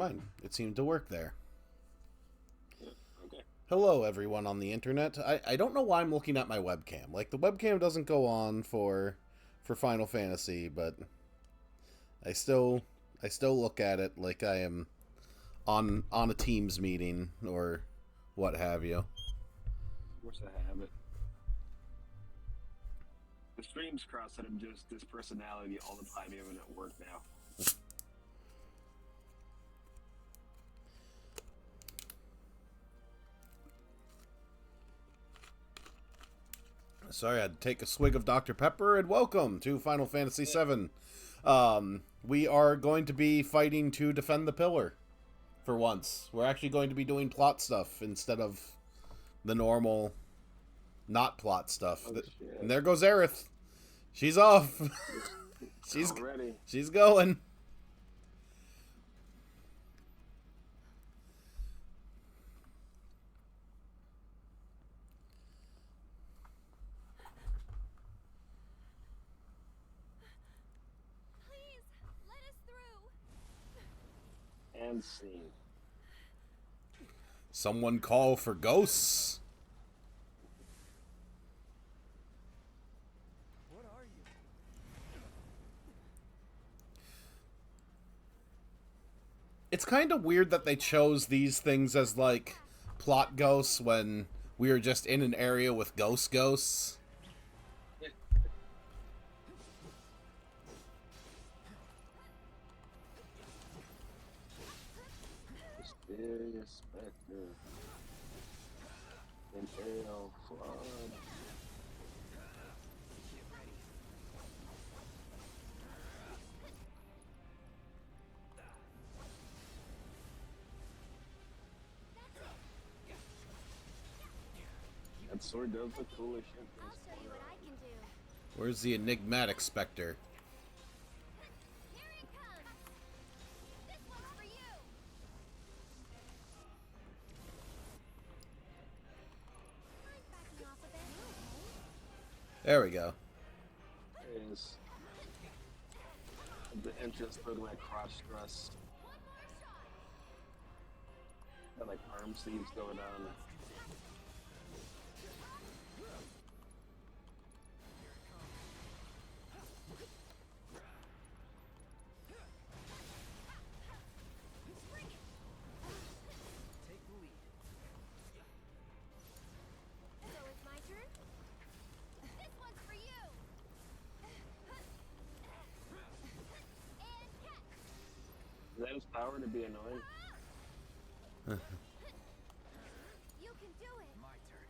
mind. It seemed to work there. Okay. Hello, everyone on the internet. I don't know why I'm looking at my webcam. Like, the webcam doesn't go on for Final Fantasy, but I still look at it like I am on a Teams meeting or what have you. Of course I have it. The streams cross that I'm just this personality all the time, even at work now. Sorry, I had to take a swig of Dr. Pepper, and welcome to Final Fantasy VII. We are going to be fighting to defend the pillar, for once. We're actually going to be doing plot stuff instead of the normal, not plot stuff. Oh, And there goes Aerith. She's off. She's going. And scene. Someone call for ghosts. What are you? It's kind of weird that they chose these things as, like, plot ghosts when we are just in an area with ghosts. Mysterious specter. Imperial flood. Get ready. That sword does look cool as shit. I'll show you what I can do. Where's the enigmatic specter? Here he comes. This one's for you. Mind backing off a bit? There we go. There it is. The entrance look like cross-dressed. One more shot. Got like arm sleeves going on. Take the lead. So it's my turn. This one's for you. And catch. Is that his power to be annoying? You can do it. My turn.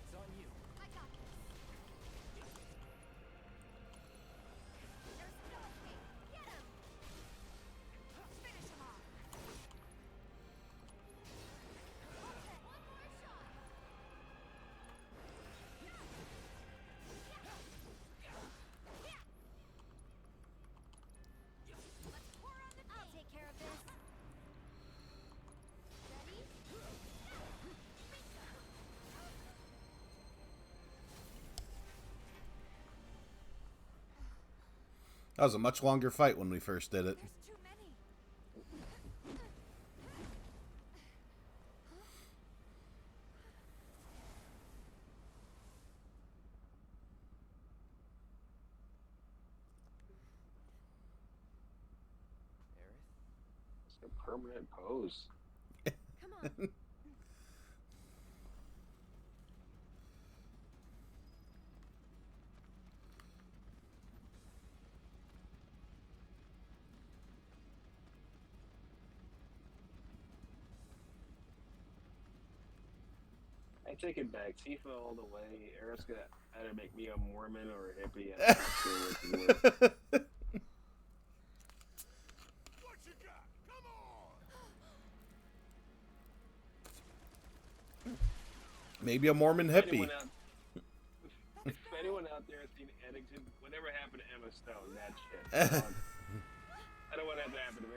It's on you. I got this. There's no escape. Get him. Finish him off. Okay, one more shot. Let's pour on the I'll take care of this. Ready? That was a much longer fight when we first did it. There's too many. Aerith? It's a permanent pose. Come on. I take it back. Tifa all the way. Eric's gonna either make me a Mormon or a hippie. I'm not sure what to do. What you got? Come on! Maybe a Mormon If hippie. anyone out there has seen Eddington, whatever happened to Emma Stone, that shit. I don't want that to happen to me.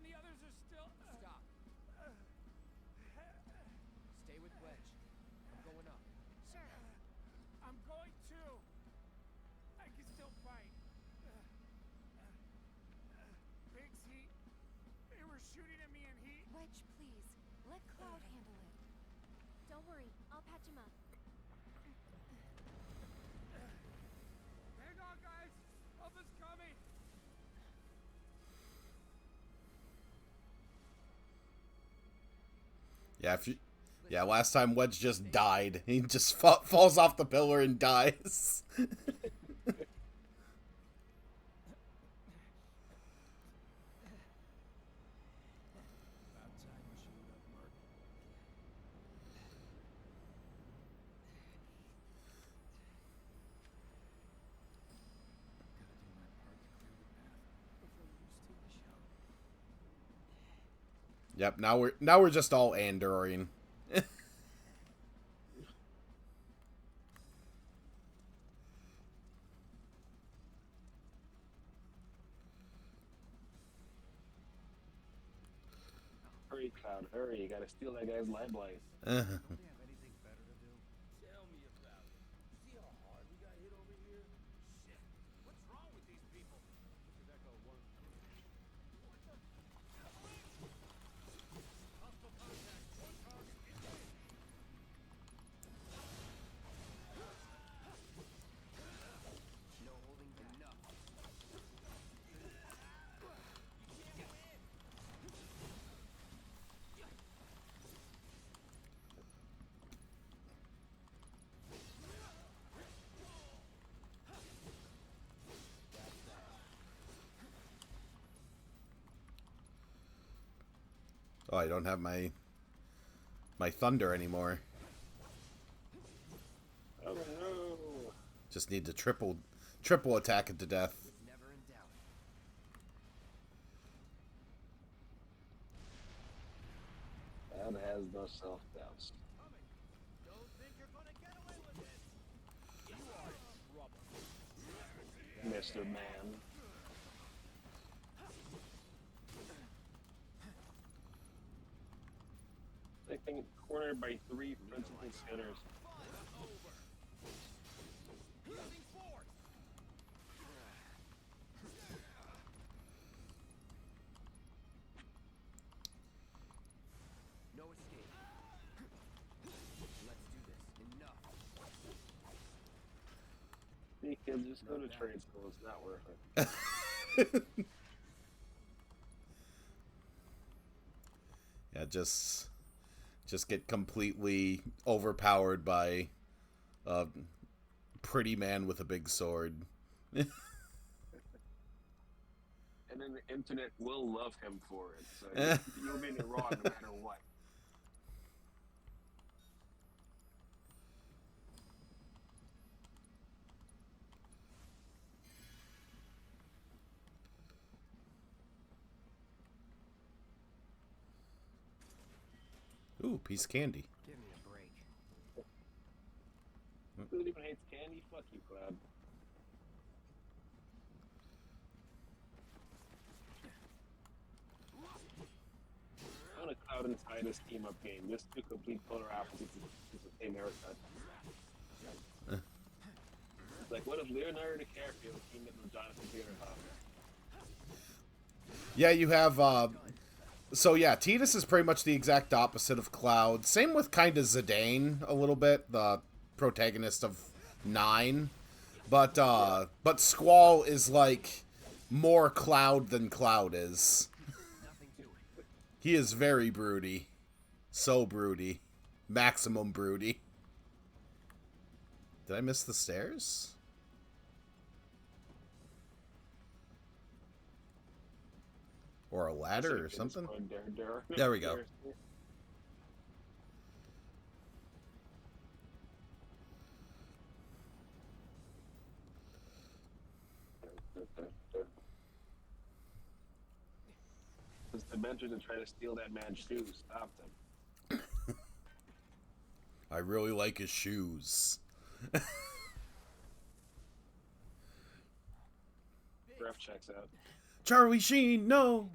the others are still... Stop. Stay with Wedge. I'm going up. Sure. I'm going too. I can still fight. Biggs, they were shooting at me and he... Wedge, please. Let Cloud handle it. Don't worry. I'll patch him up. Hang on, guys. Help is coming. Yeah, last time Wedge just died. He just falls off the pillar and dies. About time you showed up, Mark. Gotta do my part to clear the path before you steal the show. Yep, now we're just all Andoring. Hurry, Cloud, hurry. You gotta steal that guy's limelight. Don't they have anything better to do? Tell me about it. See how hard we got hit over here? Shit. What's wrong with these people? Mr. Deco, one. What the? Hostile contact. One target. No holding back. Enough. Oh, I don't have my thunder anymore. Oh no! Just need to triple attack it to death. Never in doubt. That has no self-doubts. Don't think you're gonna get away with it. You are in trouble. Mr. Man. I think cornered by 3 principal sinners. Using force. No escape. Let's do this. Enough. Hey kids, just go to trade school. It's not worth it. Yeah, just get completely overpowered by a pretty man with a big sword. And then the internet will love him for it. So you'll be in the wrong no matter what. Ooh, piece of candy. Give me a break. Who even hates candy? Fuck you, Cloud. I'm gonna Cloud and Titus team up game. Just two complete polar opposites with the same haircut. It's like, what if Leonardo DiCaprio teamed up with Jonathan Taylor? Yeah, you have so yeah, Tidus is pretty much the exact opposite of Cloud. Same with kind of Zidane a little bit, the protagonist of 9. But Squall is like more Cloud than Cloud is. Nothing to it. He is very broody. So broody. Maximum broody. Did I miss the stairs? Or a ladder or something? There we go. The Dementors to try to steal that man's shoes. Stop them. I really like his shoes. Ref checks out. Charlie Sheen, no!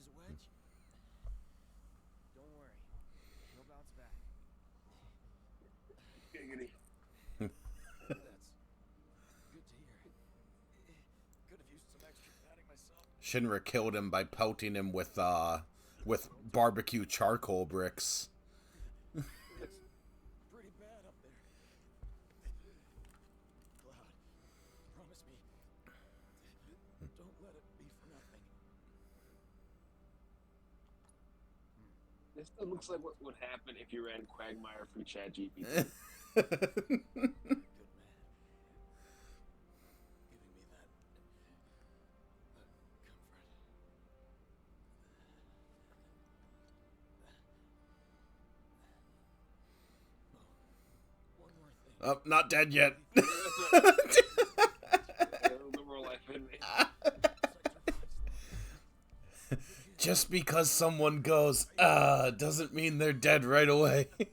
a wedge? Don't worry. He'll bounce back. Giggity. That's good to hear. Could have used some extra padding myself. Shinra killed him by pelting him with barbecue charcoal bricks. It's pretty bad up there. Cloud, promise me. Don't let it be for nothing. This still looks like what would happen if you ran Quagmire through ChatGPT. Good man. Giving me that comfort. Oh, one more thing. Oh, not dead yet. A little bit more life in me. Just because someone goes, doesn't mean they're dead right away. That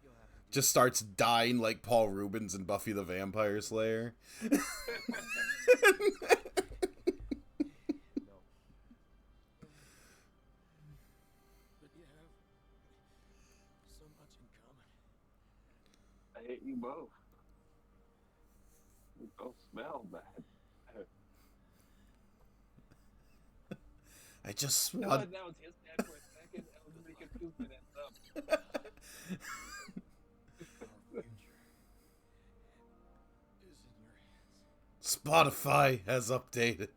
you'll have to do. Just starts dying like Paul Rubens in Buffy the Vampire Slayer. No. But you have so much in common. I hate you both. You both smell bad. I just No, want... now it's his dad for a second. I was really confused when that's up. Our future is in your hands. Spotify has updated.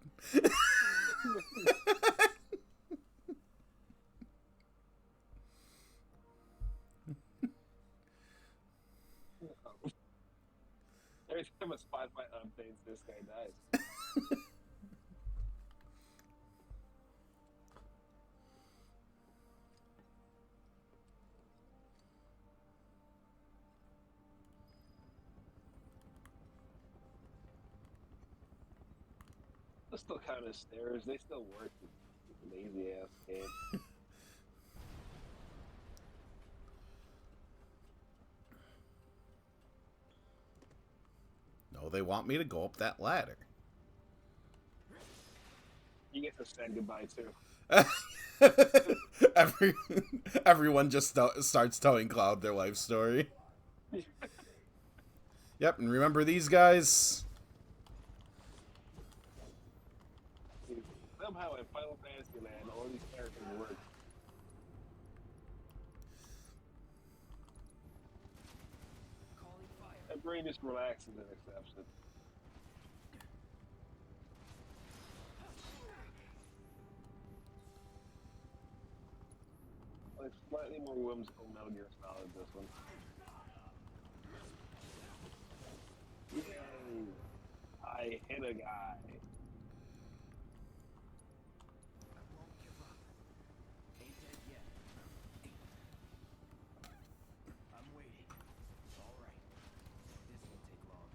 Every time a Spotify updates, this guy dies. They'll still count as stairs. They still work. Lazy ass game. No, they want me to go up that ladder. You get to say goodbye too. Everyone just starts telling Cloud their life story. Yep, and remember these guys? Somehow in Final Fantasy Land, all these characters work. Calling fire. My brain just relaxes and accepts it. Like slightly more whimsical Metal Gear Solid this one. Yay! I hit a guy. I won't give up. Ain't dead yet. I'm waiting. All right. This won't take long.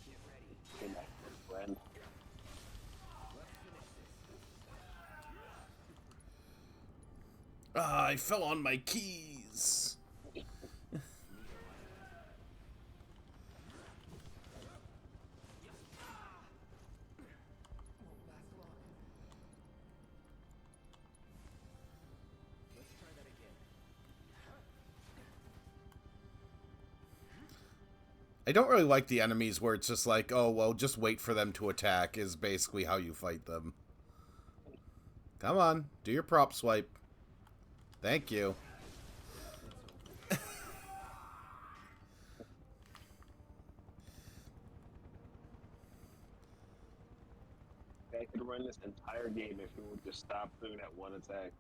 Get ready. Came back, my friend. Let's finish this. Ah, I fell on my keys. Won't last long. Let's try that again. I don't really like the enemies where it's just like, oh, well, just wait for them to attack is basically how you fight them. Come on, do your prop swipe. Thank you. I could run this entire game if he would just stop doing that one attack.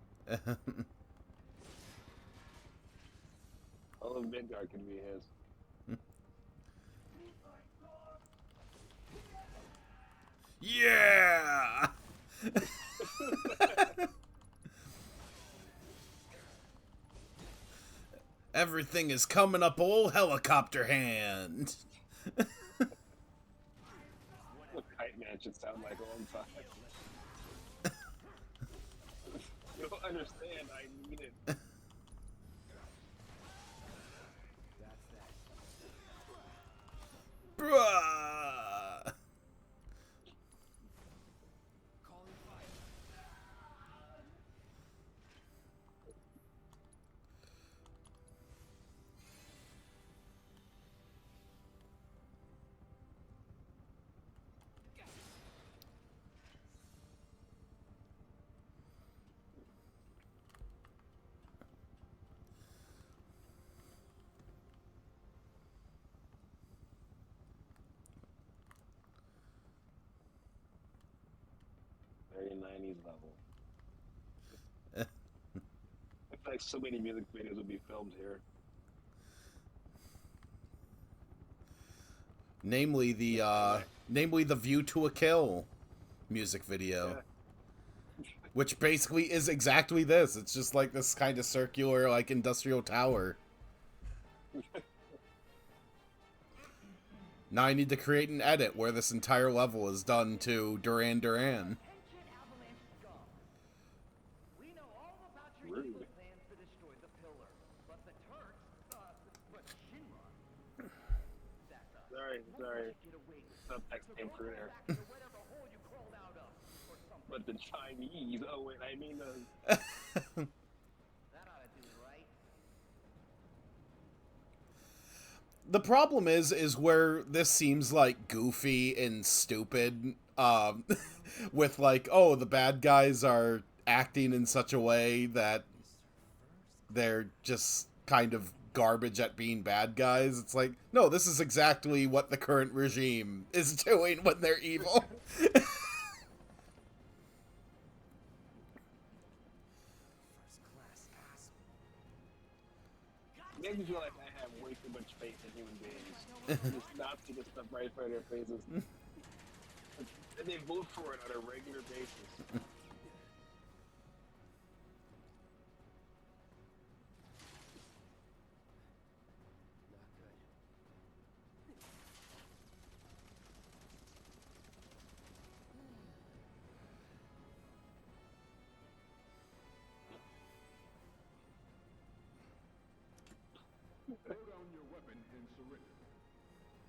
All of Midgard can be his. Yeah! Everything is coming up old helicopter hand. What Kite Man should sound like all the time. You don't understand, I need it. That's that. Bruh. very 90s level. I feel like so many music videos would be filmed here. Namely the View to a Kill music video. Yeah. Which basically is exactly this. It's just like this kind of circular, like, industrial tower. Now I need to create an edit where this entire level is done to Duran Duran. Attention, Avalanche scum. We know all about your Rude. evil plans to destroy the pillar, but the Turks, but Shinra, that's us. Sorry. Won't let you get away with it. Subtext So came go through back there. to whatever hole you crawled out of, or something. But the Chinese, oh wait, I mean That ought to do it, right? The problem is where this seems like goofy and stupid, with like, oh, the bad guys are acting in such a way that they're just kind of garbage at being bad guys. It's like, no, this is exactly what the current regime is doing when they're evil. makes me feel like I have way too much faith in human beings. Just not see this stuff right in front of their faces. And they vote for it on a regular basis. Throw down your weapon and surrender.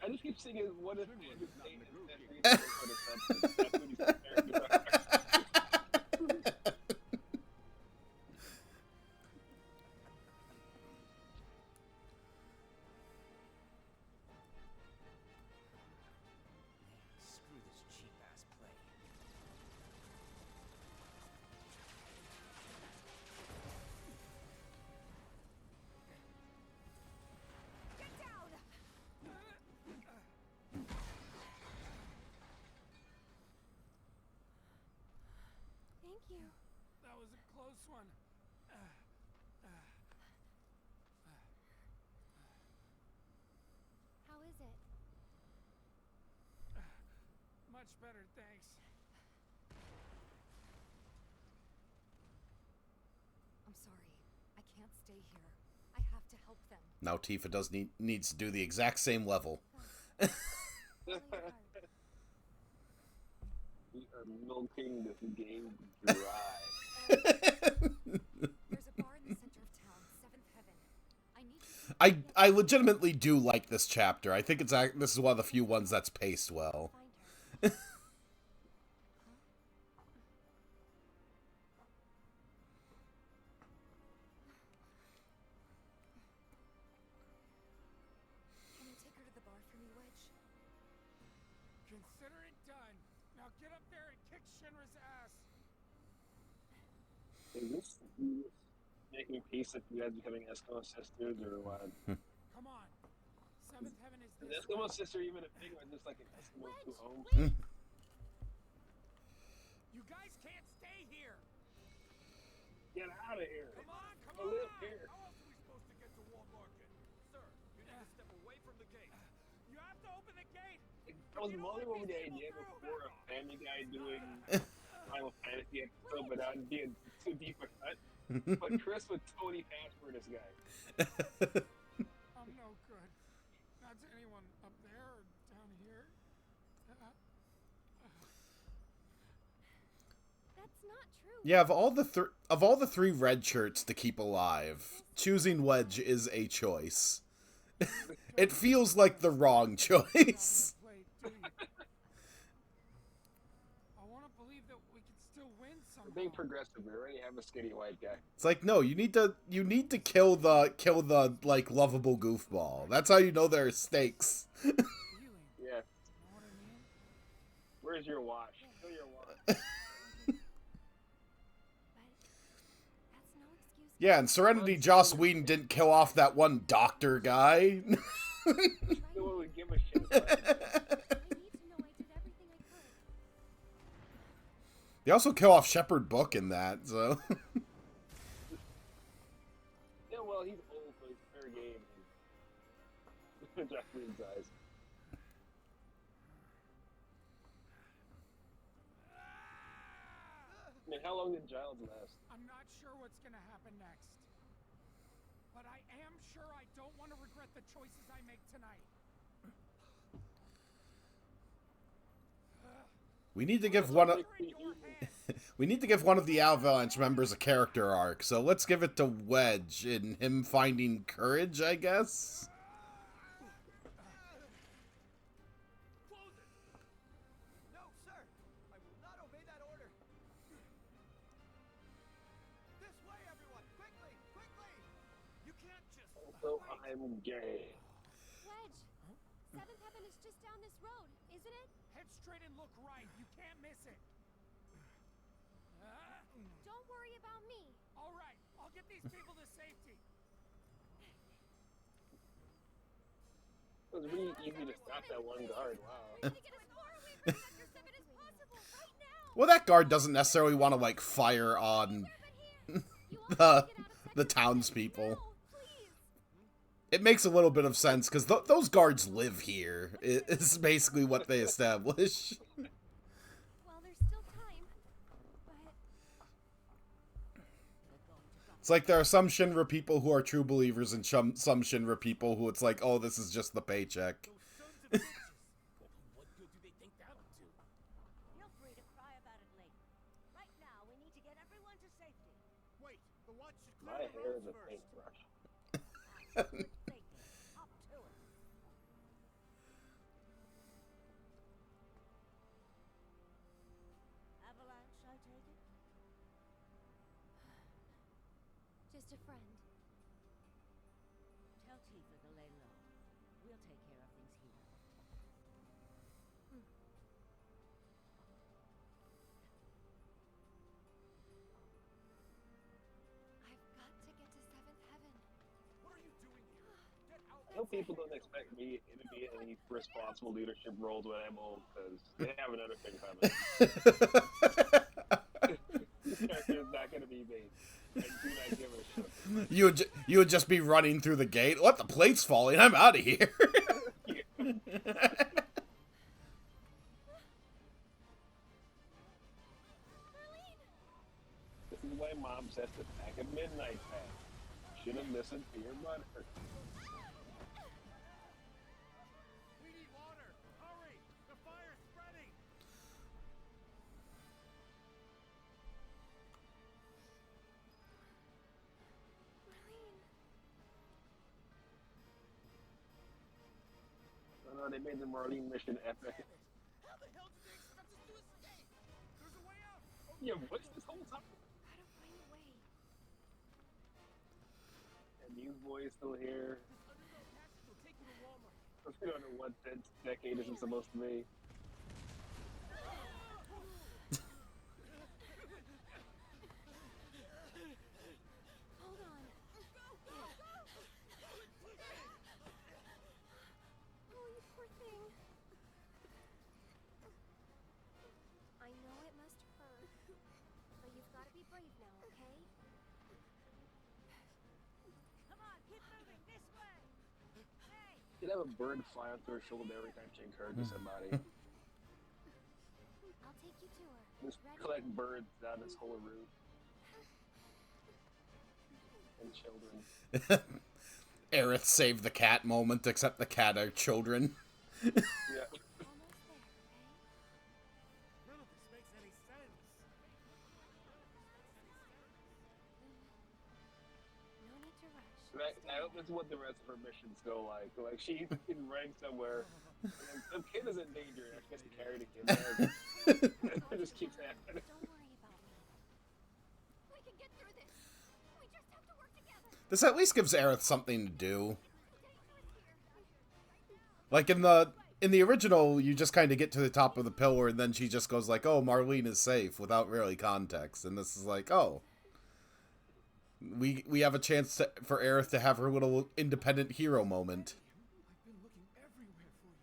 I just keep singing, what if they just say that's what he's prepared to Screw this cheap ass play. Get down! Thank you. That was a close one. How is it? Much better, thanks. I'm sorry. I can't stay here. I have to help them. Now Tifa needs to do the exact same level. Play your part. We are milking this game dry. There's a bar in the center of town, Seventh Heaven. I need to I legitimately do like this chapter. I think this is one of the few ones that's paced well. Find her. Can you take her to the bar for me, Wedge? Consider it done. Now get up there and kick Shinra's ass. Is this making peace with you guys becoming Eskimo sisters or what? Come on. Seventh Heaven is Is this Eskimo way. sister even a thing or just like an Eskimo who owns? Wait! You guys can't stay here. Get out of here! Come on, come I on. live here. How else are we supposed to get to Wall Market? Sir, you need to step away from the gate. You have to open the gate. I was mulling over the idea before a Family Guy doing Final Fantasy episode, but that would be a too deep a cut. But Chris would totally pass for this guy. I'm no good. Not to anyone up there or down here. That's not true. Yeah, of all the three red shirts to keep alive, choosing Wedge is a choice. It feels like the wrong choice. Wait, do you? I want to believe that we can still win We're somehow. being progressive. We already have a skinny white guy. It's like, no, you need to kill the like lovable goofball. That's how you know there are stakes. Feeling. Yeah. Know what I mean? Where's your wash? Show your wash. But that's no excuse. Yeah, in Serenity, Joss Whedon didn't kill off that one doctor guy. No one would give a shit. But I need to know I did everything I could. They also kill off Shepherd Book in that, so. Yeah, well, he's old, so he's fair game. Jackman's eyes. I mean, how long did Giles last? I'm not sure what's gonna happen next. But I am sure I don't want to regret the choices I make tonight. We need to give one of You're in your hands. we need to give one of the Avalanche members a character arc. So let's give it to Wedge in him finding courage, I guess. Close it! No, sir! I will not obey that order! This way, everyone! Quickly! Quickly! You can't just... Also, I'm gay. Wedge, Seventh Heaven is just down this road, isn't it? Head straight and look right. You can't miss it. Don't worry about me. All right, I'll get these people to safety. It was really easy to stop that one guard. Wow. We need to get as far away from Sector 7 as possible right now. Well, that guard doesn't necessarily want to like fire on You want the to get out of the Sector 7 townspeople. now, please. It makes a little bit of sense because those guards live here. It's basically what they establish. Well, there's still time. But It's like there are some Shinra people who are true believers and some Shinra people who it's like, oh, this is just the paycheck. Those sons of bitches! What good do they think that'll do? Feel free to cry about it later. Right now, we need to get everyone to safety. Wait, the watch should My clear the hair is roads a first. paintbrush. Absolute safety. Up to it. Avalanche, I take it? just a friend. Tell Tifa to lay low. We'll take care of things here. I've got to get to Seventh Heaven. What are you doing here? Get out! I hope people don't expect me to be in any responsible leadership roles when I'm old, because they have another thing coming. It's not going to be me. I do not give a shit. You would just be running through the gate. What? The plate's falling. I'm out of here. This is why mom says to pack a midnight pack. Should have listened to your mother. We need water! Hurry! The fire's spreading! Oh, no, they made the Marlene mission epic. How the hell did they expect us to escape? There's a way out! Yeah, what's this whole time? Gotta find a way. And Newsboy is still here. This underground passage will take you to Walmart. I don't know what decade this is supposed to be. Hold on. Oh, you poor thing. I know it must hurt, but you've got to be brave now, okay? Come on, keep moving this way. Hey, She'd have a bird fly onto her shoulder every time she encourages somebody. I'll take you to her. Just Ready? collect birds down this whole route. And children. Aerith saved the cat moment, except the cat are children. Yeah. Almost there, okay? None of this makes any sense. No need to rush. I hope this is what the rest of her missions go like. Like, she's in rank somewhere. And some kid is in danger. I guess he carried a kid there. It just keeps happening. Don't worry about me. We can get through this. We just have to work together. This at least gives Aerith something to do. Dangerous here. Like in the original, you just kind of get to the top of the pillar and then she just goes like, "Oh, Marlene is safe," without really context. And this is like, "Oh, we have a chance for Aerith to have her little independent hero moment." I've been looking everywhere for you.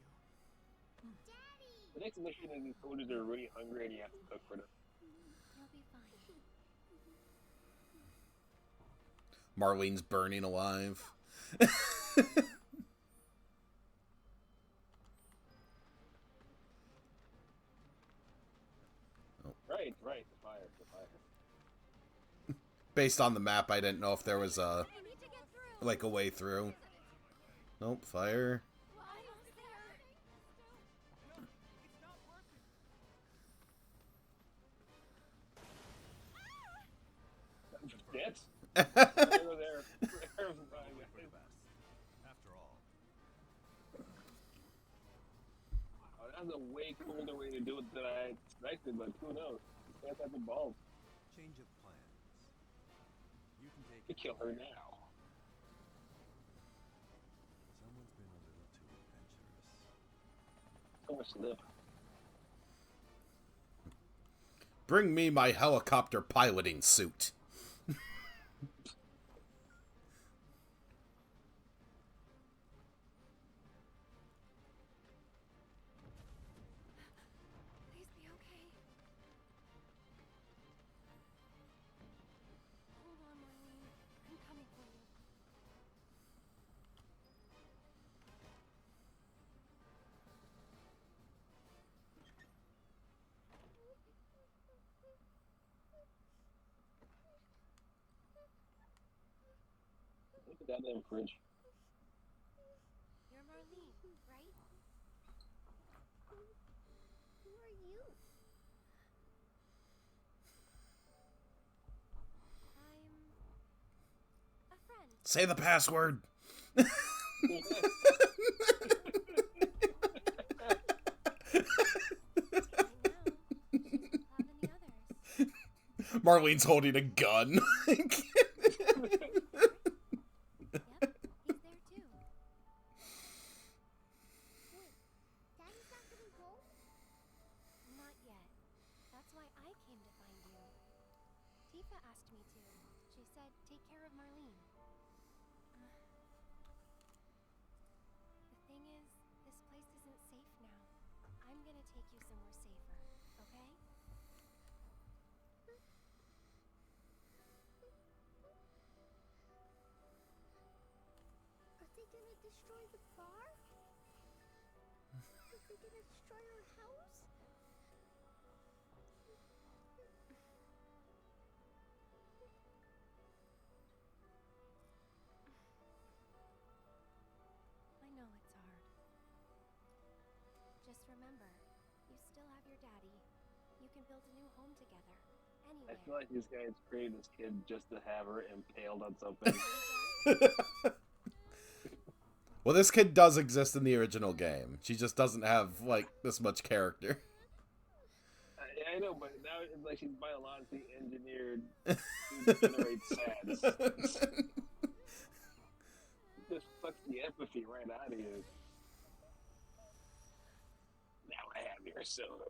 The next mission is these soldiers are really hungry and you have to cook for them. Marlene's burning alive. Right, the fire. Based on the map, I didn't know if there was a I need to get through. like a way through. Nope, fire. Well, almost there. It's not working. That's over there. After all, Oh, that's a way cooler way to do it than I expected, but who knows? That's at the balls. change of plans. You can take You it. kill her now. Someone's been a little too adventurous. So much lip. Bring me my helicopter piloting suit. Please be okay. Hold on, Marlene. I'm coming for you. Look at that damn fridge. You're Marlene, right? Who are you? I'm a friend. Say the password. Marlene's holding a gun. Yep, he's there too. Wait, Daddy's not coming home? Not yet. That's why I came to find you. Tifa asked me to. She said, take care of Marlene. The thing is, this place isn't safe now. I'm gonna take you somewhere safer, okay? Are they gonna destroy the bar? Are they gonna destroy our house? I know it's hard. Just remember, you still have your daddy. You can build a new home together. I Anywhere. feel like these guys created this kid just to have her impaled on something. Well, this kid does exist in the original game. She just doesn't have, like, this much character. I know, but now it's like she's biologically engineered to generate sads. Just sucks the empathy right out of you. Now I have your soul.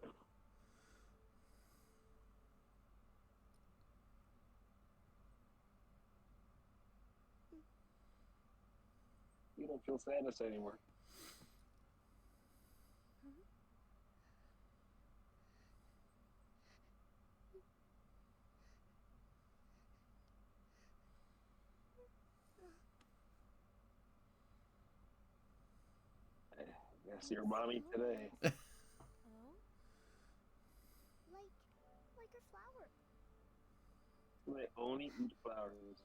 You don't feel sadness anymore. I guess you're mommy today. Oh? Like a flower. They only eat flowers.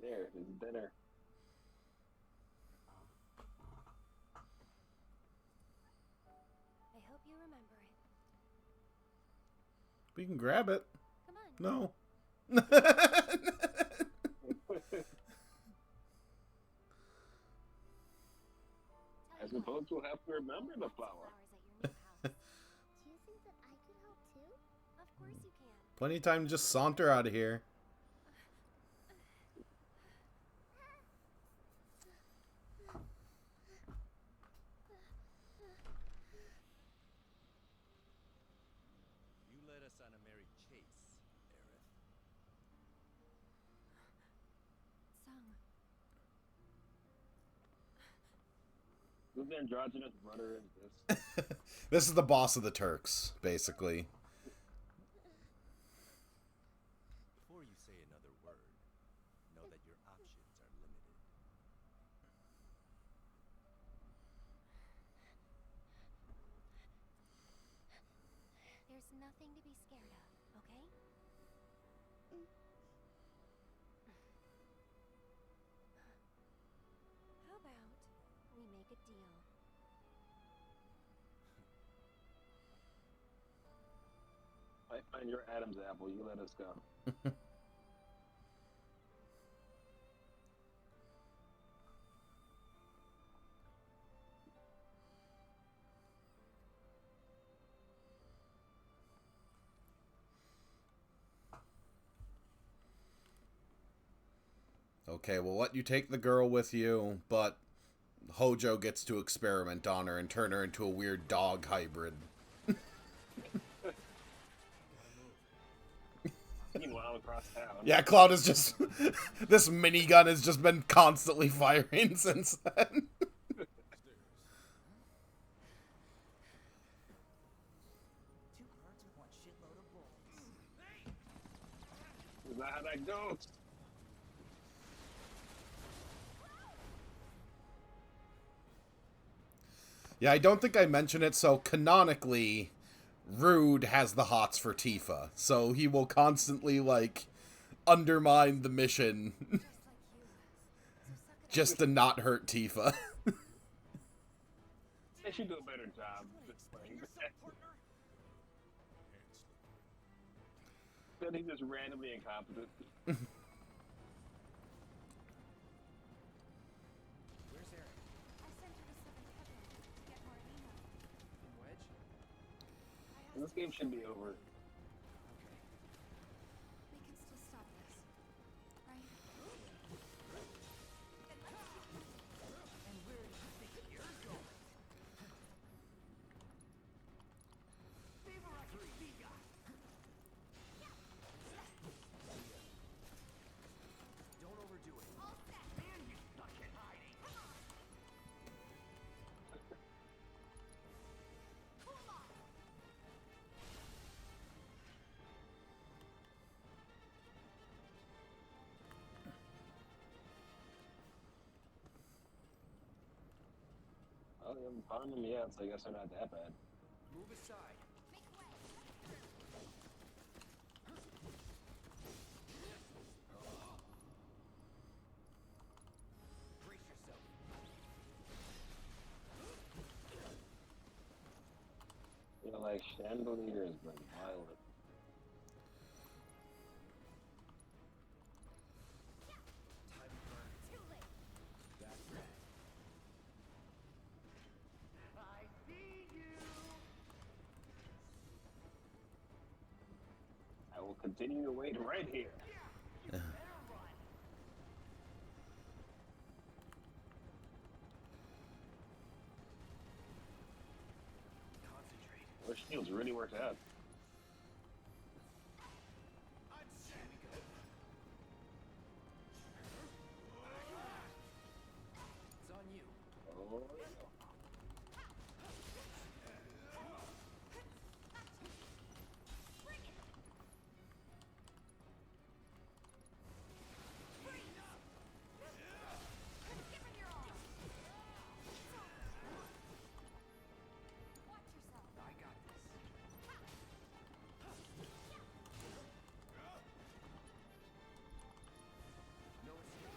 There, it's dinner. I hope you remember it. We can grab it. Come on. No. I suppose we'll have to remember the flower. Flowers at your new house. Do you think that I could help too? Of course you can. Plenty of time to just saunter out of here. You led us on a merry chase, Aerith. Sung. Who's the androgynous brother is this? This is the boss of the Turks, basically. Before you say another word, know that your options are limited. There's nothing to be scared of, okay? How about we make a deal? I find your Adam's apple. You let us go. Okay, we'll let you take the girl with you, but Hojo gets to experiment on her and turn her into a weird dog hybrid. Meanwhile, across town. Yeah, Cloud is just... this minigun has just been constantly firing since then. Two birds with one shitload of bullets. Is that how that goes? Yeah, I don't think I mentioned it, so canonically, Rude has the hots for Tifa, so he will constantly, like, undermine the mission Just like you. So suck it up. just to not hurt Tifa. They should do a better job just playing that. But he's just randomly incompetent. Where's Eric? I sent her to Seventh Heaven to get more ammo. And Wedge? I asked This game should be over. Okay. we can still stop this, right? And where do you think you're going? Viva la Viga! Don't overdo it. Man, you stuck in hiding. Oh, they're bombing me out, so I guess they're not that bad. Move aside. Brace yourself. They're like chandeliers, but violent. Time to burn. Too late. That's right. I see you. I will continue to wait right here. Better run. Concentrate. Their shields really worked out. Here we go. It's on you. Oh, Watch yourself. I got this. No escape.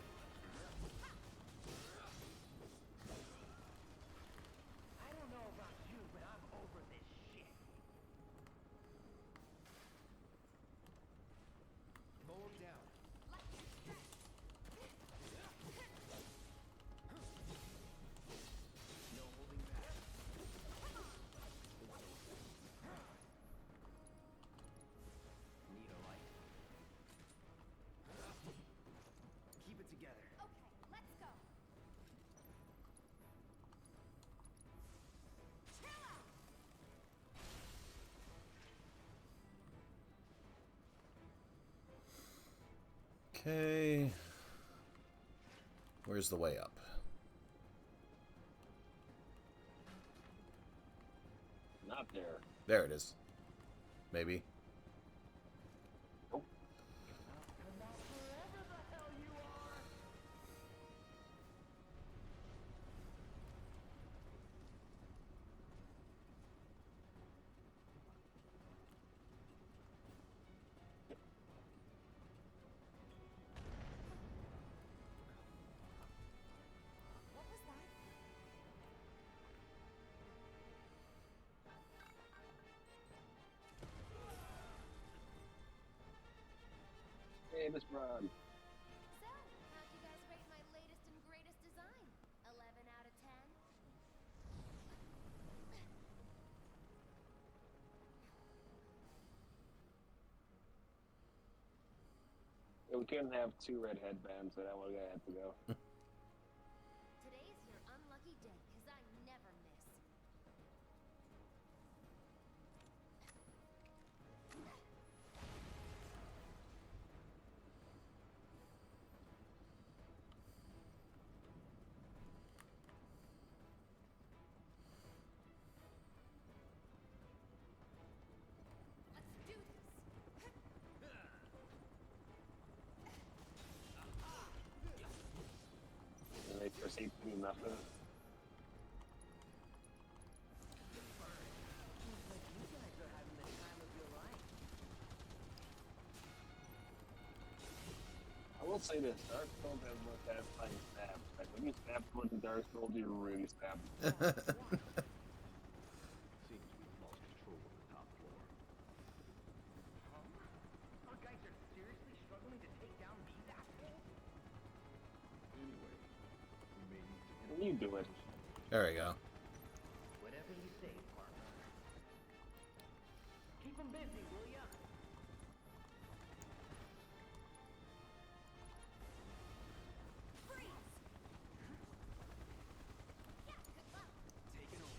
I don't know about you, but I'm over this shit. Mow him down. No holding back. Need a light. Keep it together. Okay, let's go. Okay. Where's the way up? There. There it is. Maybe. Nope. What was that? Hey, Miss Brown. So, how'd you guys rate my latest and greatest design? 11 out of 10? Yeah, we couldn't have two red headbands, so that one guy had to go. Today's your unlucky day, 'cause I never miss. Let's do this. And they proceed to do nothing. Like you guys are having the time of your life. I will say this, Dark Souls has more satisfying stabs. Like when you stab someone in Dark Souls, you really stab them. Seems we've lost control of the top floor. Our guys are seriously struggling to take down these assholes? Anyway, we may need to When you do it, There we go. Whatever you say, partner. Keep them busy, will ya? Taking over.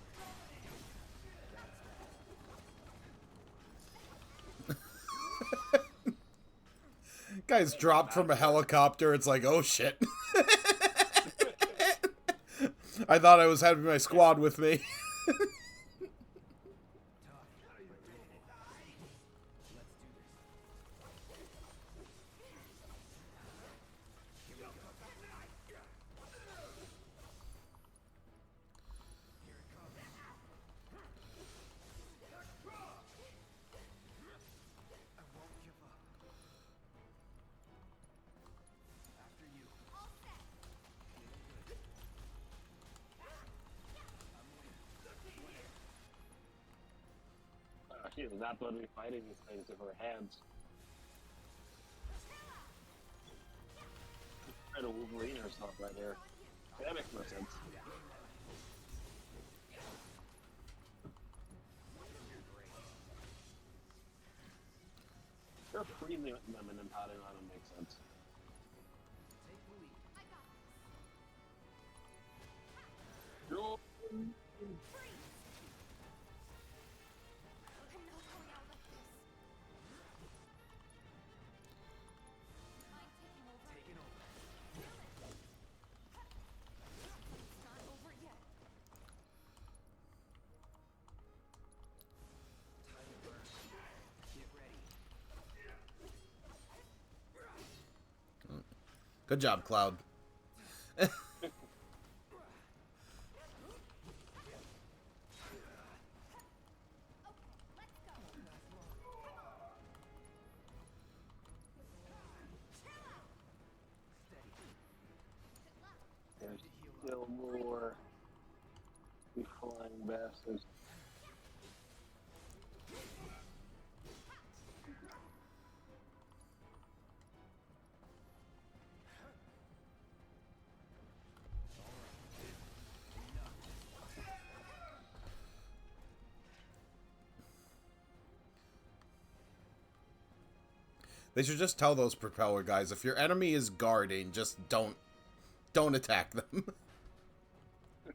Guy's dropped from a helicopter. It's like, oh shit. I thought I was having my squad with me. Tough. Let's do this. Here we go. Here it comes. I won't give up. After you. she is not going to be fighting these things with her hands. Try to Wolverine herself right there. That makes no sense. They're freezing them and then potting on them makes sense. Take the lead. Yo! I'm not going out like this. I'm taking over. Taking over. It's not over yet. Time to burn. Get ready. Good job, Cloud. There's still more. You flying bastards. They should just tell those propeller guys, if your enemy is guarding, just don't attack them. If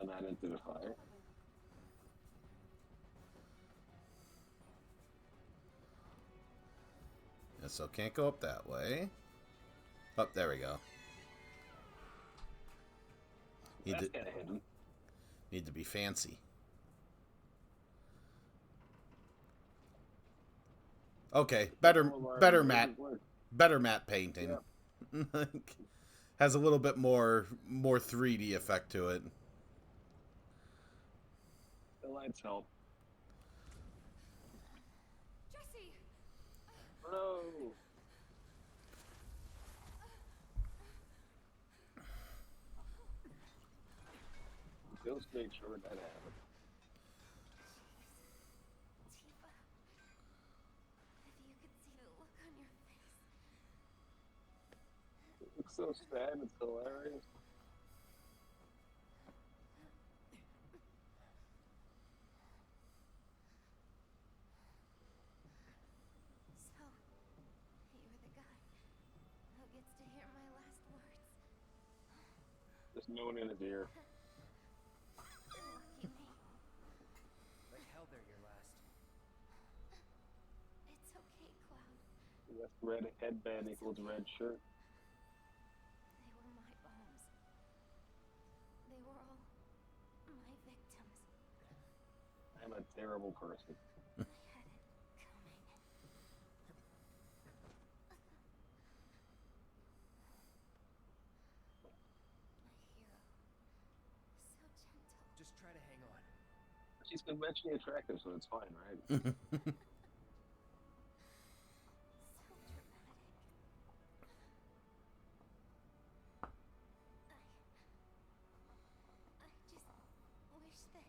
I'm not into the fire. Yeah, so can't go up that way. Oh, there we go. That's kind of hidden. Need to be fancy. Okay, better matte painting. Yeah. Has a little bit more 3D effect to it. The lights help. Jesse! No. Just make sure that happens. Tifa. If you could see the look on your face. It looks so sad. It's hilarious. So, you're the guy who gets to hear my last words. Just no one in his ear. Lucky me. Like hell they're your last. It's okay, Cloud. Yes, red headband equals red shirt. They were my bombs. They were all my victims. I'm a terrible person. I had it coming. My hero. So gentle. Just try to hang on. She's conventionally attractive, so it's fine, right? So dramatic. I just wish that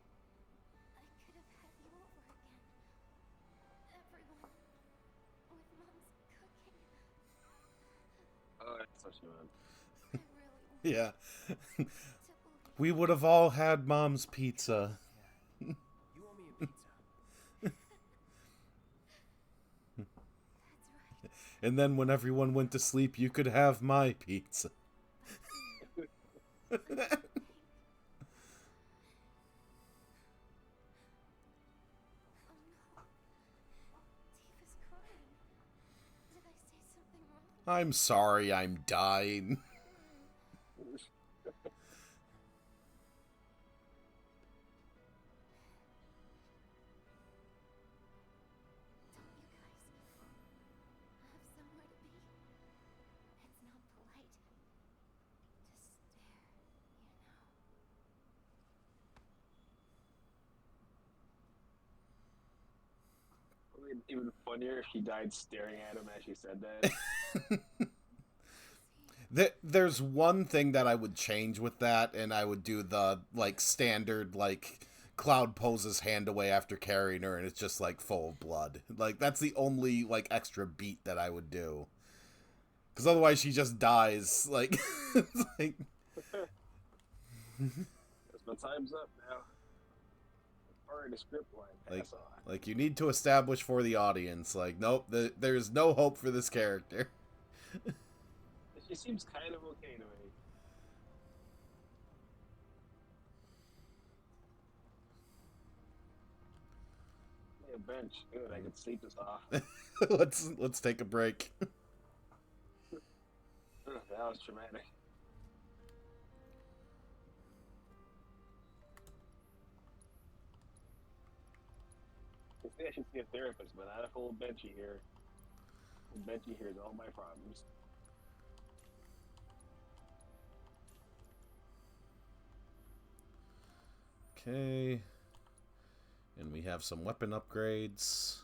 I could have had you over again. Everyone with Mom's cooking. Oh, that's what she meant. I really want Yeah. to believe We would have all had Mom's pizza. You owe me a pizza. that's right. And then when everyone went to sleep, you could have my pizza. Oh no. Tifa's crying. Did I say something wrong? I'm sorry I'm dying. Don't you guys have somewhere to be? It's not polite to stare, you know. Probably even funnier if she died staring at him as she said that. There's one thing that I would change with that, and I would do the, like, standard, like, Cloud poses hand away after carrying her, and it's just, like, full of blood. Like, that's the only, like, extra beat that I would do. Because otherwise she just dies, like... it's like... Guess my time's up now. Alright, the script line. Pass on. Like, you need to establish for the audience, like, nope, there's no hope for this character. She seems kind of okay to me. Hey, a bench. Good, I can sleep this off. Let's take a break. That was traumatic. I think I should see a therapist, but not a full benchy here. Benchy hears all my problems. Okay. And we have some weapon upgrades.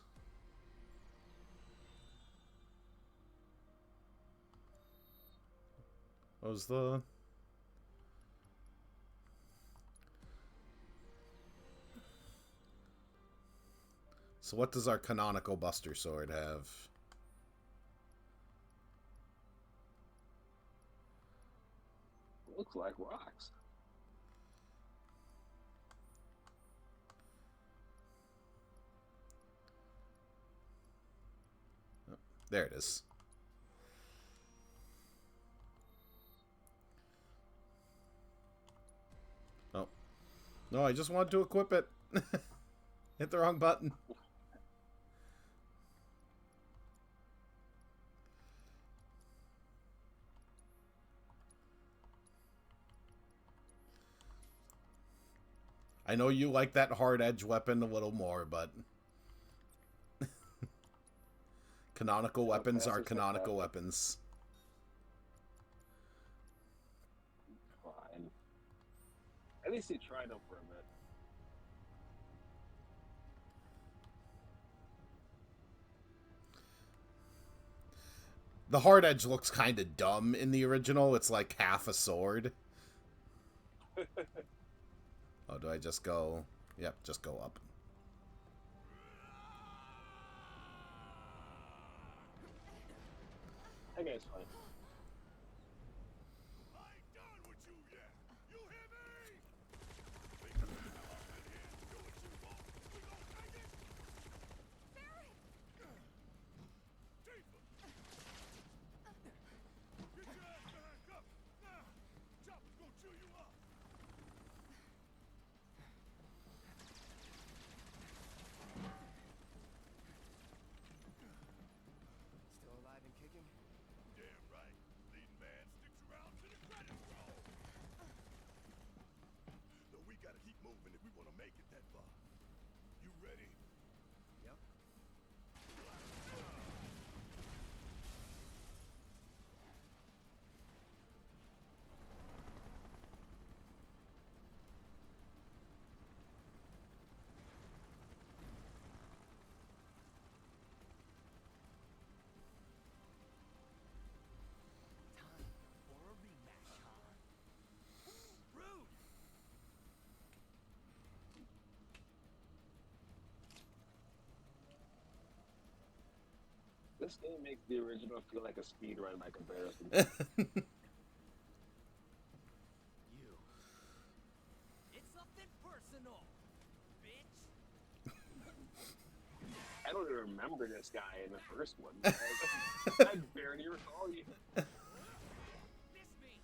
What was the... So what does our canonical Buster Sword have? Looks like rocks. There it is. Oh. No, I just wanted to equip it. Hit the wrong button. I know you like that hard edge weapon a little more, but canonical weapons are canonical weapons. Fine. At least he tried them for a bit. The hard edge looks kind of dumb in the original. It's like half a sword. Oh, do I just go? Yep, just go up. That guy's fine. I ain't done with you yet. You hear me? We can get up in here and do what you want. We gon' take it. Barrett! Tifa! Get your ass behind cover. Now! Chopper's gonna chew you up. Still alive and kicking? Damn right. Leading man sticks around to the credits roll. Though we gotta keep moving if we wanna make it that far. You ready? Yep. Time for a rematch, huh? Rude! This game makes the original feel like a speed run by comparison. You. It's something personal, bitch. I don't even remember this guy in the first one. I barely recall you. Miss me.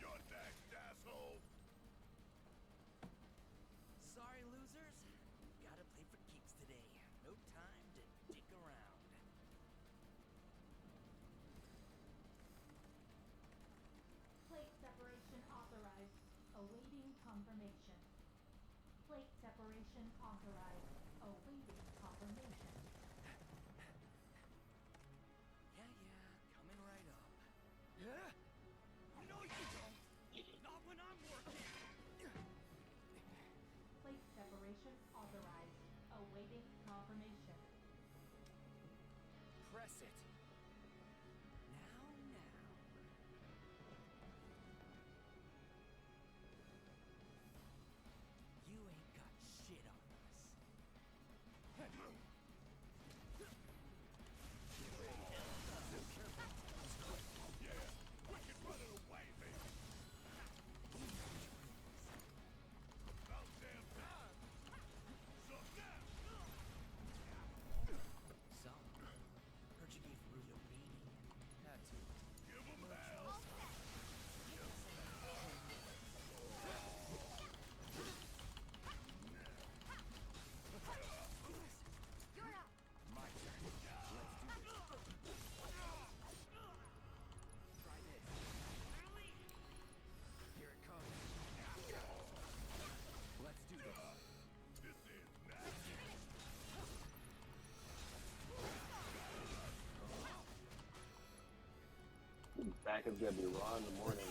You're next, asshole! Sorry, losers. Gotta play for keeps today. No time to dick around. Plate separation authorized. Awaiting confirmation. Plate separation authorized. Awaiting confirmation. Yeah, coming right up. Yeah? No, you don't. Not when I'm working. Plate separation authorized. Awaiting confirmation. Press it. Now. You ain't got shit on us. Wicked running away, baby! About damn time! Suck now! So, heard you gave Rude a beanie. Had to. Give him hell! You're up! My turn. Let's do this. Try this. Here it comes. Let's do this. This is nasty! Back is gonna be raw in the morning.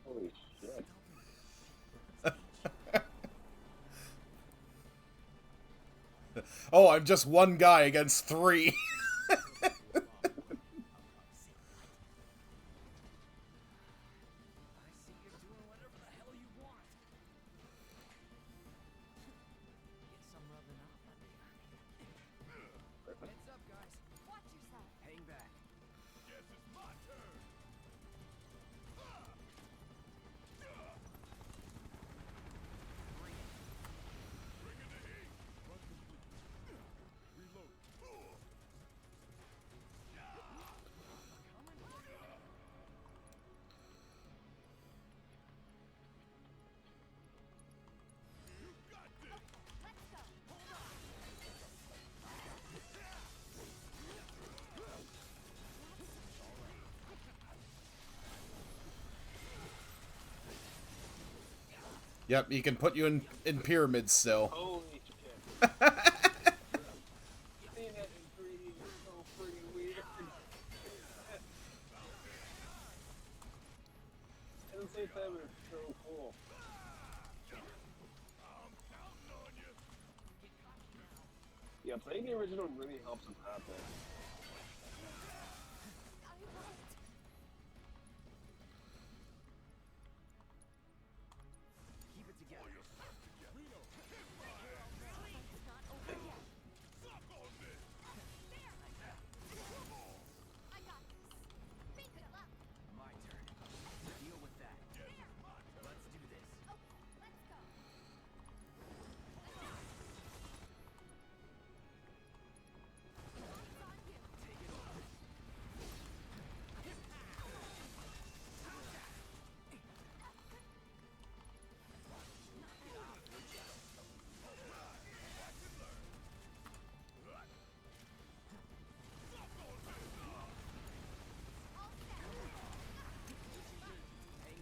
Holy shit. Oh, I'm just one guy against three. I see you're doing whatever the hell you want. Guess I'm rubbing off on you. Heads up, guys. Watch yourself! Hang back. Guess it's my turn! Bring it. Bring in the heat! Run complete. Reload. Yep, he can put you in pyramids still. Holy shit. Seeing that in 3D is so pretty weird. At the same time, it's so cool. Yeah, playing the original really helps with content. I won't. Keep it together. Leo. It's not over yet. I got this. Make it up. My turn. Deal with that. Let's do this. Okay, let's go. It's on you. Take it over. Hang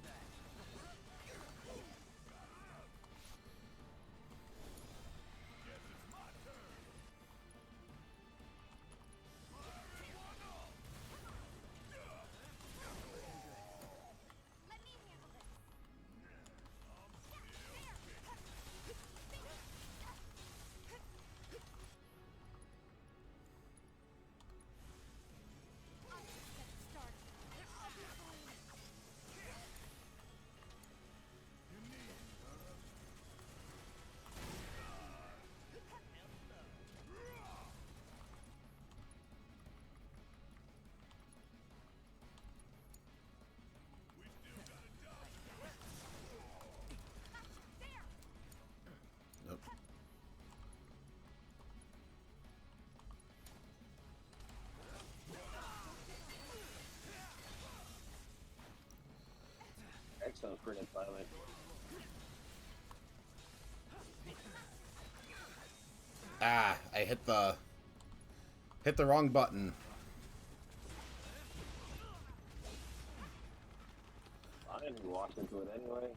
back. Let me handle this. I'll just get started. I'll be fine. Nope. That sounds pretty violent. Ah, I hit the wrong button. I didn't walk into it anyway.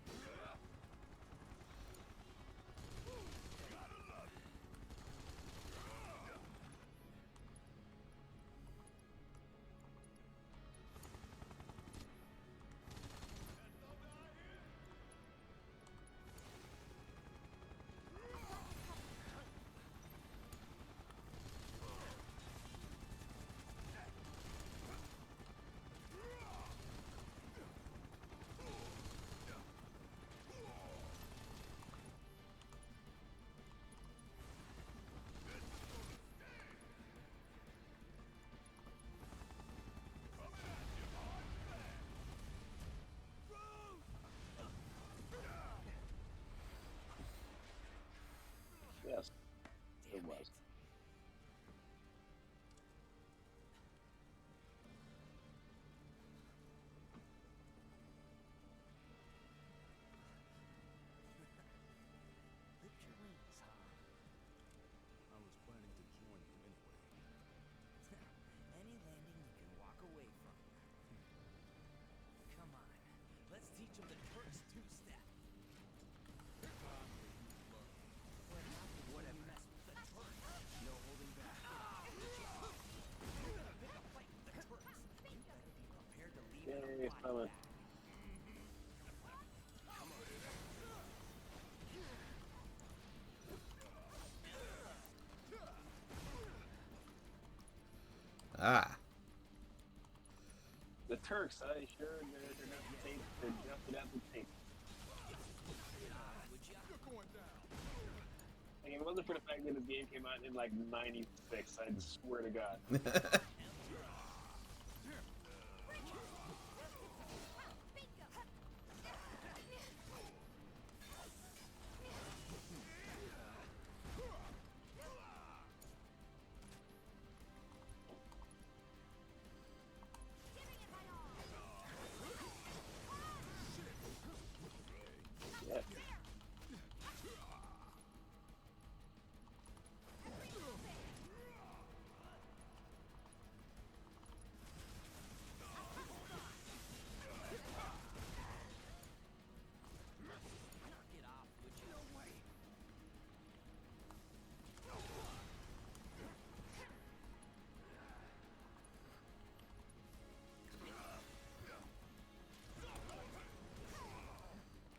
Yes, it Damn was. it. Lick your wings, huh? I was planning to join you anyway. Any landing you can walk away from. Come on, let's teach them the Turks two-step. What happened when you mess with the Turks? No holding back. You're gonna pick a fight with the Turks. You better be prepared to leave in a Yay, body Simon. bag. Ah. The Turks, sure, they're not the tape. They're definitely not the tape. You're going down. Like, if it wasn't for the fact that this game came out in like '96, I'd swear to God. Yeah.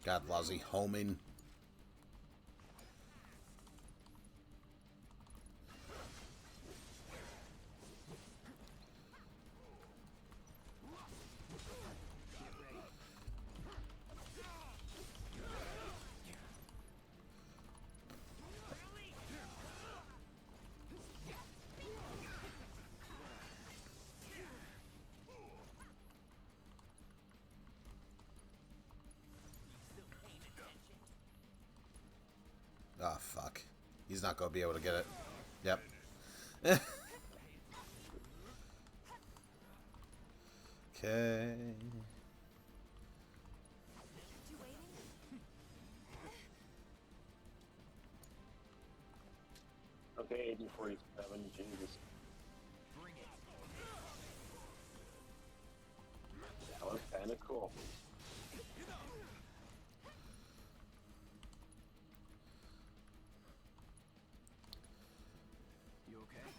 God, lousy homing. Oh, fuck. He's not going to be able to get it. Yep. Okay. You waiting? Okay, 1847, Jesus. Bring it. That was kind of cool. You okay?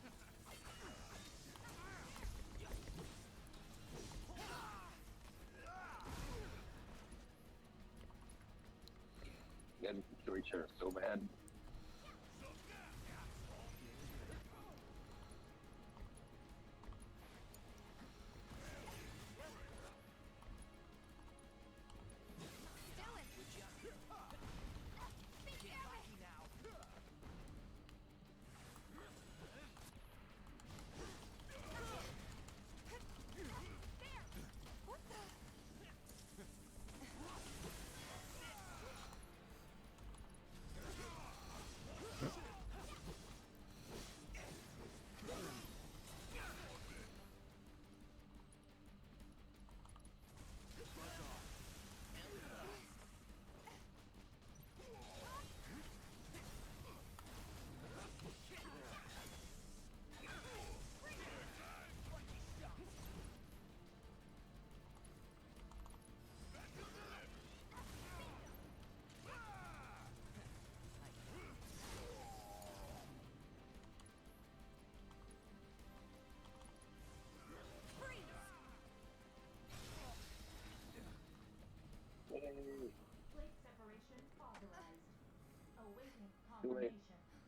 You gotta kill each other so bad. Get lucky now. Yay. Plate separation authorized. Awaiting Too late. confirmation.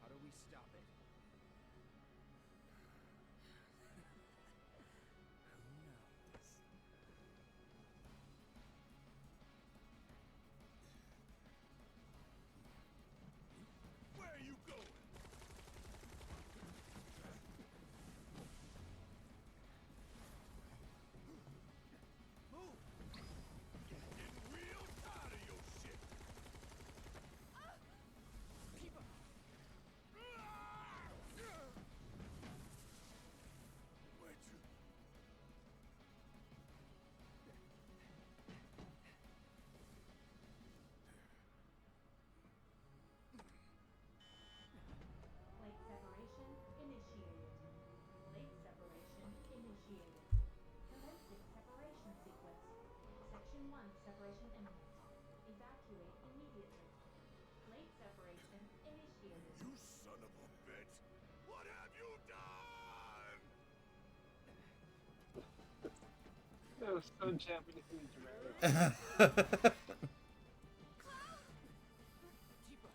How do we stop it? Who knows? Where are you going? Move! Getting real tired of your shit. Keep up! Where'd you? Plate separation initiated. Plate separation initiated. Commencing separation sequence. Section 1 separation imminent. Evacuate immediately. Plate separation initiated. You son of a bitch! What have you done? That was so Japanese and dramatic. Keep up!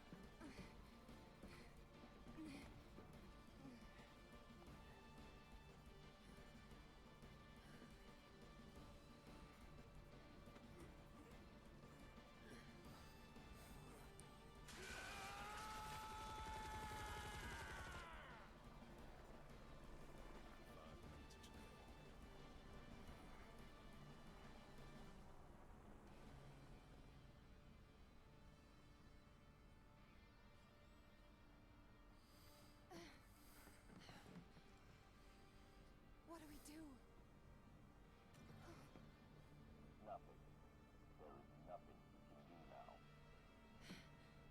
What do we do? Nothing. There is nothing you can do now.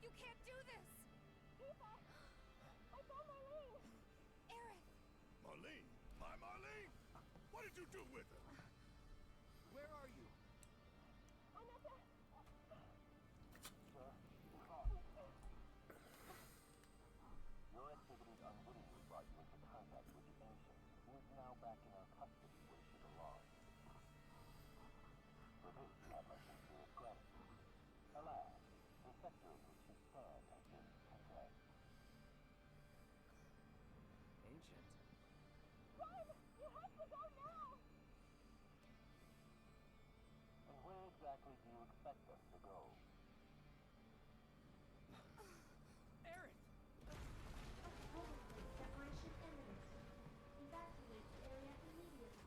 You can't do this! Eva! I saw Marlene! Aerith! Marlene? My Marlene? What did you do with her? Where are you? Sir, Shit. Run! You have to go now! And where exactly do you expect us to go? Aaron! Overflight separation imminent. Evacuate the area immediately.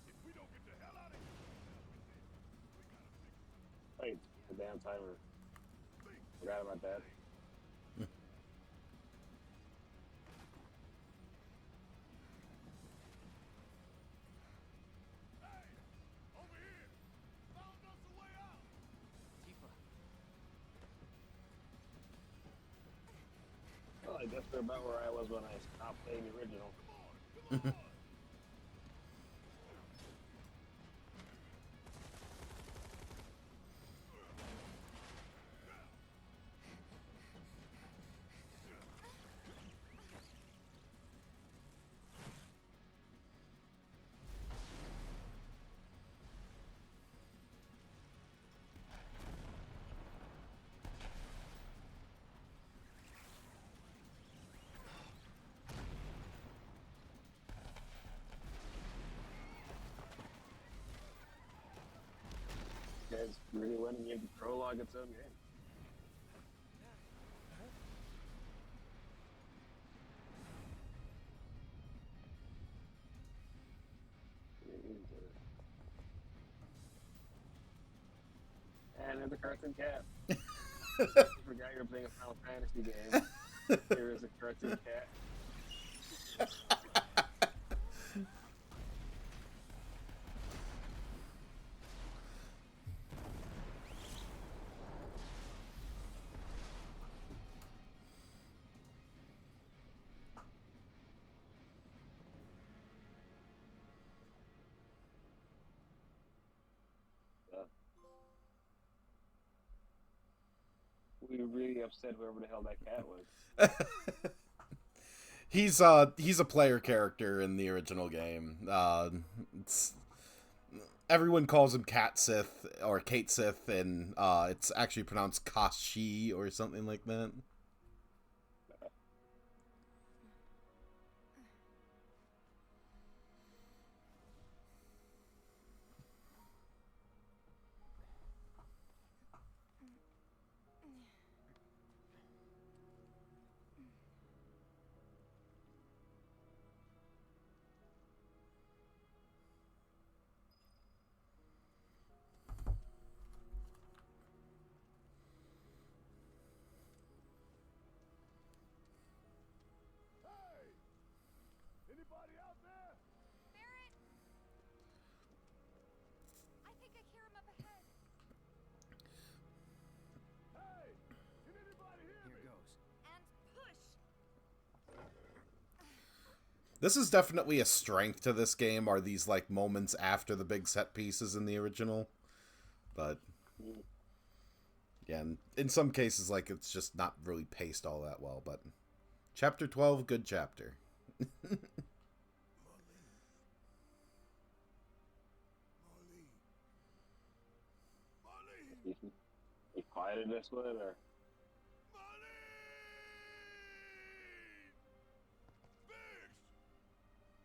If we don't get the hell out of here, Wait, the damn timer. Forgot about that. over here! Found us a way out! Tifa. Well, I guess we're about where I was when I stopped playing the original. Come on! You guys really went and gave the prologue its own game. And there's a cartoon cat. I forgot you were playing a Final Fantasy game. Here is a cartoon cat. We were really upset whoever the hell that cat was. He's a player character in the original game. It's, everyone calls him Cat Sith or Kate Sith, and it's actually pronounced Kashi or something like that. Hey! Anybody out there? Barrett! I think I hear him up ahead. Hey! Can anybody hear Here me? goes. And push! This is definitely a strength to this game, are these like moments after the big set pieces in the original. But yeah, in some cases, like, it's just not really paced all that well. But chapter 12, good chapter. Marlene! He quieted this one, or Marlene! Biggs!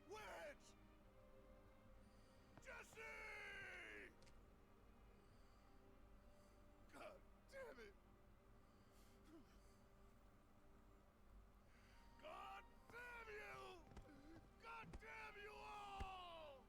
Wedge! Jesse! God damn it! God damn you! God damn you all!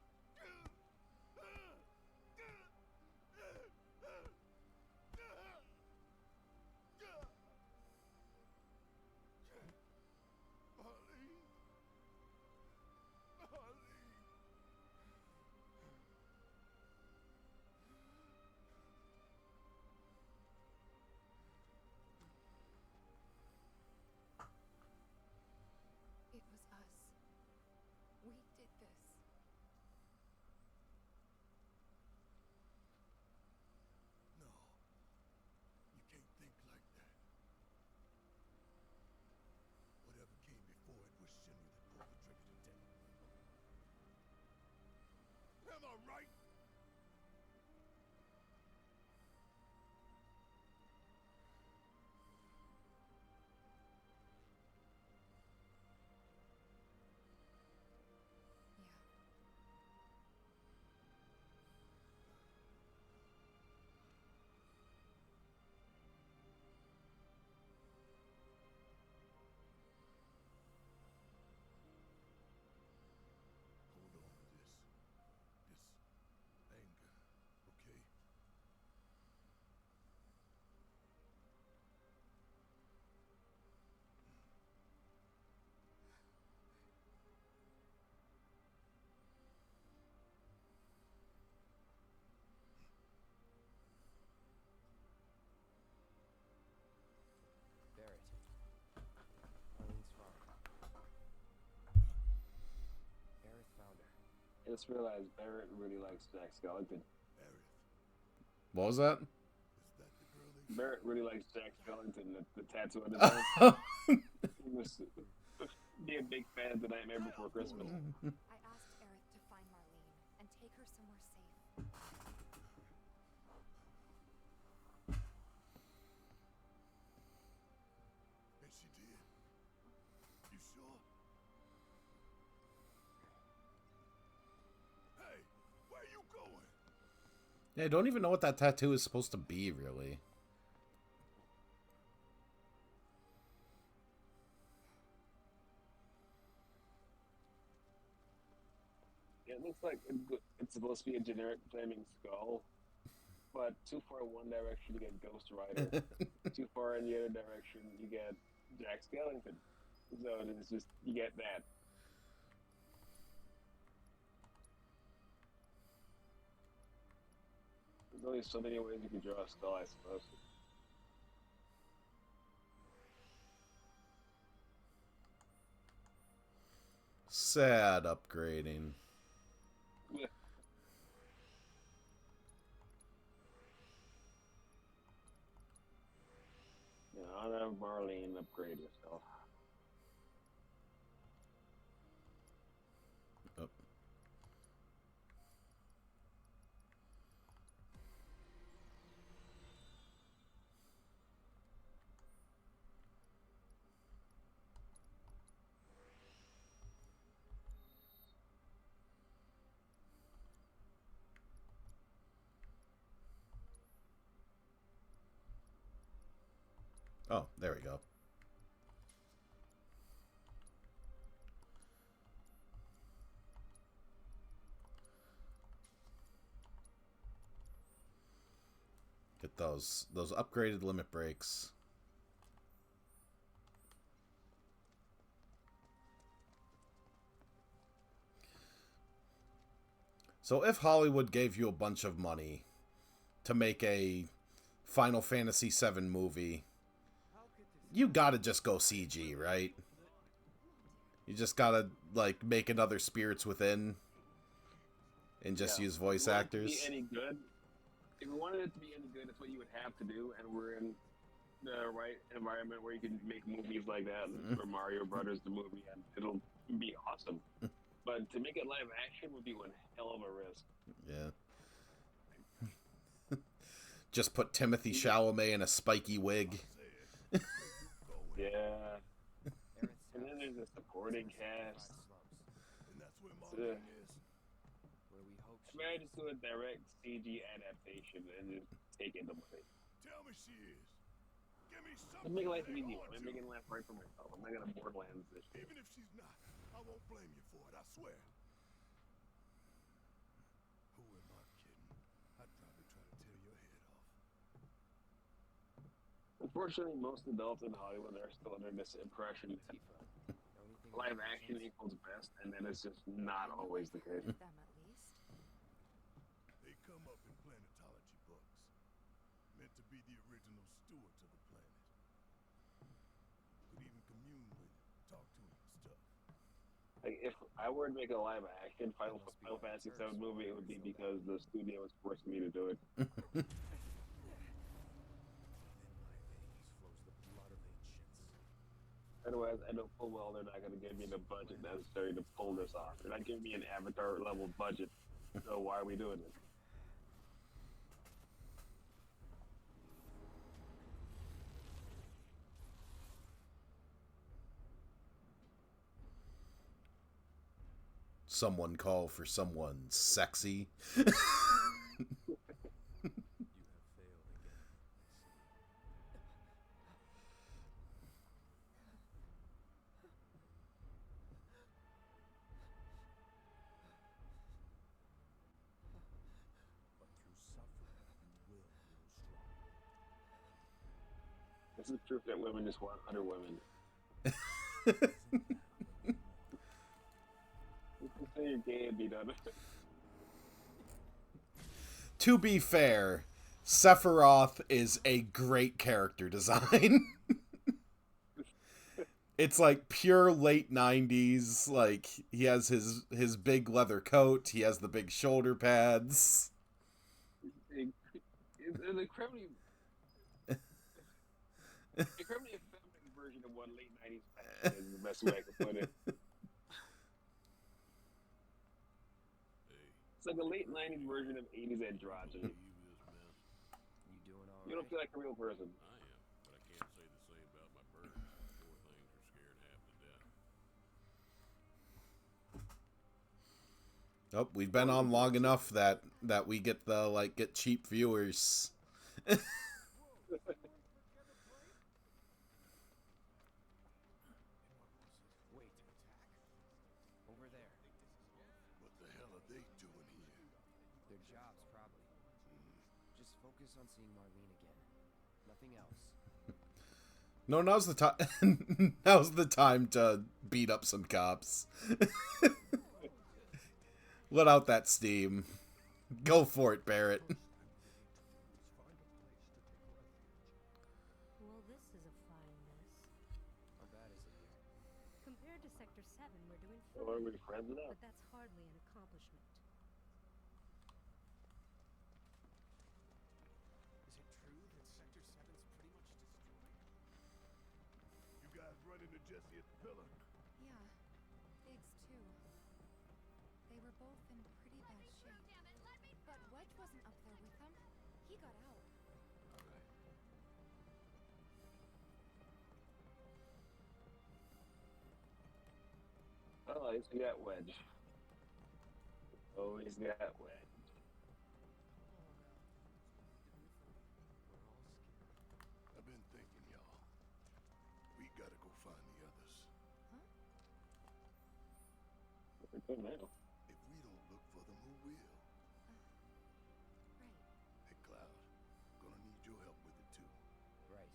just realized Barrett really likes Jack Skellington. Aerith, What was that? is that the girl they Barrett really likes Jack Skellington, the tattoo on his arm. He must be a big fan of The Nightmare Before Christmas. I asked Aerith to find Marlene and take her somewhere safe. And she did. You sure? Hey, where you going? Yeah, I don't even know what that tattoo is supposed to be, really. It looks like it's supposed to be a generic flaming skull, but too far one direction you get Ghost Rider, too far in the other direction you get Jack Skellington. So it's just you get that. There's only so many ways you can draw a skull, I suppose. Sad upgrading. Yeah. I'll have Marlene upgrade herself. Oh. Oh, there we go. Get those upgraded limit breaks. So if Hollywood gave you a bunch of money to make a Final Fantasy VII movie, you gotta just go CG, right? You just gotta, like, make another Spirits Within and just use voice actors. If we wanted it to be any good, that's what you would have to do, and we're in the right environment where you can make movies like that, for Mario Brothers the movie, and it'll be awesome. But to make it live action would be one hell of a risk. Yeah. Just put Timothy Chalamet in a spiky wig. Yeah. And then there's a supporting cast. And that's where Marlene is. Where we hope she Try to do a direct CG adaptation and just take in the money. Tell me she is. Give me I'm something. making life to hang easy. on I'm to. making life right for myself. I'm not gonna Borderlands this shit. Even if she's not, I won't blame you for it, I swear. Who am I kidding? I'd probably try to tear your head off. Unfortunately, most adults in Hollywood are still under this impression that live action equals best, and then it's just not always the case. Them at least. They come up in planetology books. Meant to be the original stewards of the planet. Could even commune with it, talk to it and stuff. Like, if I were to make a live action Final Fantasy VII movie, it would be because the studio was forcing me to do it. In my veins flows the blood of ancients. Otherwise, I know full well they're not going to give me the budget necessary to pull this off. They're not giving me an Avatar level budget, so why are we doing it? Someone call for someone sexy. You have failed again. But through suffering, you will grow strong. This is proof that women just want other women. You can say you're gay and be done with it. To be fair, Sephiroth is a great character design. it's like pure late 90s. Like he has his big leather coat, he has the big shoulder pads. It's an incredibly effeminate version of what late '90s fashion is. The best way I could put it. Hey, It's like a late '90s version of '80s androgyny. leave this mess. You doing all You don't right? feel like a real person. I am, but I can't say the same about my birds. Poor things are scared half to death. Oh, we've been on long enough that we get the get cheap viewers. Wait. Over there. What the hell are they doing here? Their jobs, probably. Just focus on seeing Marlene again. Nothing else. No, now's the time. Now's the time to beat up some cops. Let out that steam. Go for it, Barrett. Well, this is a fine mess. How bad is it here? Compared to Sector 7, we're doing Or are fine. we friends now? But that's hardly an accomplishment. Is it true that Sector 7's pretty much destroyed? You guys run into Jesse at the pillar? Yeah, Biggs too. They were both in pretty bad shape. But Wedge wasn't up there with them. He got out. Right. Oh, he's got Wedge. Oh, he's got Wedge. I've been thinking, y'all. We gotta go find the others. We're good now. If we don't look for them, who will? Right. Hey, Cloud. Gonna need your help with it, too. Right.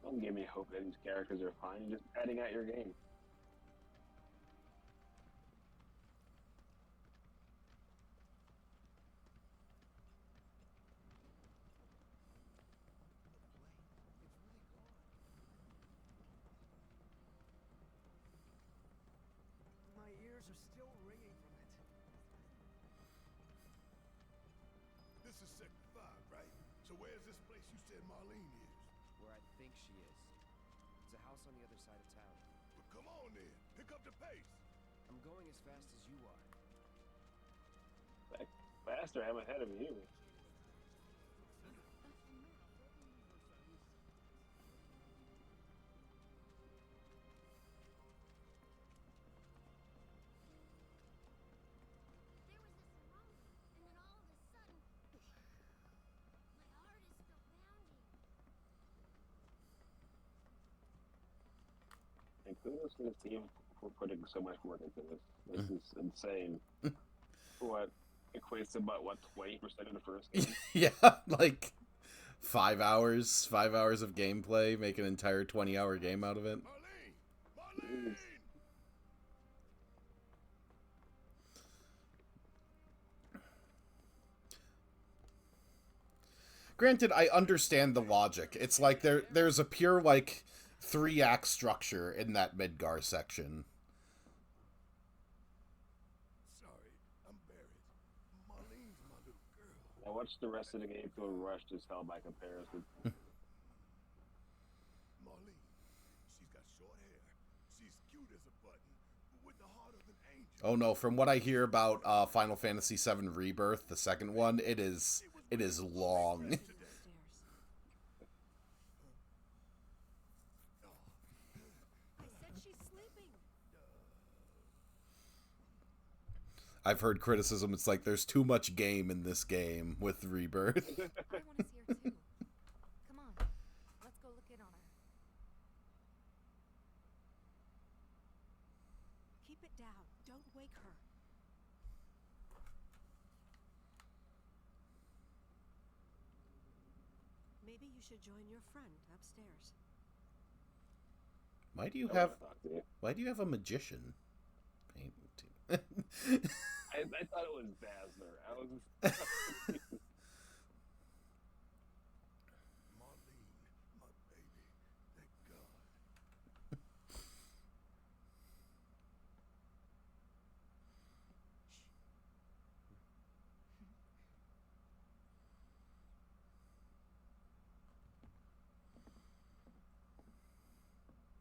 Don't give me hope that these characters are fine. You're just padding out your game. My ears are still ringing from it. This is Sector 5, right? So where's this place you said Marlene is? Where I think she is. It's a house on the other side of town. But come on then. Pick up the pace. I'm going as fast as you are. Like, faster, I'm ahead of you. There was this moment, and then all of a sudden, my heart is still pounding. And kudos to this team for putting so much work into this. This is insane. What equates to about 20% of the first game? Yeah, like 5 hours, 5 hours of gameplay, make an entire 20-hour game out of it. Marlene! Marlene! Granted, I understand the logic. It's like there's a pure 3-act structure in that Midgar section. Sorry, I'm Barrett. Marlene's my little girl. Now watch the rest of the game feel rushed as hell by comparison. Marlene. She's got short hair. She's cute as a button, but with the heart of an angel. Oh no, from what I hear about Final Fantasy VII Rebirth, the second one, it is long. Stairs. I said she's sleeping. I've heard criticism, it's like there's too much game in this game with Rebirth. I want to see her too. Come on, let's go look in on her. Keep it down. Don't wake her. Maybe you should join your friend upstairs. Why do you I have? wanna talk to you. Why do you have a magician paint? I thought it was Basner. I was Marlene, my baby. Thank God.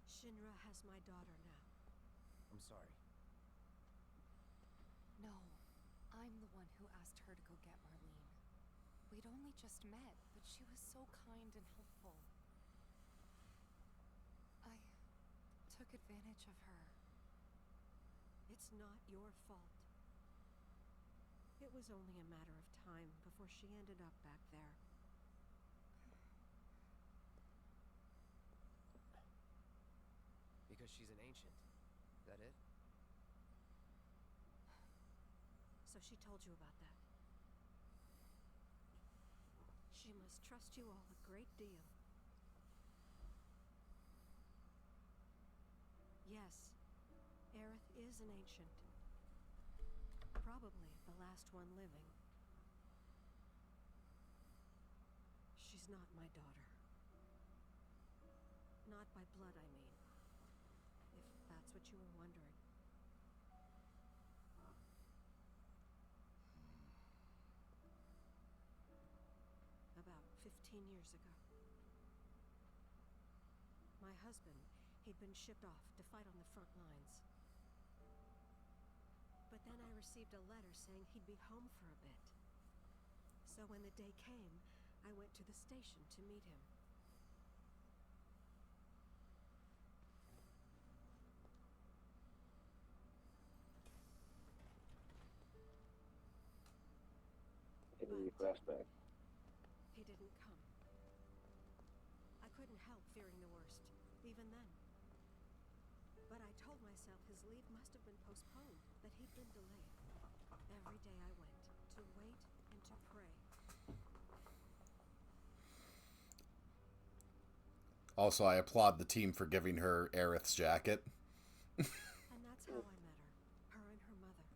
Shinra has my daughter now. I'm sorry. No, I'm the one who asked her to go get Marlene. We'd only just met, but she was so kind and helpful. I took advantage of her. It's not your fault. It was only a matter of time before she ended up back there. Because she's an ancient. Is that it? So she told you about that. She must trust you all a great deal. Yes, Aerith is an ancient. Probably the last one living. She's not my daughter. Not by blood, I mean. If that's what you were wondering. About 15 years ago. My husband, he'd been shipped off to fight on the front lines. But then I received a letter saying he'd be home for a bit. So when the day came, I went to the station to meet him. a flashback. He didn't come. I couldn't help fearing the worst, even then. But I told myself his leave must have been postponed, that he'd been delayed. Every day I went, to wait and to pray. Also, I applaud the team for giving her Aerith's jacket. And that's how I met her and her mother.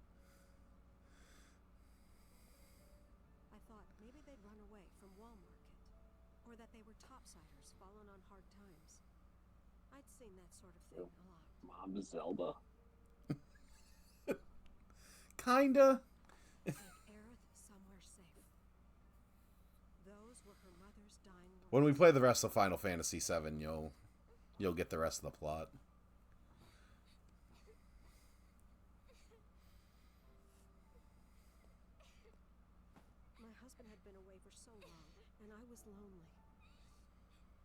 I thought maybe they'd run away from Wall Market, or that they were topsiders fallen on hard times. I'd seen that sort of thing a lot. Mom Zelda. Kinda. Take Aerith somewhere safe. Those were her mother's dying words. When we play the rest of Final Fantasy VII, you'll get the rest of the plot. My husband had been away for so long, and I was lonely.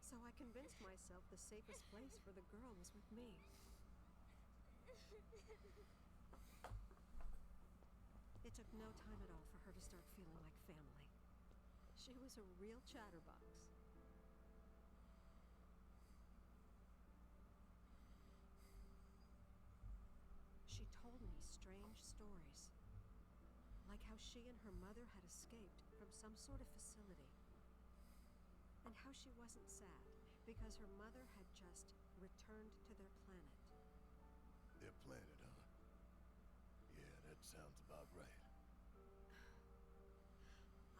So I convinced myself the safest place for the girl was with me. It took no time at all for her to start feeling like family. She was a real chatterbox. She told me strange stories, like how she and her mother had escaped from some sort of facility, and how she wasn't sad because her mother had just returned to their planet. Their planet, huh? Yeah, that sounds about right.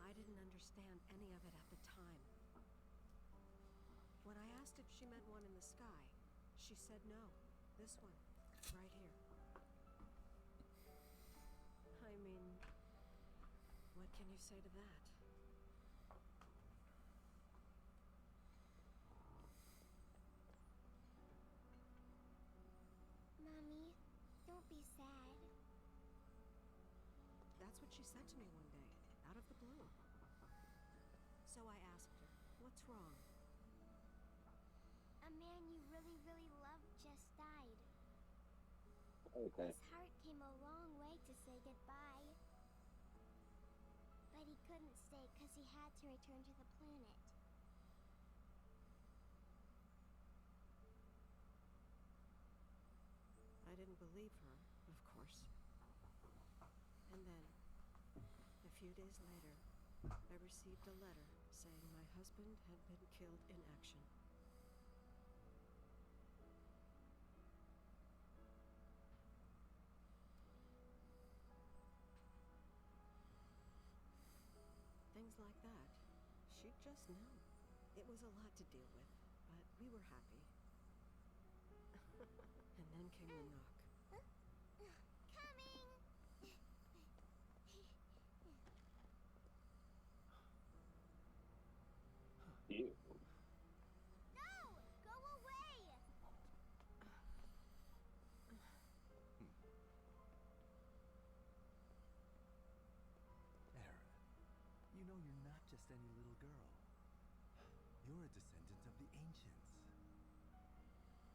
I didn't understand any of it at the time. When I asked if she meant one in the sky, she said no. This one, right here. I mean, what can you say to that? Mommy, don't be sad. That's what she said to me one day, out of the blue. So I asked her, what's wrong? A man you really, really loved just died. Okay. His heart came a long way to say goodbye. But he couldn't stay because he had to return to the planet. I didn't believe her, of course. And then, a few days later, I received a letter saying my husband had been killed in action. like that, she'd just know. It was a lot to deal with, but we were happy. And then came the knock. Coming! Ew. No! Go away! Era, you know you're not just any little girl. You're a descendant of the ancients.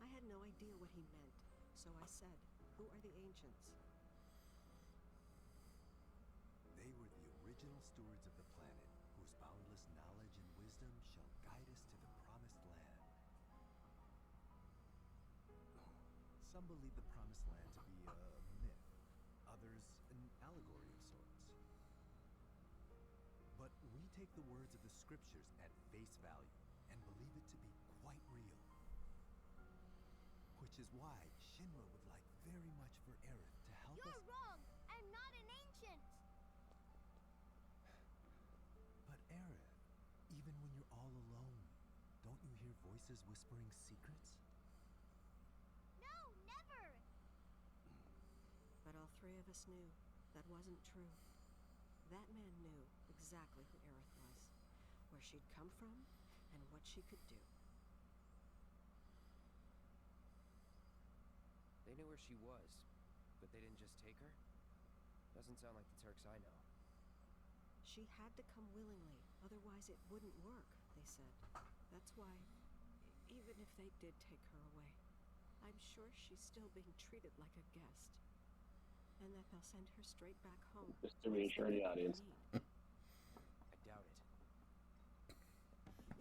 I had no idea what he meant, so I said, "Who are the ancients?" They were the original stewards of the planet, whose boundless knowledge and wisdom shall guide us to the promised land. Some believe the promised land to be a myth, others an allegory of sorts. But we take the words of the scriptures at face value and believe it to be quite real. Which is why Shinra would like very much for Aerith to help You're us. wrong! I'm not an ancient! But Aerith, even when you're all alone, don't you hear voices whispering secrets? No, never! But all three of us knew that wasn't true. That man knew exactly who Aerith was, where she'd come from, and what she could do. They knew where she was, but they didn't just take her? Doesn't sound like the Turks I know. She had to come willingly, otherwise it wouldn't work, they said. That's why, even if they did take her away, I'm sure she's still being treated like a guest. And that they'll send her straight back home. Just to reassure the audience. I doubt it.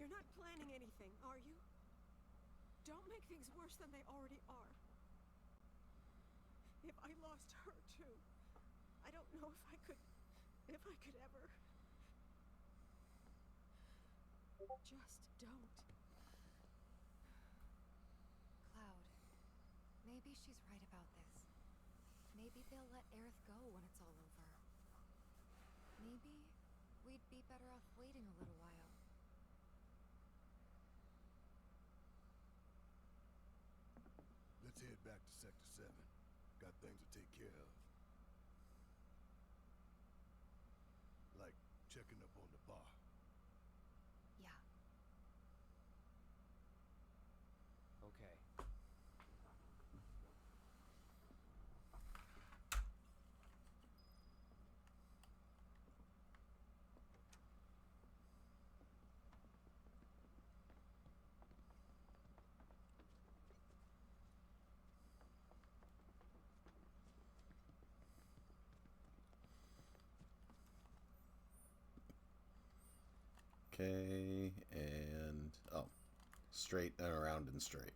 You're not planning anything, are you? Don't make things worse than they already are. If I lost her too, I don't know if I could ever. Just don't. Cloud, maybe she's right about this. Maybe they'll let Aerith go when it's all over. Maybe we'd be better off waiting a little while. Let's head back to Sector 7. Got things to take care of. Like checking up on the bar. Yeah. Okay. Okay, and oh, straight and around and straight.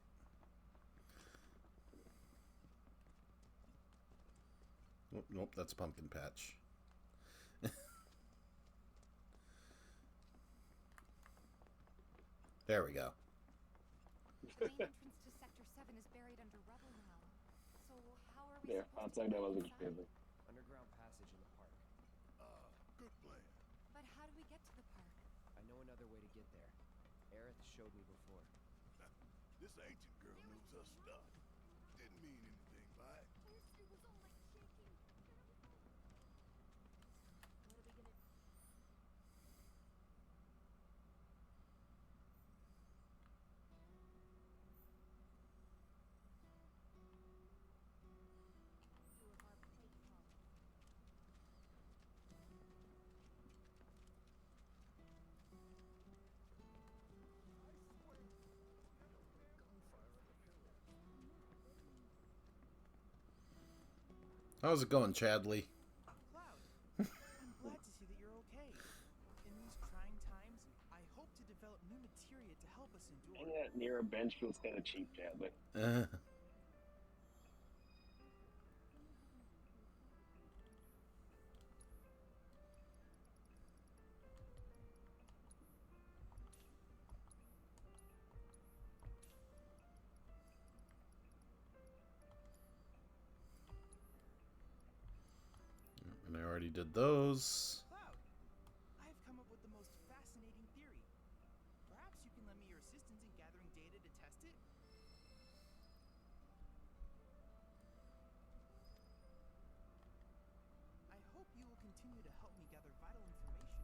Nope, that's Pumpkin Patch. There we go. The main entrance to Sector 7 is buried under rubble now. So how are we There, supposed outside to that get wasn't inside? crazy. Underground passage in the park. Good plan. But how do we get to the park? I know another way to get there. Aerith showed me before. This ancient girl knows her stuff. Didn't mean anything by it. It was all like shaking. What are we gonna... do of our plate home? How's it going, Chadley? Cloud, I'm glad to see that you're okay. In these trying times, I hope to develop new materia to help us endure. Hanging out near a bench feels kind of cheap, Chad, but And I already did those. Cloud, I have come up with the most help me gather vital information.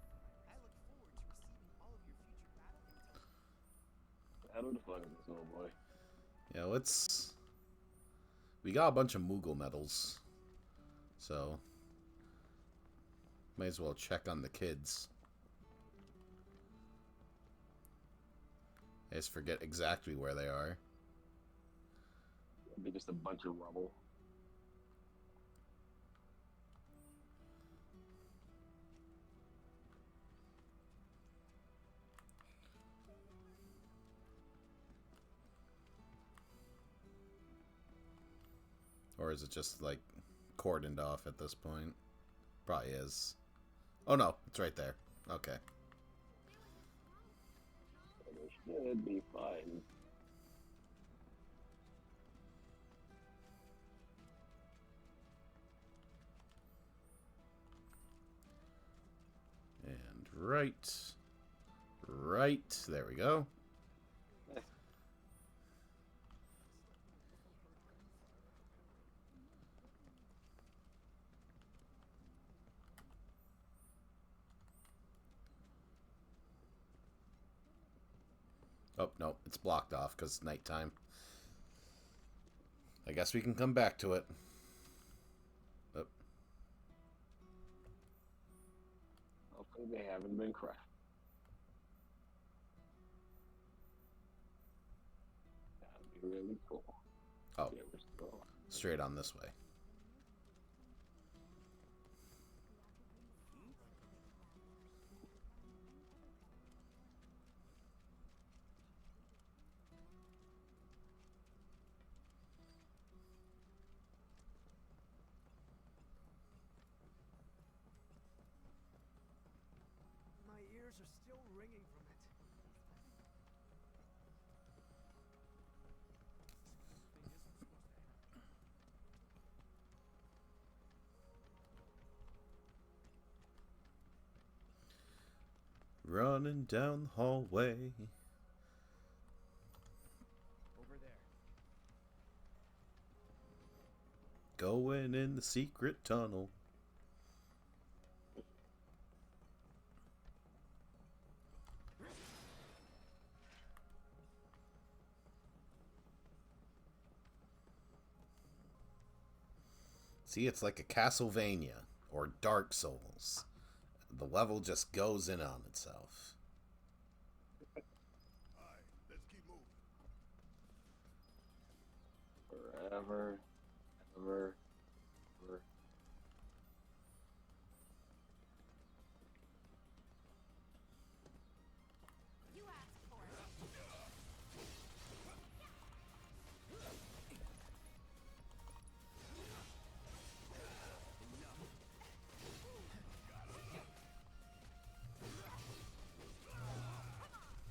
I look forward to receiving all of your future battle intel. How the fuck is this little boy? Yeah, let's... We got a bunch of Moogle medals. So... Might as well check on the kids. I just forget exactly where they are. It'd be just a bunch of rubble. Or is it just, like, cordoned off at this point? Probably is. Oh no, it's right there. Okay. It should be fine. And right. Right. There we go. Oh, no, it's blocked off because it's nighttime. I guess we can come back to it. Oh. Hopefully they haven't been crushed. That'd be really cool. Oh, Yeah, we're still... straight on this way. My ears are still ringing from it. Running down the hallway. Over there. Going in the secret tunnel. See, it's like a Castlevania or Dark Souls. The level just goes in on itself. Alright, let's keep moving. Forever, ever, ever. You asked for it.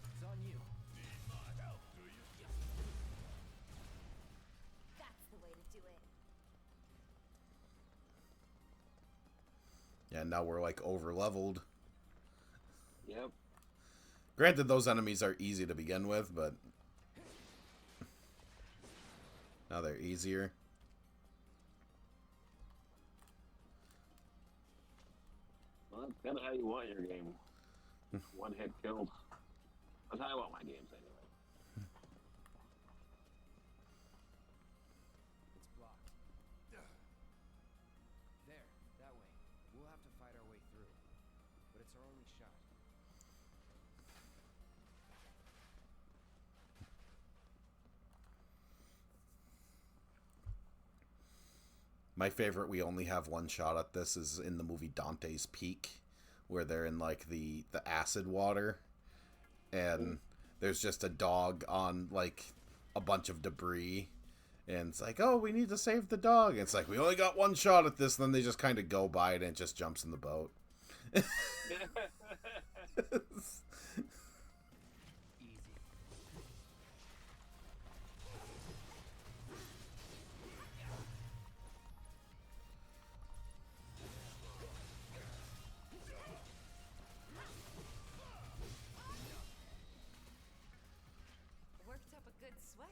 It's on you. Need my help, do you? That's the way to do it. Yeah, now we're like over leveled. Yep. Granted, those enemies are easy to begin with, but now they're easier. Well, that's kind of how you want your game. One hit killed. That's how I want my games anyway. It's blocked. There, that way. We'll have to fight our way through. But it's our only shot. My favorite, we only have one shot at this, is in the movie Dante's Peak, where they're in like the acid water, and there's just a dog on like a bunch of debris, and it's like, oh, we need to save the dog. And it's like, we only got one shot at this, and then they just kind of go by it and it just jumps in the boat. Easy. Worked up a good sweat.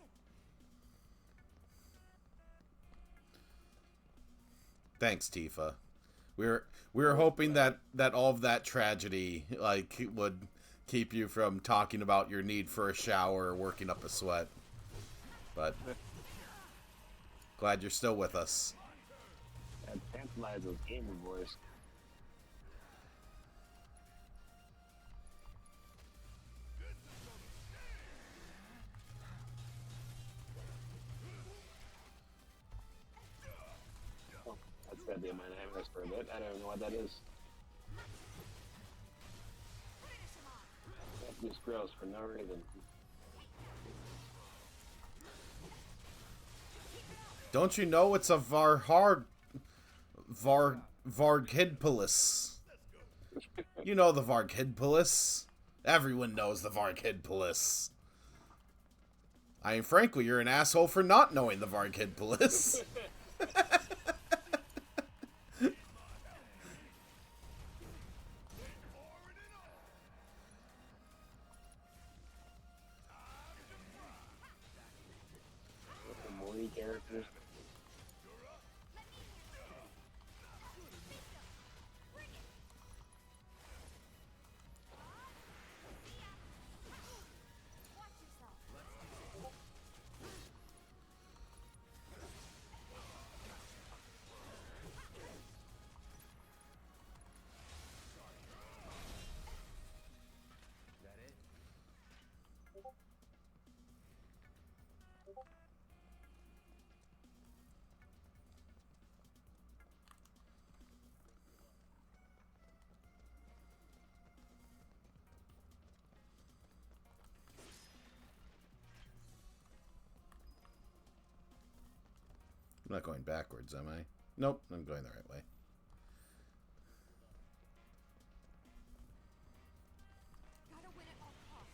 Thanks, Tifa. We were hoping that all of that tragedy like would keep you from talking about your need for a shower or working up a sweat. But glad you're still with us. That tantalizes gamer voice. Oh, that's gotta be a minor heaviness for a bit. I don't even know what that is. That just gross for no reason. Don't you know it's a Varghidpolis? You know the Varghidpolis. Everyone knows the Varghidpolis. I mean, frankly, you're an asshole for not knowing the Varghidpolis. The Mori characters. Is that it? I'm not going backwards, am I? Nope, I'm going the right way. Gotta win at all costs.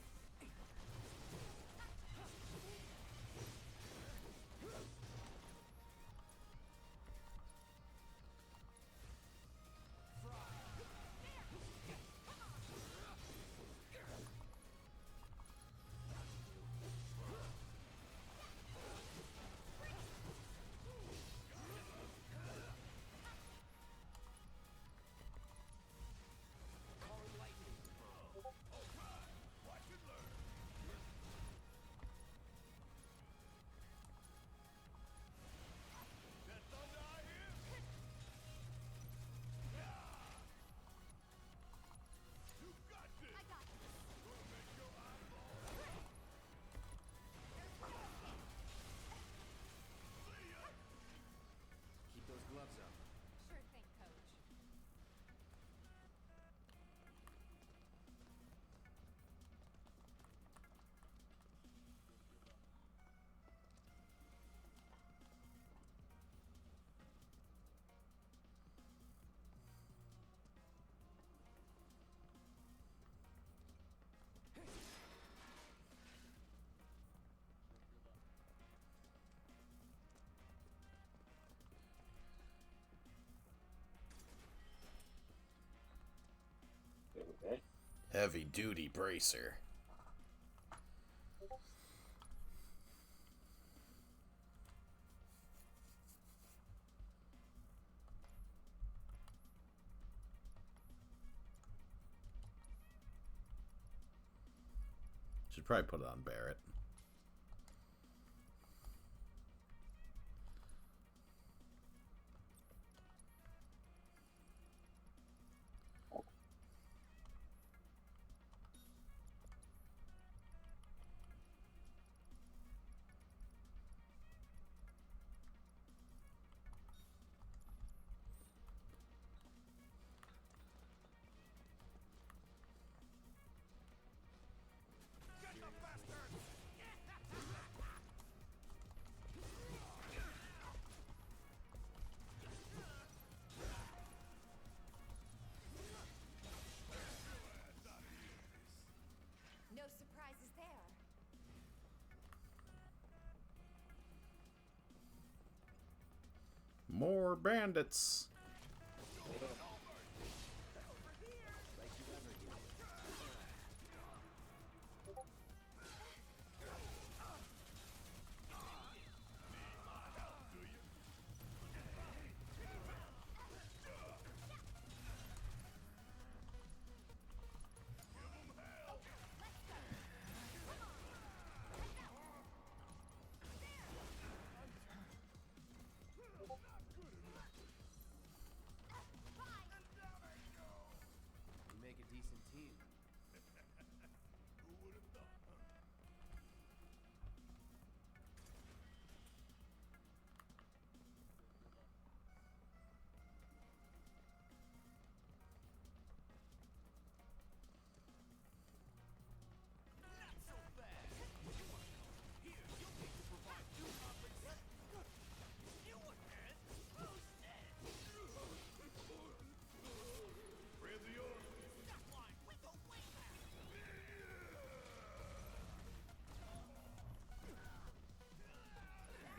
Keep those gloves up. Sure thing, coach. Okay. Heavy duty bracer. Should probably put it on Barrett. No surprises there. More bandits.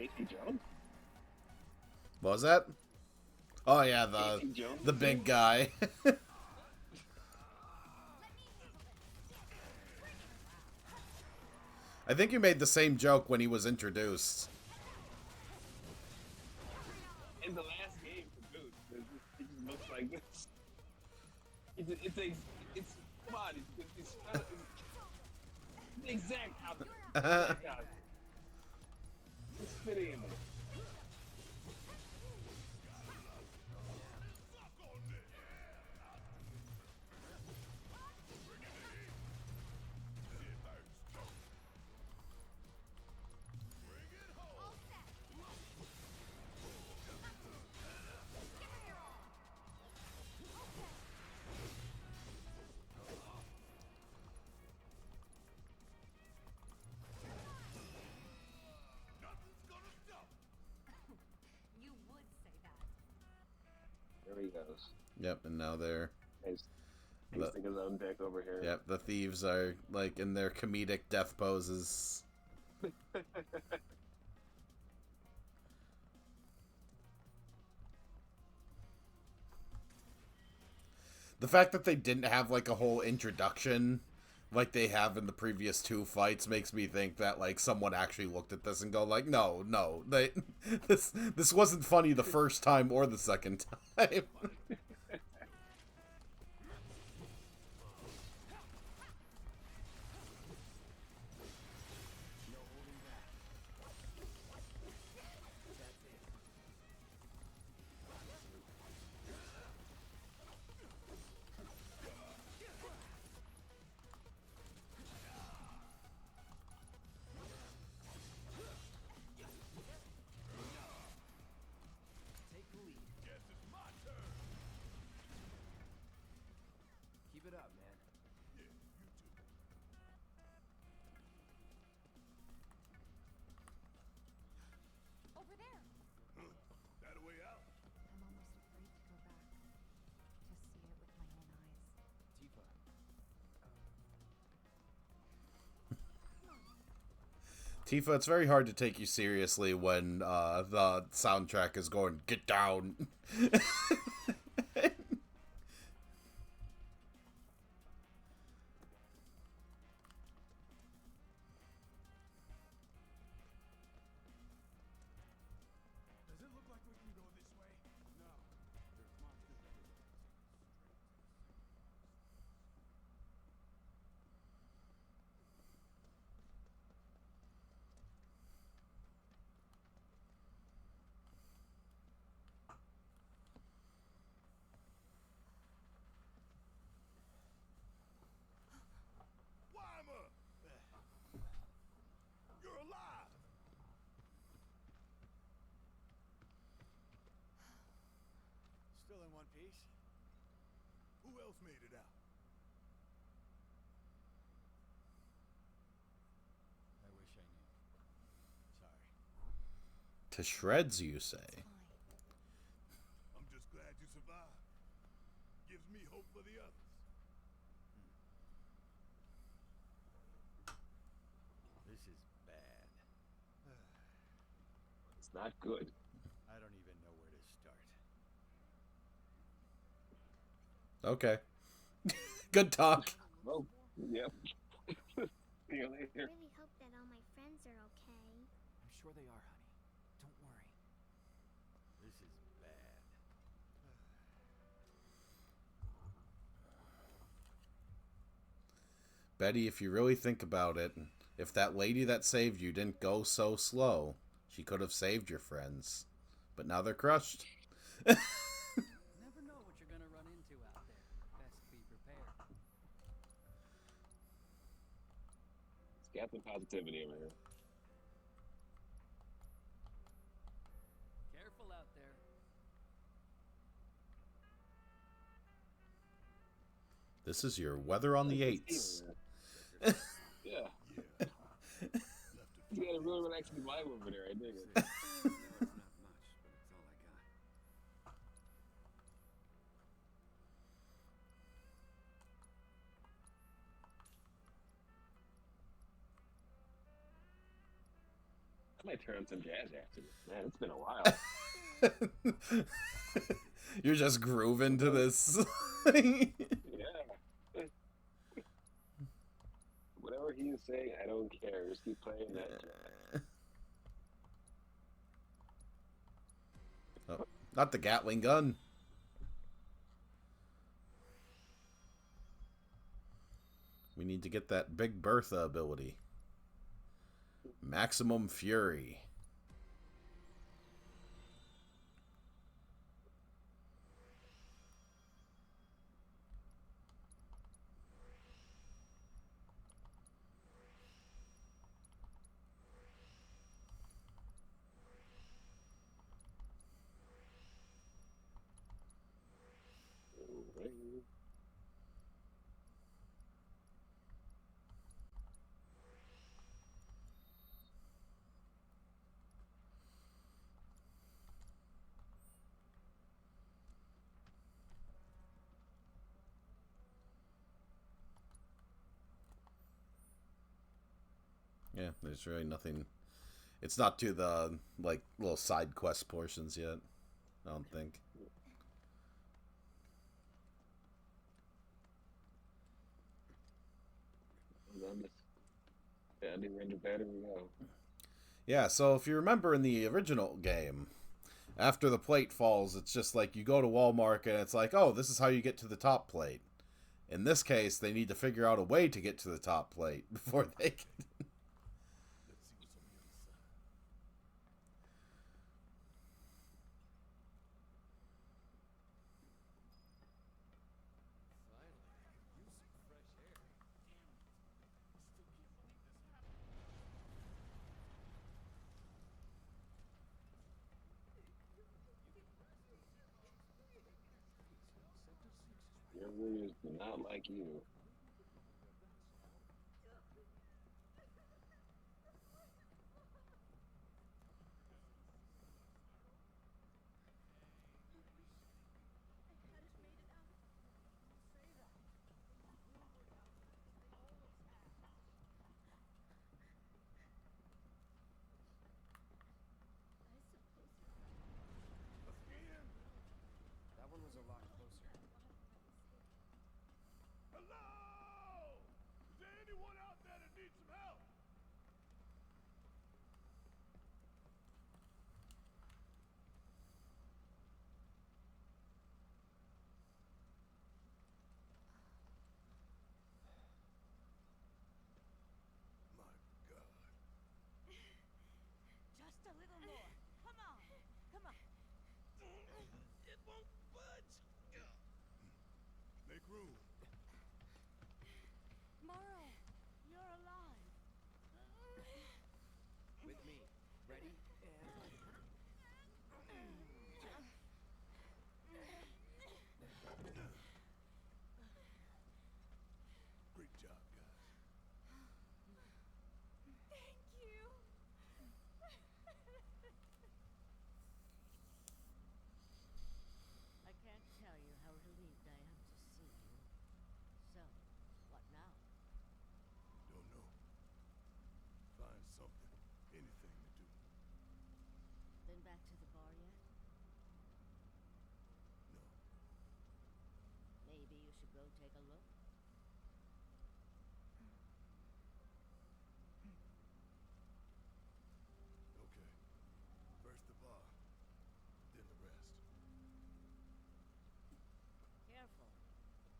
Casey Jones? What was that? Oh yeah, Casey Jones? the big guy. I think you made the same joke when he was introduced. In the last game for Boots, it just looks like this. It's come on, it's the exact opposite. It's fitting in there. You would say that. There he goes. Yep, and now they're... He's tasting his own dick over here. Yep, the thieves are, like, in their comedic death poses. The fact that they didn't have, like, a whole introduction like they have in the previous two fights makes me think that, like, someone actually looked at this and go, like, no, this wasn't funny the first time or the second time. Take the lead. Guess it's my turn. Keep it up, man. Yeah, you too. Over there. That a way out? I'm almost afraid to go back. To see it with my own eyes. Tifa. Tifa, it's very hard to take you seriously when the soundtrack is going, get down. Does it look like we can go this way? No. There's monsters everywhere. Weimer! You're alive! Still in one piece. Who else made it out? I wish I knew. Sorry. To shreds, you say? I'm just glad you survived. Gives me hope for the others. This is bad. It's not good. I don't even know where to start. Okay. Good talk. Well, yep. See you later. Really hope that all my friends are okay. I'm sure they are, honey. Don't worry. This is bad. Betty, if you really think about it, if that lady that saved you didn't go so slow, she could have saved your friends. But now they're crushed. Never know what you're gonna run into out there. Best be prepared. It's Captain Positivity over here. Careful out there. This is your weather on the 8s. Yeah. Yeah. You got a really relaxing vibe over there, I dig it. No, it's not much, but it's all I got. I might turn on some jazz after this. Man, it's been a while. You're just grooving to this. Yeah. Whatever he's saying, I don't care. Just keep playing that jazz. Oh, not the Gatling gun. We need to get that Big Bertha ability. Maximum Fury. Yeah, there's really nothing. It's not to the, like, little side quest portions yet, I don't think. Render better we go. Yeah, so if you remember in the original game, after the plate falls, it's just like you go to Walmart and it's like, oh, this is how you get to the top plate. In this case, they need to figure out a way to get to the top plate before they can. Let's see what's on the other side. Finally, I could use some fresh air. Your warriors do not like you. That one was a lot closer. Hello! Is there anyone out there that needs some help? My God. Just a little more. Come on. Come on. It won't budge. Make room. Morrow, you're alive. With me. Ready? Great job, guys. Thank you. I can't tell you how relieved I am to see you. So, what now? Don't know. Find something. Anything to do. Been back to the bar yet? No. Maybe you should go take a look. Okay. First the bar, then the rest. Careful.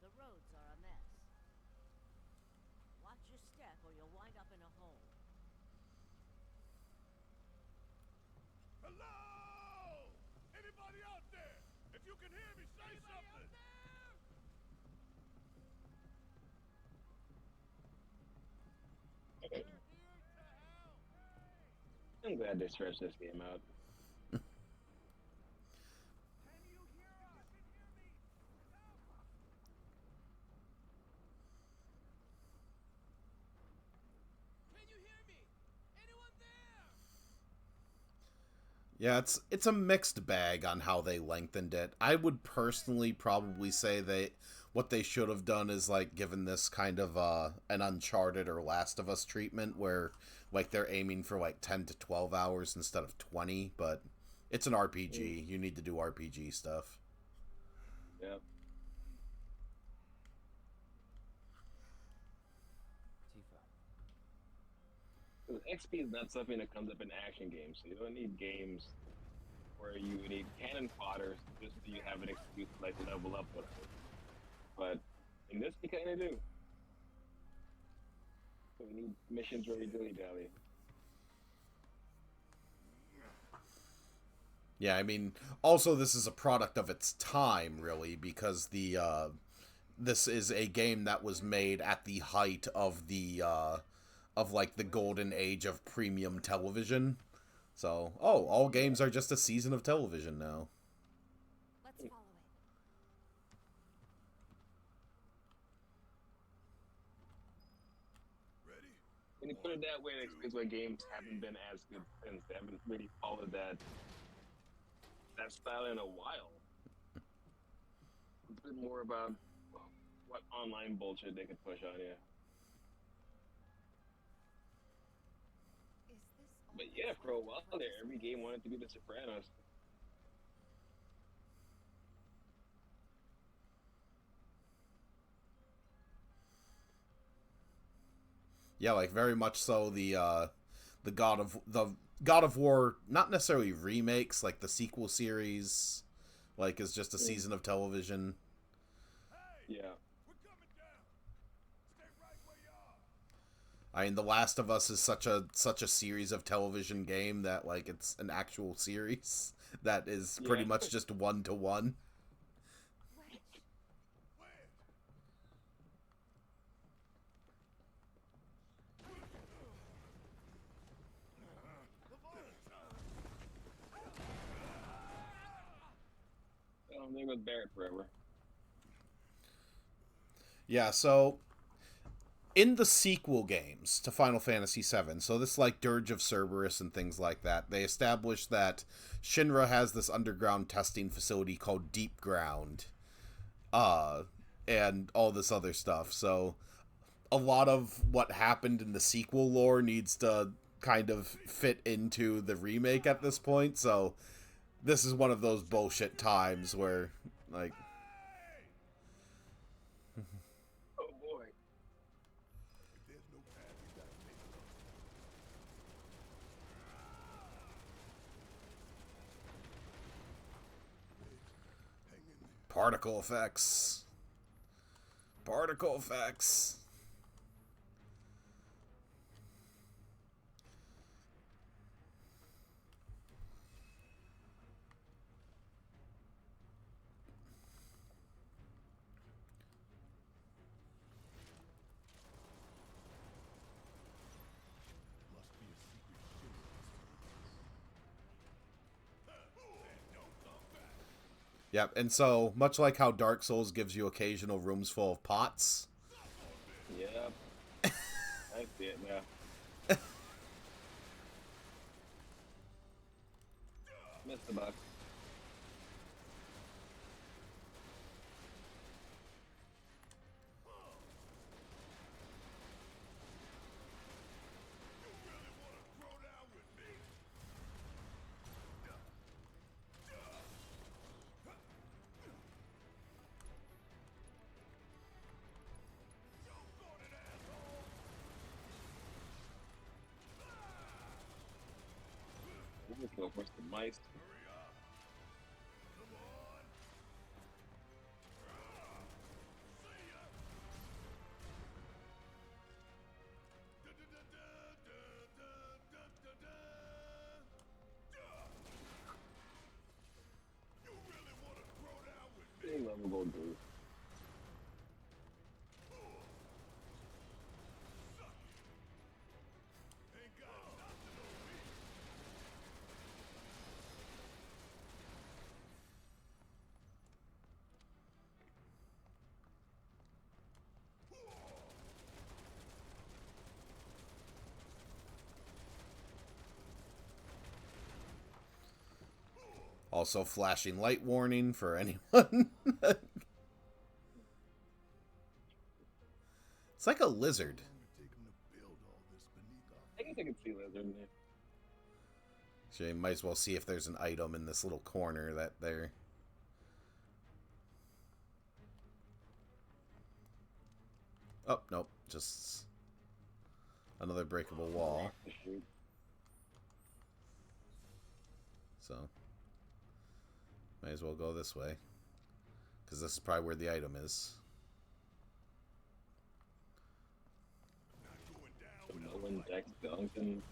The roads are a mess. Watch your step or you'll wind up in a hole. Hello! Anybody out there? If you can hear me, say something! I'm glad they stretched this game out. Can you hear me? Anyone there? Yeah, it's a mixed bag on how they lengthened it. I would personally probably say what they should have done is like given this kind of an Uncharted or Last of Us treatment where like they're aiming for like 10 to 12 hours instead of 20, but it's an RPG. You need to do RPG stuff. Yep. Tifa. XP is not something that comes up in action games, so you don't need games where you need cannon fodder just so you have an excuse to like level up whatever. But in this, you kind of do. So we need missions where we dilly dally. Yeah, I mean, also this is a product of its time, really, because the this is a game that was made at the height of the of like the golden age of premium television. So, all games are just a season of television now. Let's follow it. Ready? When you put it that way, it explains why games haven't been as good since. They haven't really followed that style in a while. A bit more about what online bullshit they could push on you. Is this all But that's yeah, for a left while of there, this every game wanted to be The Sopranos. Yeah, like very much so the God of War, not necessarily remakes, like the sequel series, like is just a season of television. Hey, Yeah. we're coming down. Stay right where you are. I mean, The Last of Us is such a series of television game that like it's an actual series that is pretty Yeah. much just 1-to-1. Wedge. Where? There goes Barrett forever. Yeah, so in the sequel games to Final Fantasy VII, so this like Dirge of Cerberus and things like that, they established that Shinra has this underground testing facility called Deep Ground, and all this other stuff. So a lot of what happened in the sequel lore needs to kind of fit into the remake at this point. So this is one of those bullshit times where, like, Oh boy. If there's no path, you gotta take it. Hang in there. particle effects. Particle effects. Must be a secret ship. Yep, and so much like how Dark Souls gives you occasional rooms full of pots, Yep. I see it now. Missed the box. Throw down with me. Overkill for some mice. Hurry up. Come on. See ya. You really want to throw down with me? Pretty lovable dude. Ain't got nothing on me. also flashing light warning for anyone. It's like a lizard. How long did it take 'em to build all this beneath our I can guess I can see lizard in there. So you might as well see if there's an item in this little corner that there. Oh, nope. Just another breakable wall. So, might as well go this way. Because this is probably where the item is. Nolan Dex Duncan.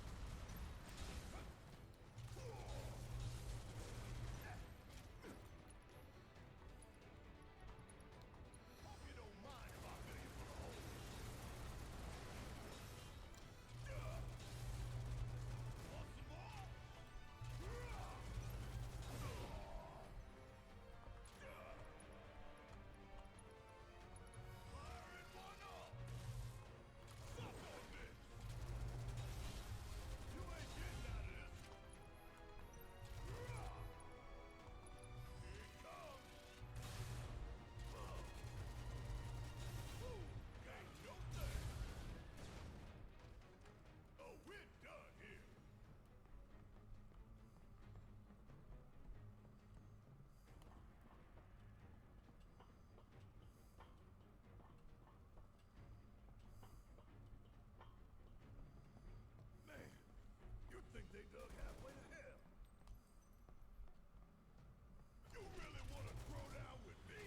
Think they dug halfway to hell. You really want to throw down with me?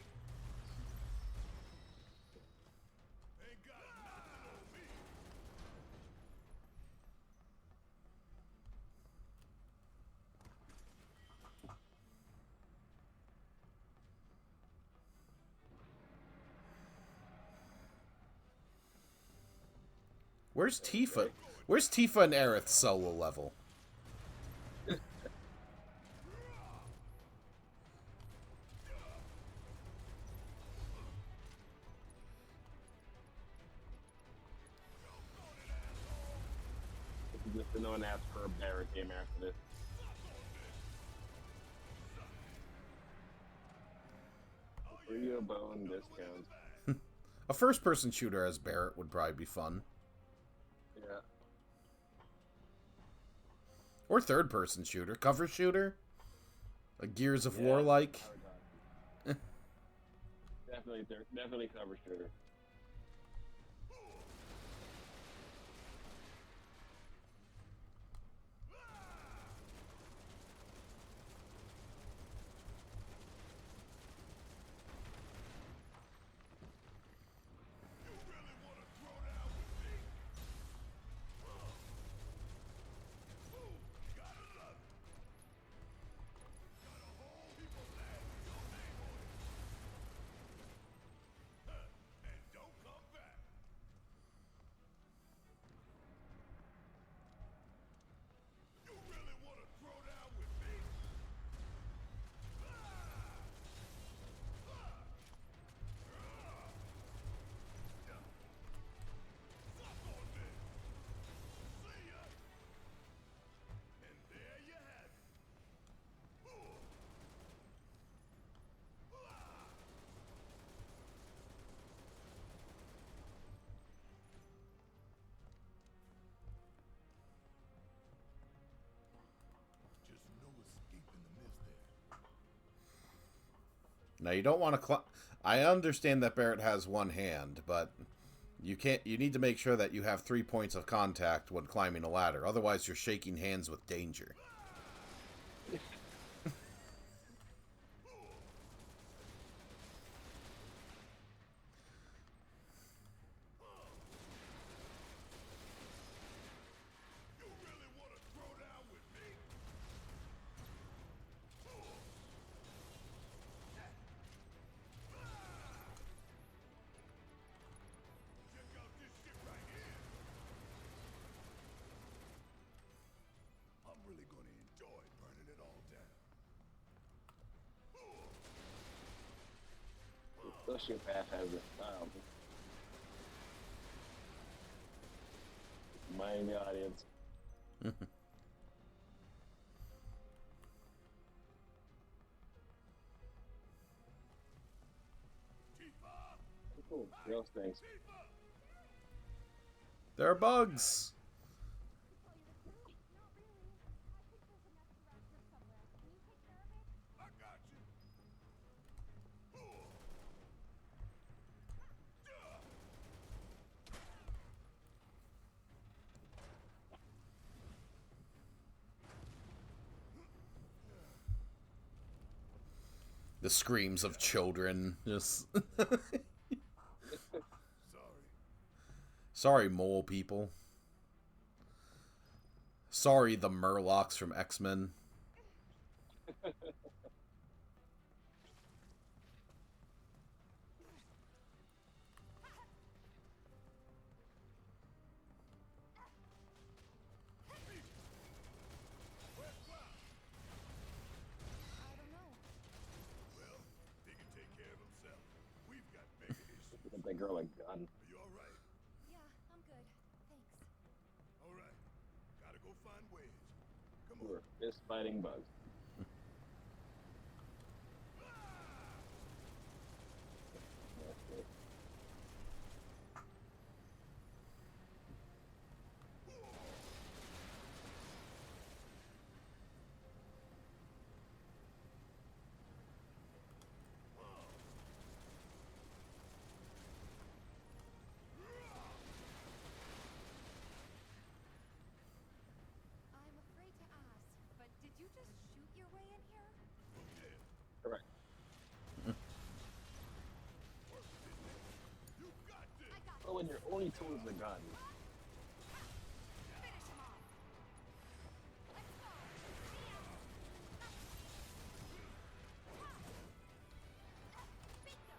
Ain't got nothing on me. Where's Tifa? Where's Tifa and Aerith's solo level? Just no one asked for a Barrett game after this. Free a bone discounts. A first-person shooter as Barrett would probably be fun. Yeah. Or third-person shooter. Cover shooter? A Gears of War like? Definitely cover shooter. Now you don't want to. I understand that Barrett has one hand, but you can't. You need to make sure that you have 3 points of contact when climbing a ladder. Otherwise, you're shaking hands with danger. Sociopath has a style. Mind the audience. Cool. Those things. There are bugs. The screams of children. Just sorry, mole people. Sorry, the Murlocs from X-Men. I don't know. Well, he can take care of himself. We've got bigger issues. Get that girl a gun. Are you alright? Yeah, I'm good. Thanks. Alright. Gotta go find Wedge. Come on. We're fist fighting bugs. I'm afraid to ask, but did you just shoot your way in here? Correct. Well, when your only tool is a gun. Finish him off. Let's go. Bingo.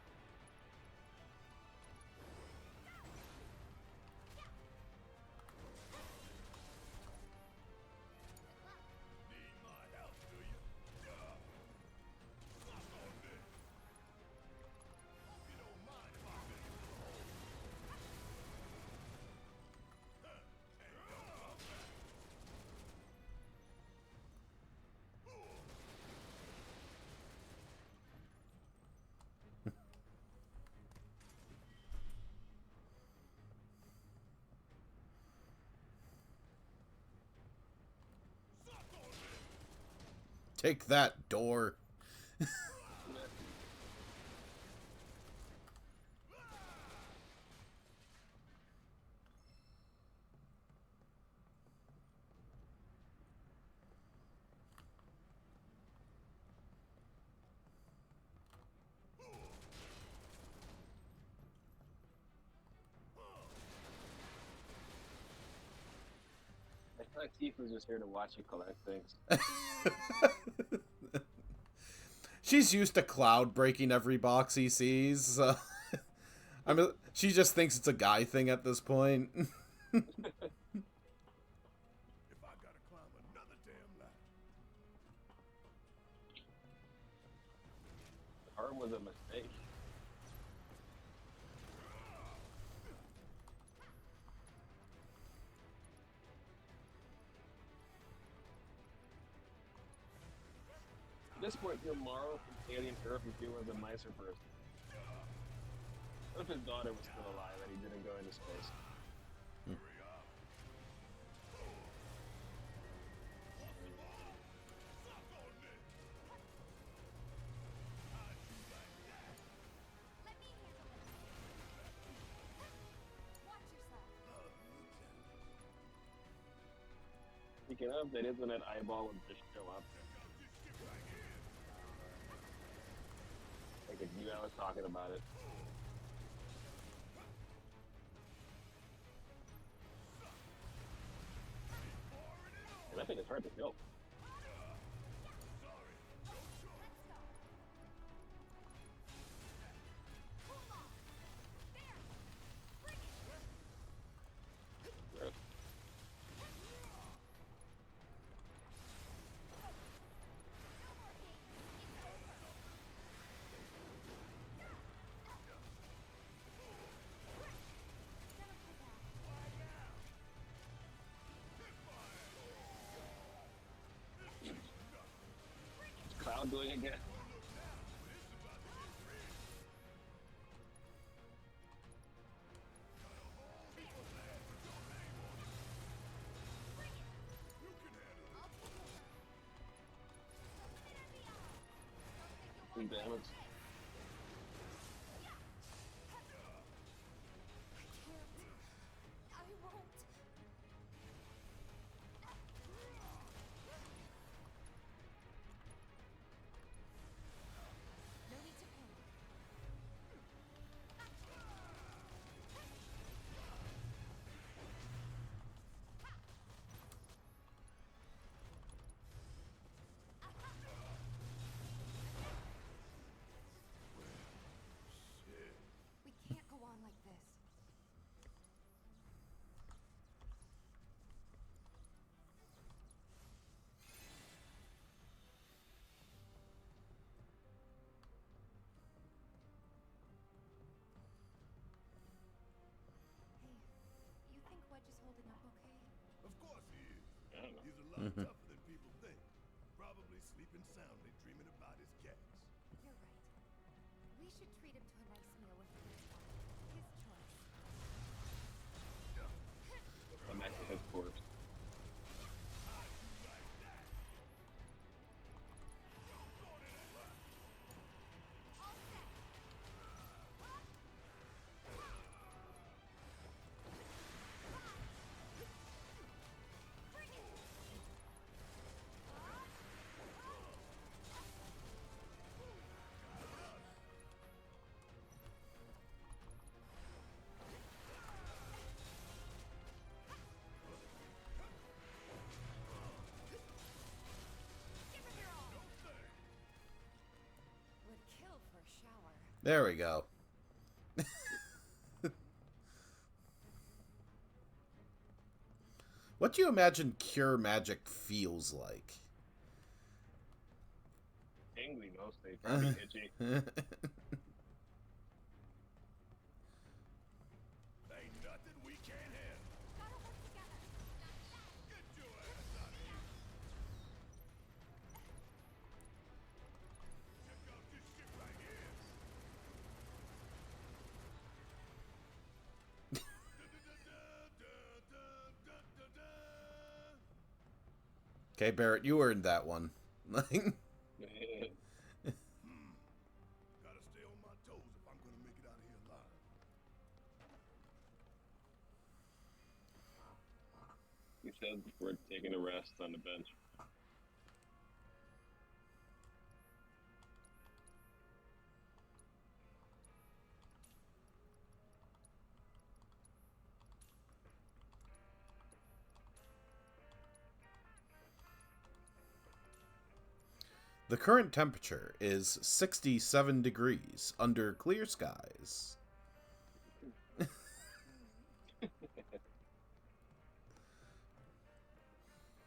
Need my help, do you? Suck on this. Hope you don't mind if I finish the hole. Ain't no comeback. Suck on this. Take that, door. I feel like Tifa's just here to watch you collect things. She's used to Cloud breaking every box he sees. She just thinks it's a guy thing at this point. If I gotta climb another damn ladder. Her was a mistake. At this point, Tomorrow from Alien Earth if he was a nicer person. What if his daughter was still alive and he didn't go into space? Hurry up. Suck on this. How'd you like that? Let me handle this. Watch yourself. Speaking of, that internet eyeball would just show up. Check out this shit right here. Like if you I was talking about it. And that thing is hard to kill. Gross. Is Cloud doing it again? Some damage. I won't. We should treat him to a nice meal with his choice. I'm at his course. Would kill for a shower. There we go. What do you imagine cure magic feels like? Tingly mostly, probably itchy. Ain't nothing we can't handle. Gotta work together. Get your ass out of here. Check out this shit right here. Okay, Barrett, you earned that one. Gotta stay on my toes if I'm gonna make it out of here alive. He said we're taking a rest on the bench. The current temperature is 67 degrees under clear skies.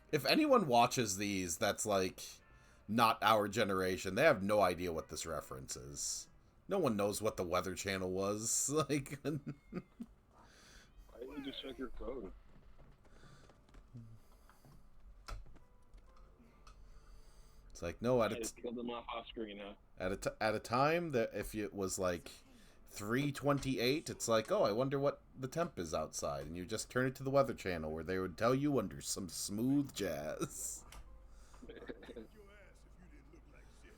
If anyone watches these that's like not our generation, they have no idea what this reference is. No one knows what the Weather Channel was. Like Why didn't you just check your phone? it's like no, I just killed them off screen, huh? at a time that if it was like 3:28, it's like, oh, I wonder what the temp is outside, and you just turn it to the Weather Channel where they would tell you under some smooth jazz. Your ass if you didn't look like shit.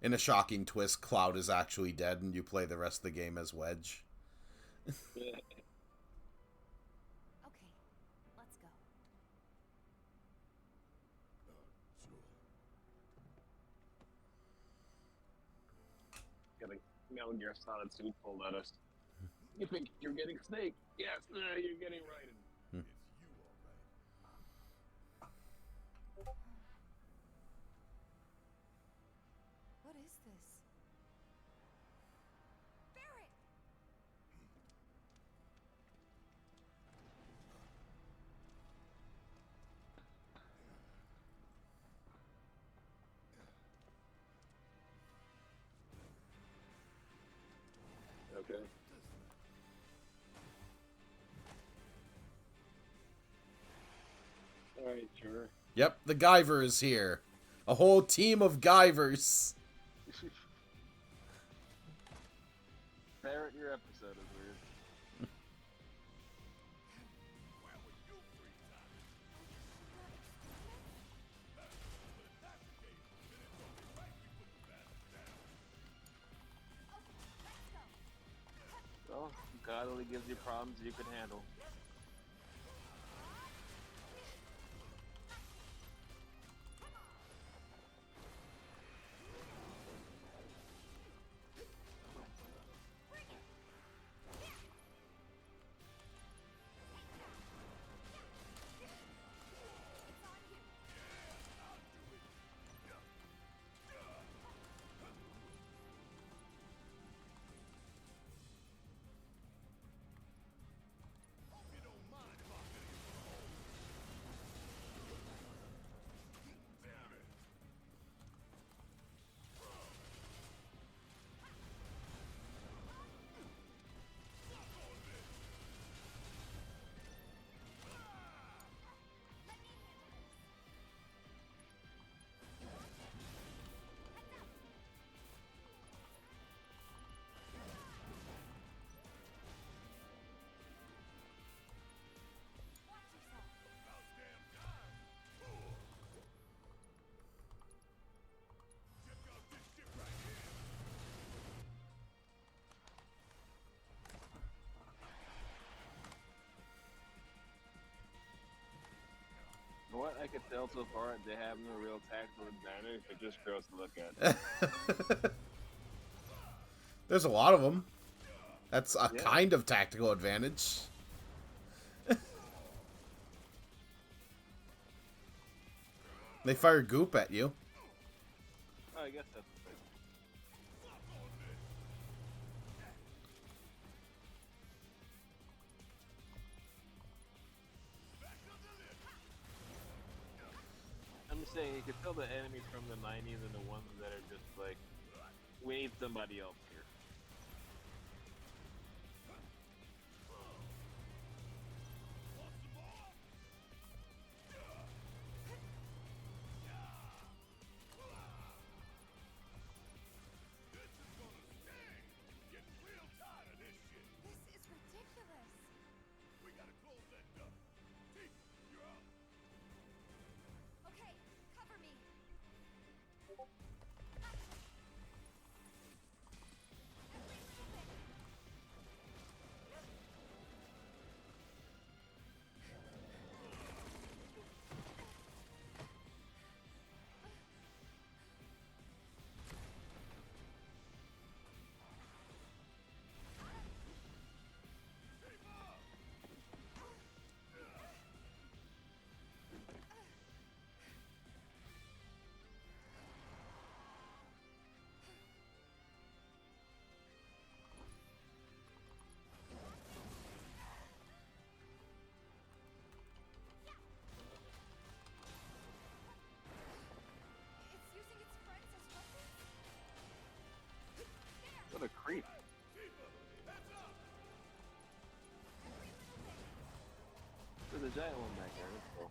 In a shocking twist, Cloud is actually dead, and you play the rest of the game as Wedge. Okay, let's go. Sure. Getting Metal Gear Solid suit pulled at us. You think you're getting Snake? Yes, you're getting Raiden. It's you, all right. What is this? Barrett! Okay. Alright, sure. Yep, the Guyver is here. A whole team of Guyvers. Barrett, your episode is weird. Where were you 3 times? That's the case. Then it's only right we put the bastard down. Well, God only gives you problems you can handle. I could tell so far they have no real tactical advantage. They're just gross to look at. There's a lot of them. That's a Yeah. kind of tactical advantage. They fire goop at you. Oh, I guess that's the thing. I'm just saying, you can tell the enemies from the 90s and the ones that are just like, we need somebody else here. Getting real tired of this shit. This is ridiculous. We gotta close that door. Tifa, you're up. Okay, cover me. It's using its friends as weapons? What a creep. There's a giant one back there. That's cool.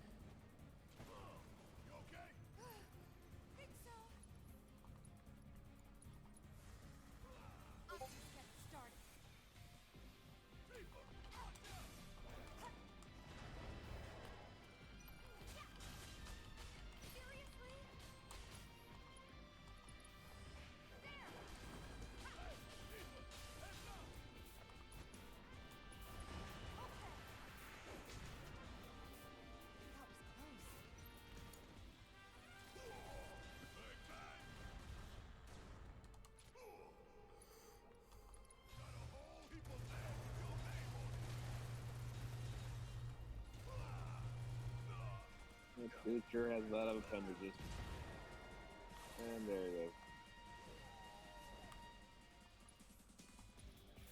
Think so. I'll just get started. Seriously? That was close. It sure has a lot of appendages. And there it is.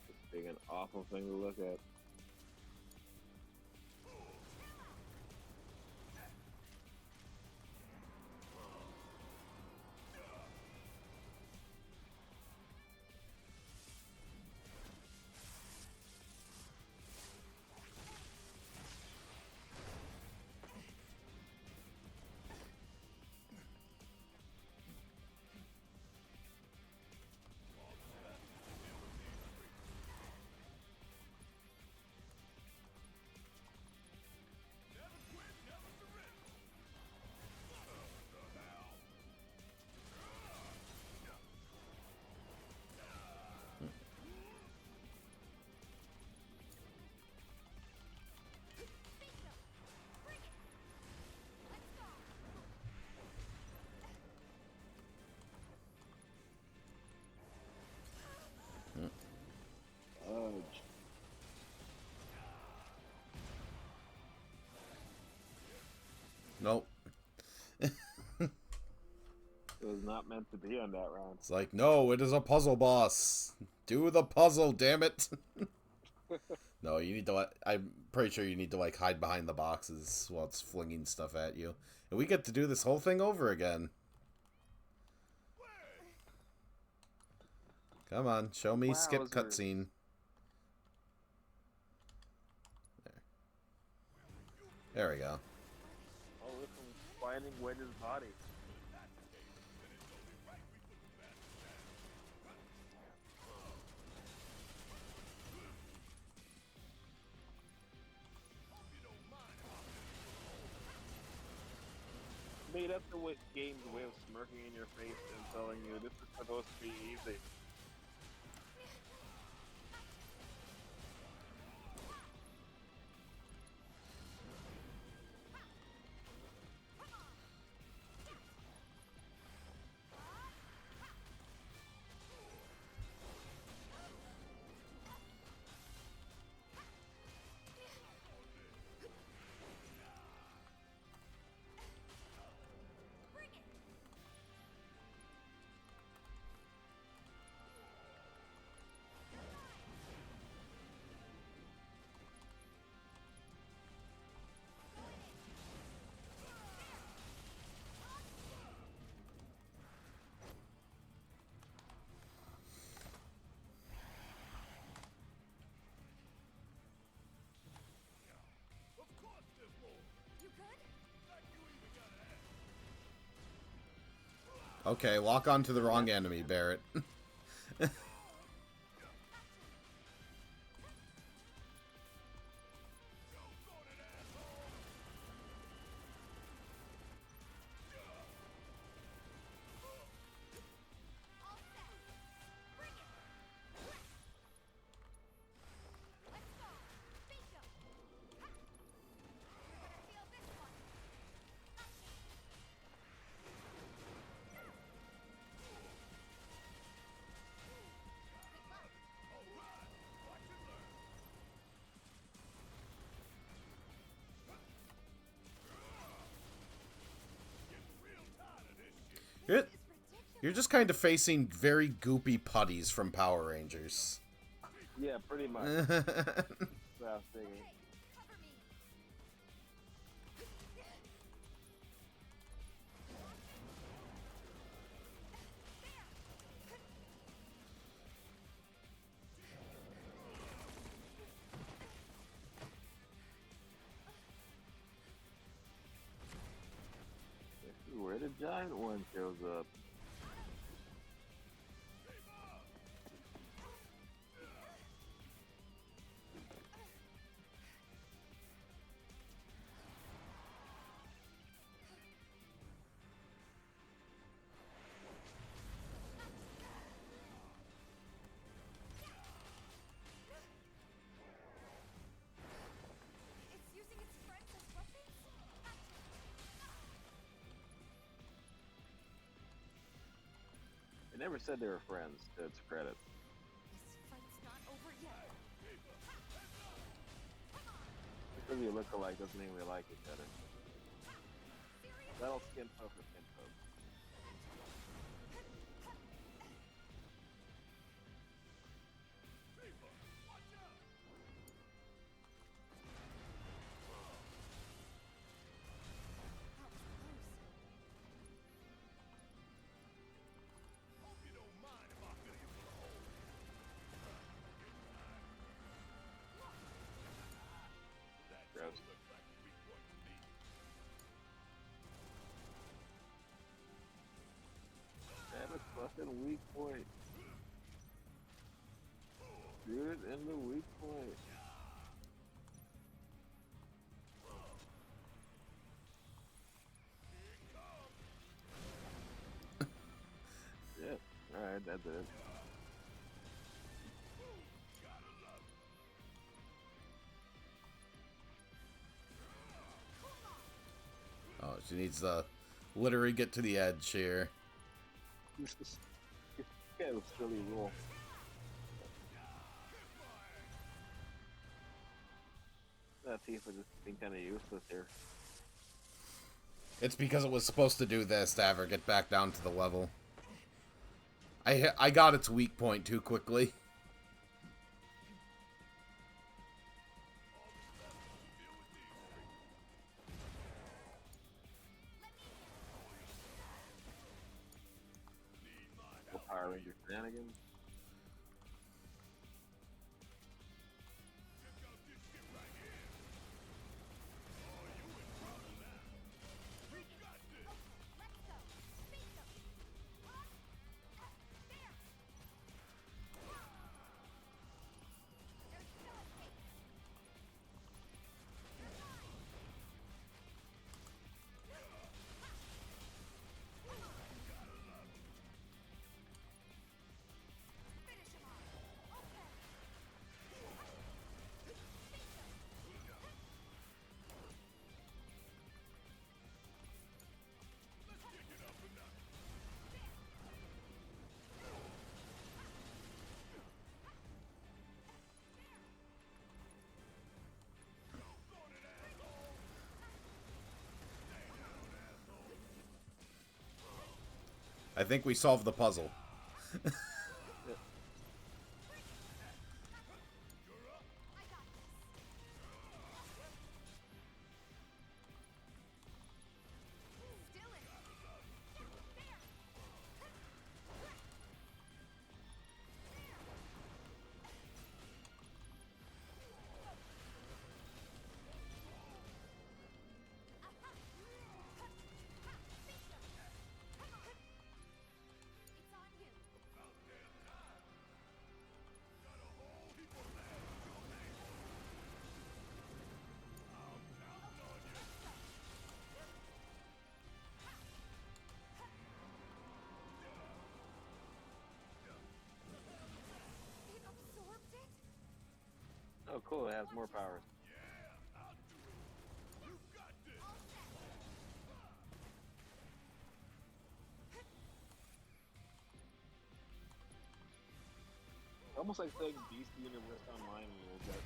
Just being an awful thing to look at. Fudge. Nope. It was not meant to be on that round. It's like, no, it is a puzzle boss. Do the puzzle, damn it. No, you need to, I'm pretty sure you need to, like, hide behind the boxes while it's flinging stuff at you. And we get to do this whole thing over again. Come on, show me skip Wowzer. cutscene. There we go. Oh, look, I'm finding Wedge's body. Made up the game's way of smirking in your face and telling you this is supposed to be easy. Okay, lock on to the wrong enemy, Barrett. You're just kind of facing very goopy putties from Power Rangers. Yeah, pretty much. That's what I was thinking. This is where the giant one shows up. It's using its friends as weapons? They never said they were friends, to its credit. This fight's not over yet. Because you look alike doesn't mean we like each other. That'll skin poke or skin poke. Gross. Damn it, fucking weak point. Shoot it in the weak point. Shit. Alright, that's it. Oh, she needs to literally get to the edge here. Yeah, it was silly rule. That Tifa just being kind of useless here. It's because it was supposed to do this to have her get back down to the level. I got its weak point too quickly. Power Ranger shenanigans. I think we solved the puzzle. cool. It has more powers. Almost like playing Beast Universe Online a little bit.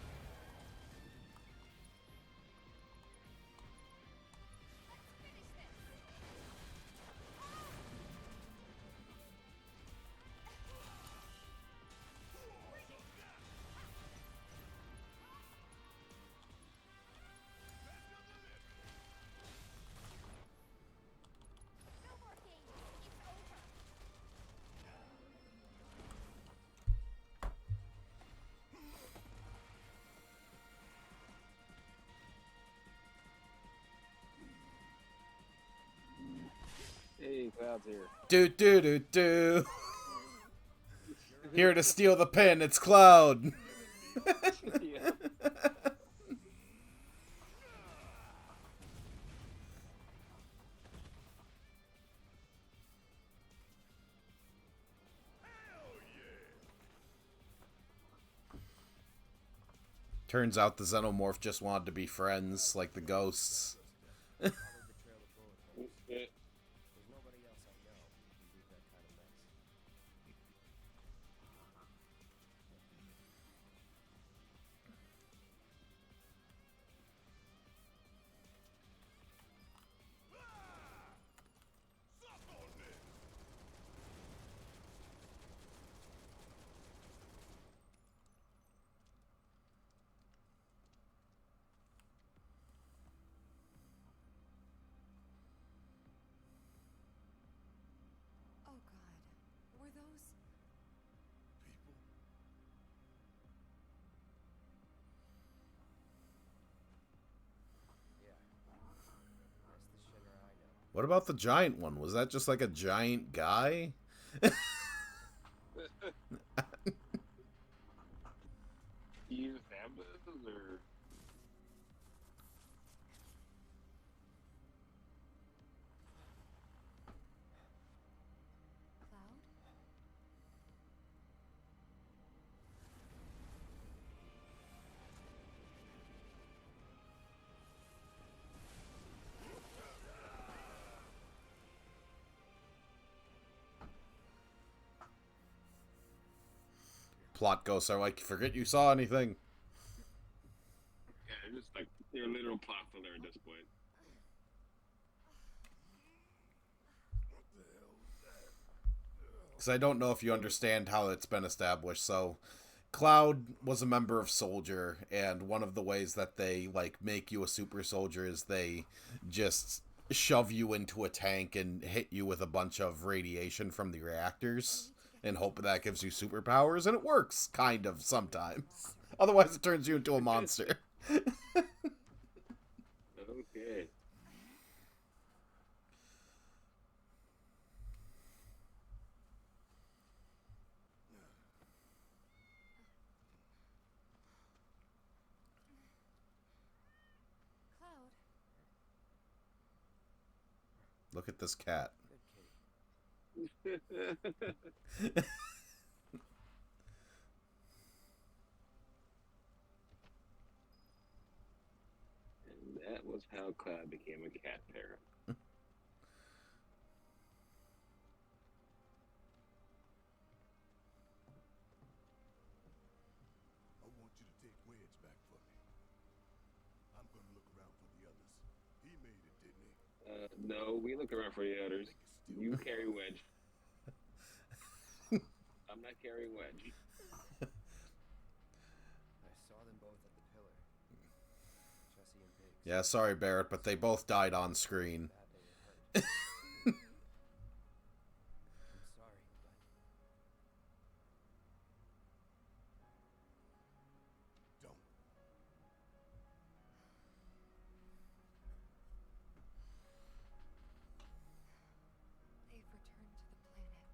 No more games. It's over. Hey, Cloud's here. Do do do do. Here to steal the pin. It's Cloud. Yeah. Turns out the Xenomorph just wanted to be friends, like the ghosts. Followed the trail of bullet holes. There's nobody else I know who can leave that kind of mess. Oh god. Were those... People? Yeah. That's the Shinra I know. What about the giant one? Was that just like a giant guy? Do you just have those, or Cloud? Plot ghosts are like, forget you saw anything. yeah, they're just like they're literal plot filler at this point. What the hell was that? Because I don't know if you understand how it's been established. So, Cloud was a member of Soldier, and one of the ways that they like make you a super soldier is they just shove you into a tank and hit you with a bunch of radiation from the reactors and hope that gives you superpowers, and it works kind of sometimes. Otherwise, it turns you into a monster. Okay. Cloud? Look at this cat. Good kitty. And that was how Cloud became a cat parent. I want you to take Wedge back for me. I'm gonna look around for the others. He made it, didn't he? No, we look around for the others. You carry Wedge. I'm not carrying Wedge. I saw them both at the pillar. Jesse and Biggs. Yeah, sorry, Barrett, but they both died on screen. That they were hurt. I'm sorry, but Don't. They've returned to the planet.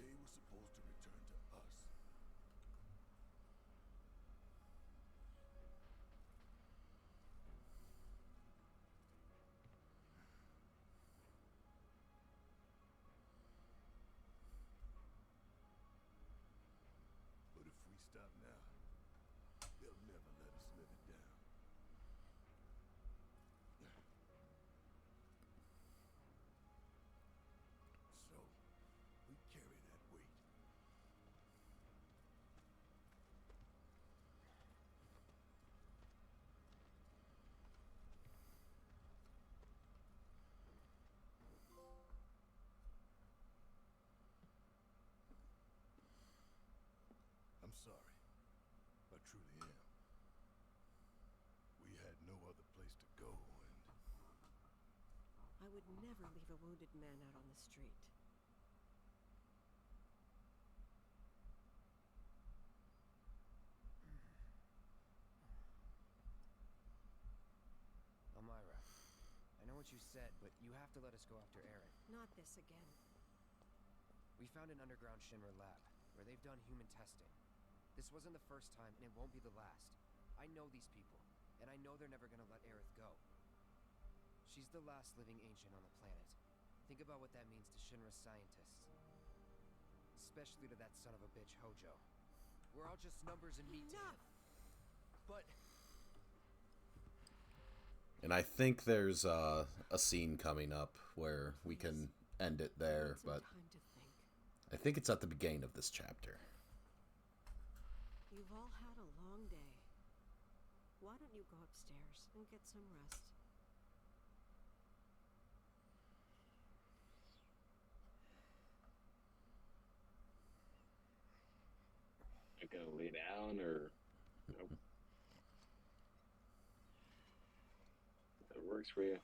They were supposed to return to us. sorry. I truly am. We had no other place to go, and I would never leave a wounded man out on the street. Elmira, I know what you said, but you have to let us go after Aaron. Not this again. We found an underground Shinra lab, where they've done human testing. This wasn't the first time, and it won't be the last. I know these people, and I know they're never gonna let Aerith go. She's the last living ancient on the planet. Think about what that means to Shinra scientists. Especially to that son of a bitch, Hojo. We're all just numbers and meat to him. But... And I think there's a scene coming up where we can end it there, but I think it's at the beginning of this chapter. You've all had a long day. Why don't you go upstairs and get some rest? Not gonna lay down or nope. That works for you.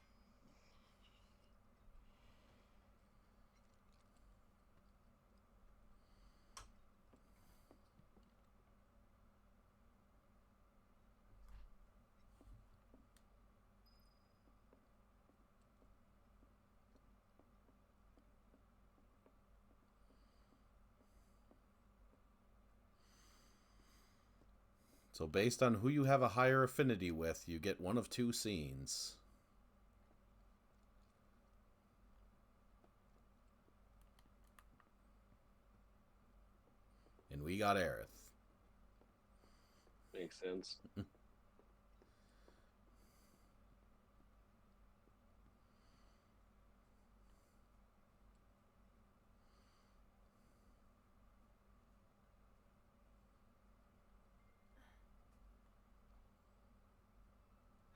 So based on who you have a higher affinity with, you get one of two scenes. And we got Aerith. Makes sense.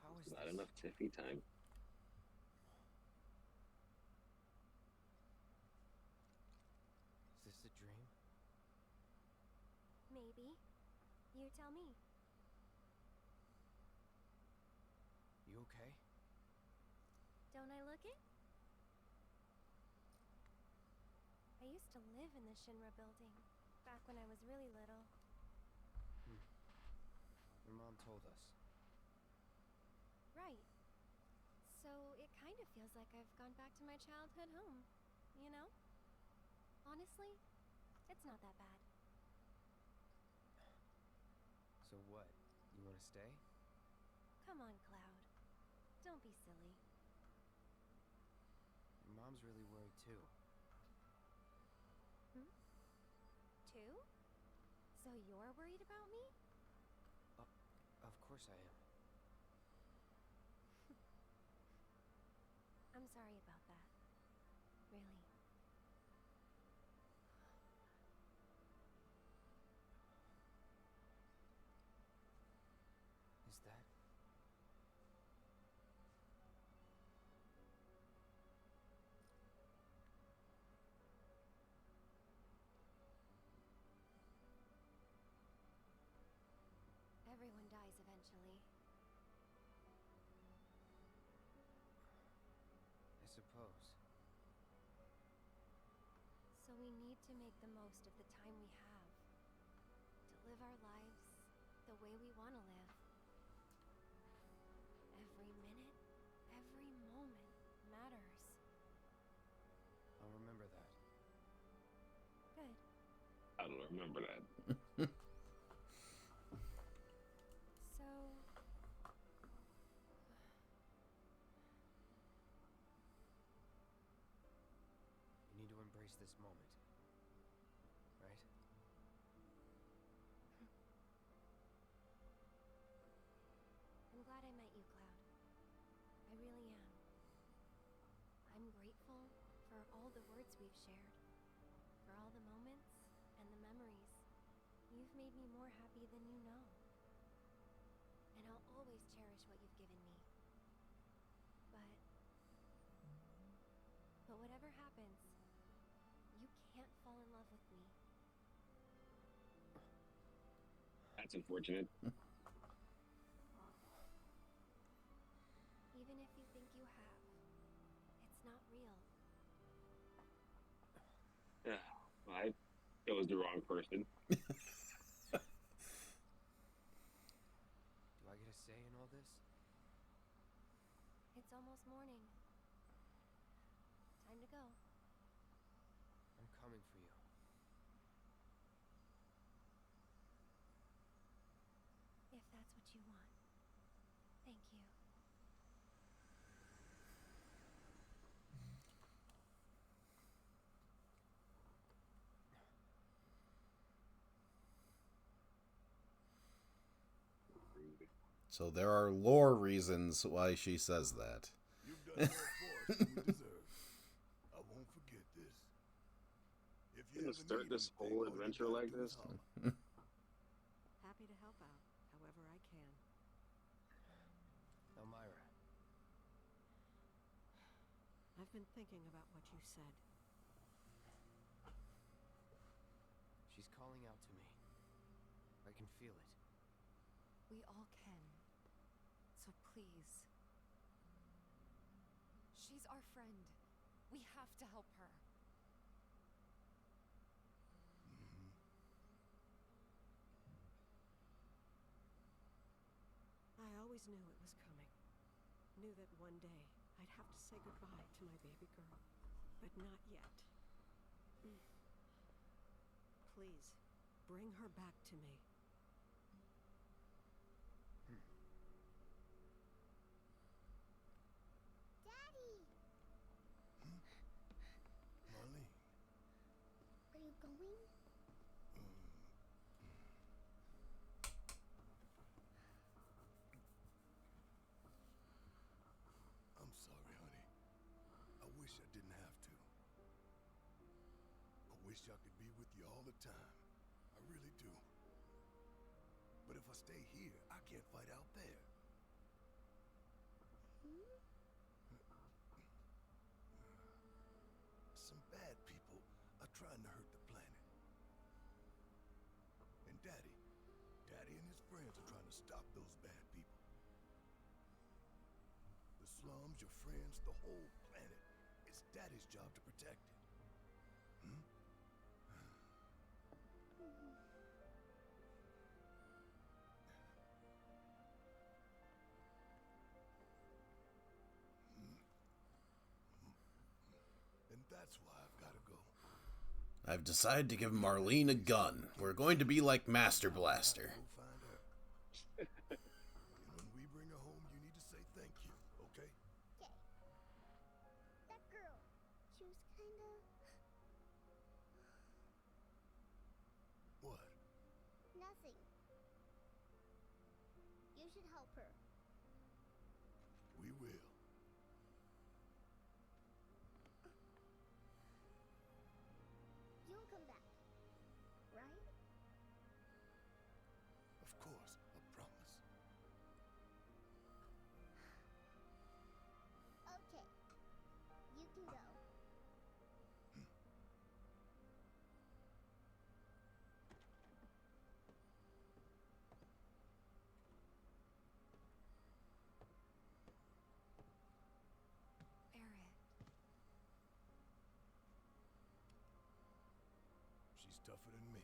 How is Not this? enough Tiffy time. Is this a dream? Maybe. You tell me. You okay? Don't I look it? I used to live in the Shinra building, back when I was really little. Your mom told us. Right. So it kind of feels like I've gone back to my childhood home, you know? Honestly, it's not that bad. So what? You want to stay? Come on, Cloud. Don't be silly. Your mom's really worried too. Two? So you're worried about me? Of course I am. I'm sorry about that. Really. Is that... Everyone dies eventually. I suppose. So we need to make the most of the time we have. To live our lives the way we want to live. Every minute, every moment matters. I'll remember that. Good. I don't remember that. So... You need to embrace this moment. Right? I'm glad I met you, Cloud. I really am. I'm grateful for all the words we've shared, for all the moments and the memories. You've made me more happy than you know. And I'll always cherish what you've given me. But whatever happens, you can't fall in love with me. That's unfortunate. Even if you think you have, it's not real. Yeah, I chose the wrong person. Do I get a say in all this? It's almost morning. Time to go. I'm coming for you. If that's what you want. Thank you. So there are lore reasons why she says that. You've done more for us than we deserve. I won't forget this. If you Gonna ever start need this anything, whole all you adventure gotta like do is this? holler. Happy to help out, however I can. Elmira, I've been thinking about what you said. she's calling out to me. I can feel it. We all can. So please. She's our friend. We have to help her. I always knew it was coming. Knew that one day I'd have to say goodbye to my baby girl. But not yet. Please, bring her back to me. Daddy! Marlene. Are you going? I'm sorry, honey. I wish I didn't have to. I wish I could be with you all the time. I really do. But if I stay here, I can't fight out there. Some bad people are trying to hurt the planet. And Daddy and his friends are trying to stop those bad people. The slums, your friends, the whole planet. It's Daddy's job to protect it. And that's why I've got to go. I've decided to give Marlene a gun. We're going to be like Master Blaster. Go find her. And when we bring her home, you need to say thank you, okay? Okay. That girl, she was kinda... What? nothing. You should help her. We will. You'll come back, right? Of course, I promise. Okay. You can go. Aerith. She's tougher than me.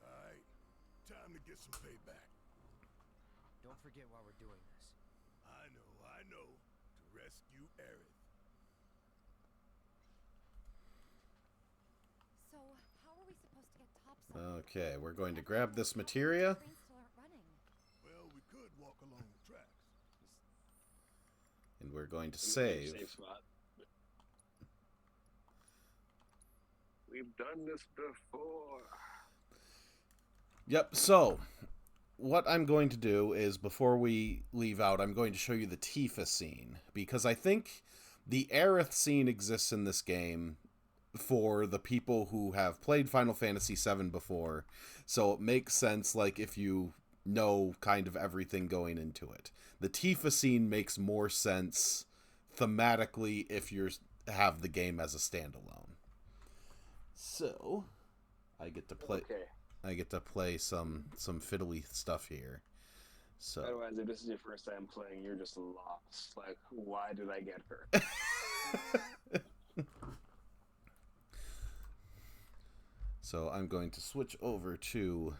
All right, time to get some payback. Don't forget why we're doing this. I know. To rescue Aerith. So, how are we supposed to get topside? Okay, we're going to grab this materia. Trains still aren't running. Well, we could walk along the tracks. And we're going to Safe save. spot. We've done this before. Yep, so what I'm going to do is, before we leave out, I'm going to show you the Tifa scene, because I think the Aerith scene exists in this game for the people who have played Final Fantasy VII before, so it makes sense, like, if you know kind of everything going into it. The Tifa scene makes more sense thematically if you have the game as a standalone. So I get to play. Okay. I get to play some fiddly stuff here. So. Otherwise, if this is your first time playing, you're just lost. Like, why did I get her? So I'm going to switch over to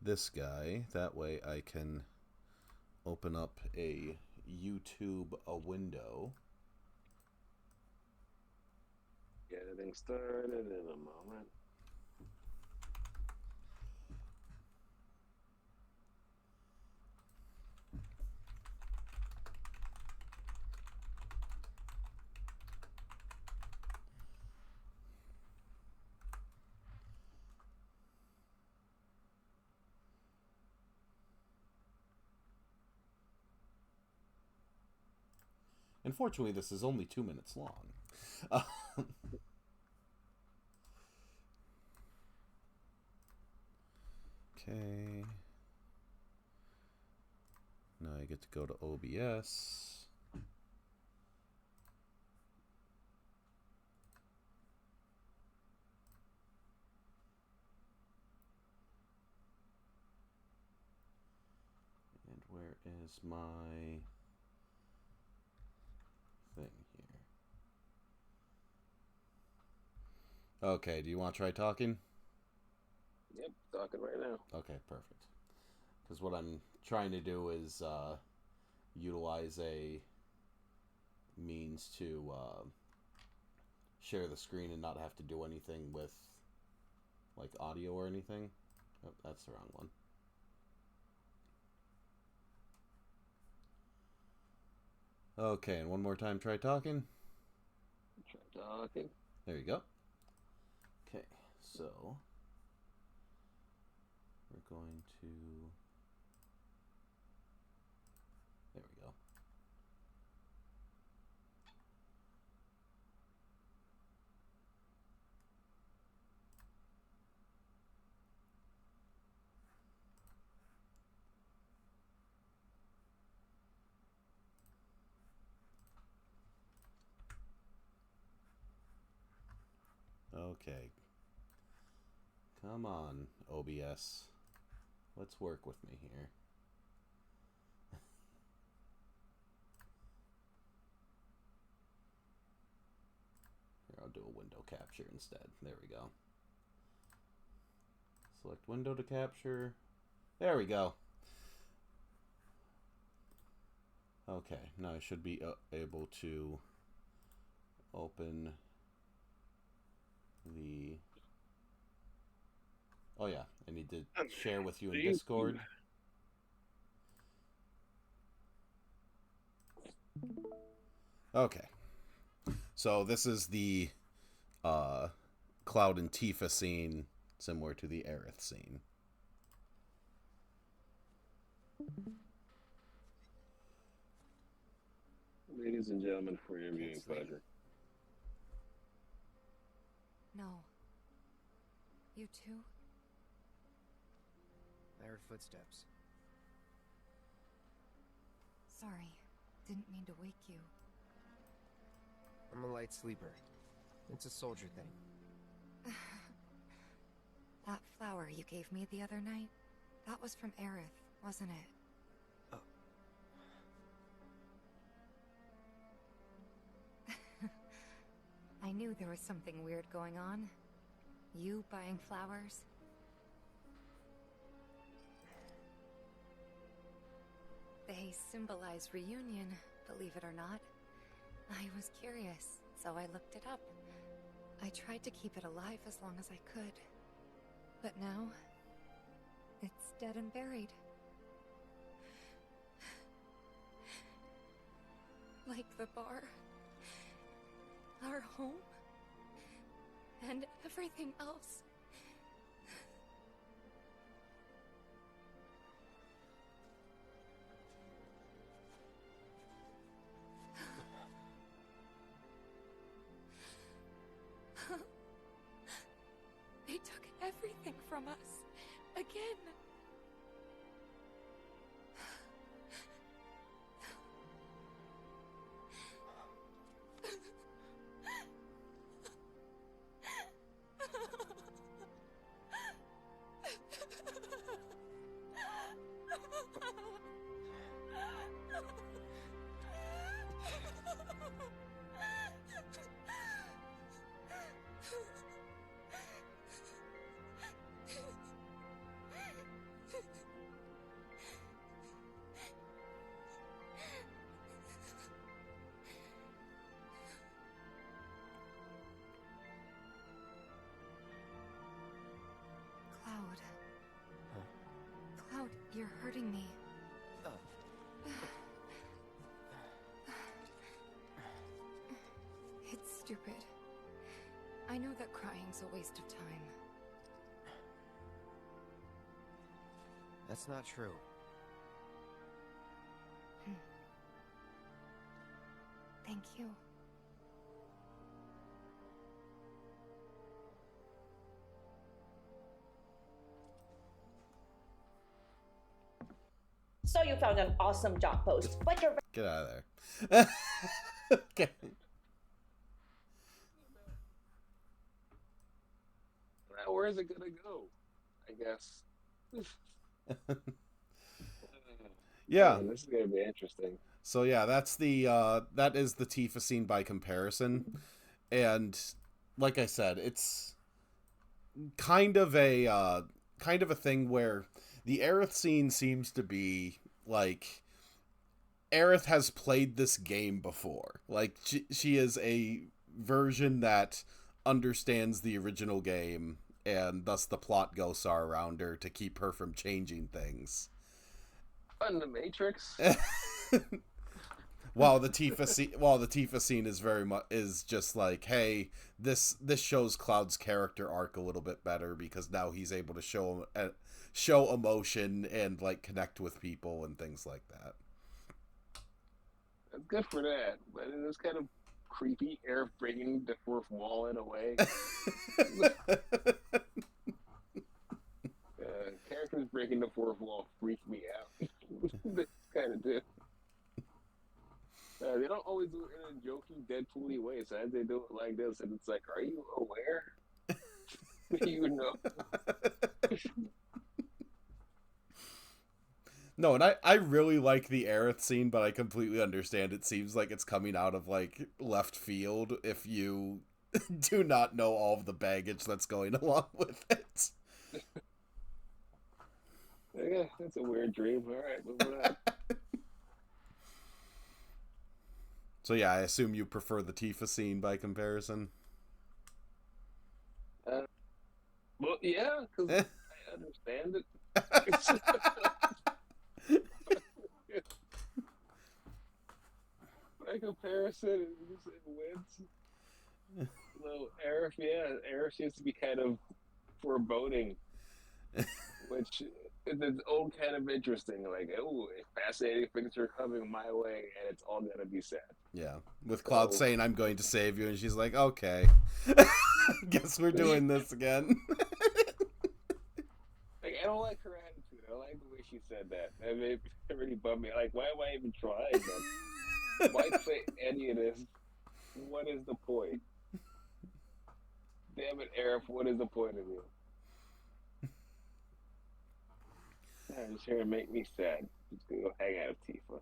this guy. That way I can open up a YouTube window. Getting started in a moment. Unfortunately, this is only 2 minutes long. Okay. Now I get to go to OBS. And where is my thing here? Okay, do you want to try talking? Yep, talking right now. Okay, perfect. Because what I'm trying to do is utilize a means to share the screen and not have to do anything with like audio or anything. Oh, that's the wrong one. Okay, and one more time, try talking. Try talking. There you go. Okay, so we're going to. There we go. Okay. Come on, OBS. Let's work with me here. Here, I'll do a window capture instead. There we go. Select window to capture. There we go. Okay, now I should be able to open the... Oh yeah, I need to share with you in Discord. Okay. So this is the Cloud and Tifa scene, similar to the Aerith scene. Ladies and gentlemen, for your viewing pleasure. No. You too? I heard footsteps. Sorry. Didn't mean to wake you. I'm a light sleeper. It's a soldier thing. That flower you gave me the other night, that was from Aerith, wasn't it? Oh. I knew there was something weird going on. You buying flowers? They symbolize reunion, believe it or not. I was curious, so I looked it up. I tried to keep it alive as long as I could. But now, it's dead and buried. Like the bar, our home, and everything else. They took everything from us. Again. Cloud. Cloud, you're hurting me. It's stupid. I know that crying's a waste of time. That's not true. Thank you. So you found an awesome job post, but you're Get out of there. Okay. Now, where's it gonna go? I guess. Yeah. This is gonna be interesting. So yeah, that's the that is the Tifa scene by comparison, and like I said, it's kind of a thing where the Aerith scene seems to be like Aerith has played this game before. Like she is a version that understands the original game, and thus the plot ghosts are around her to keep her from changing things. Fun the Matrix. While the Tifa scene is very much is just like, hey, this shows Cloud's character arc a little bit better because now he's able to show emotion and like connect with people and things like that. That's good for that, but it is kind of creepy. Air breaking the fourth wall in a way. Characters breaking the fourth wall freak me out. They kind of do. They don't always do it in a joking, Deadpool-y way. So as they do it like this, and it's like, are you aware? You know. No, and I really like the Aerith scene, but I completely understand it seems like it's coming out of like left field if you do not know all of the baggage that's going along with it. Yeah, that's a weird dream. All right, moving on. So yeah, I assume you prefer the Tifa scene by comparison. Well, yeah, because I understand it. By comparison, it wins. Well, Aerith seems to be kind of foreboding, which is its own kind of interesting. Like, oh, fascinating things are coming my way, and it's all gonna be sad. Yeah, with Cloud saying, "I'm going to save you," and she's like, "Okay, guess we're doing this again." Like, I don't like her attitude. I don't like the way she said that. I mean, it really bummed me. Like, why am I even trying then? Why say any of this? What is the point? Damn it, Aerith, what is the point of you? It's here to make me sad. Just gonna go hang out with Tifa.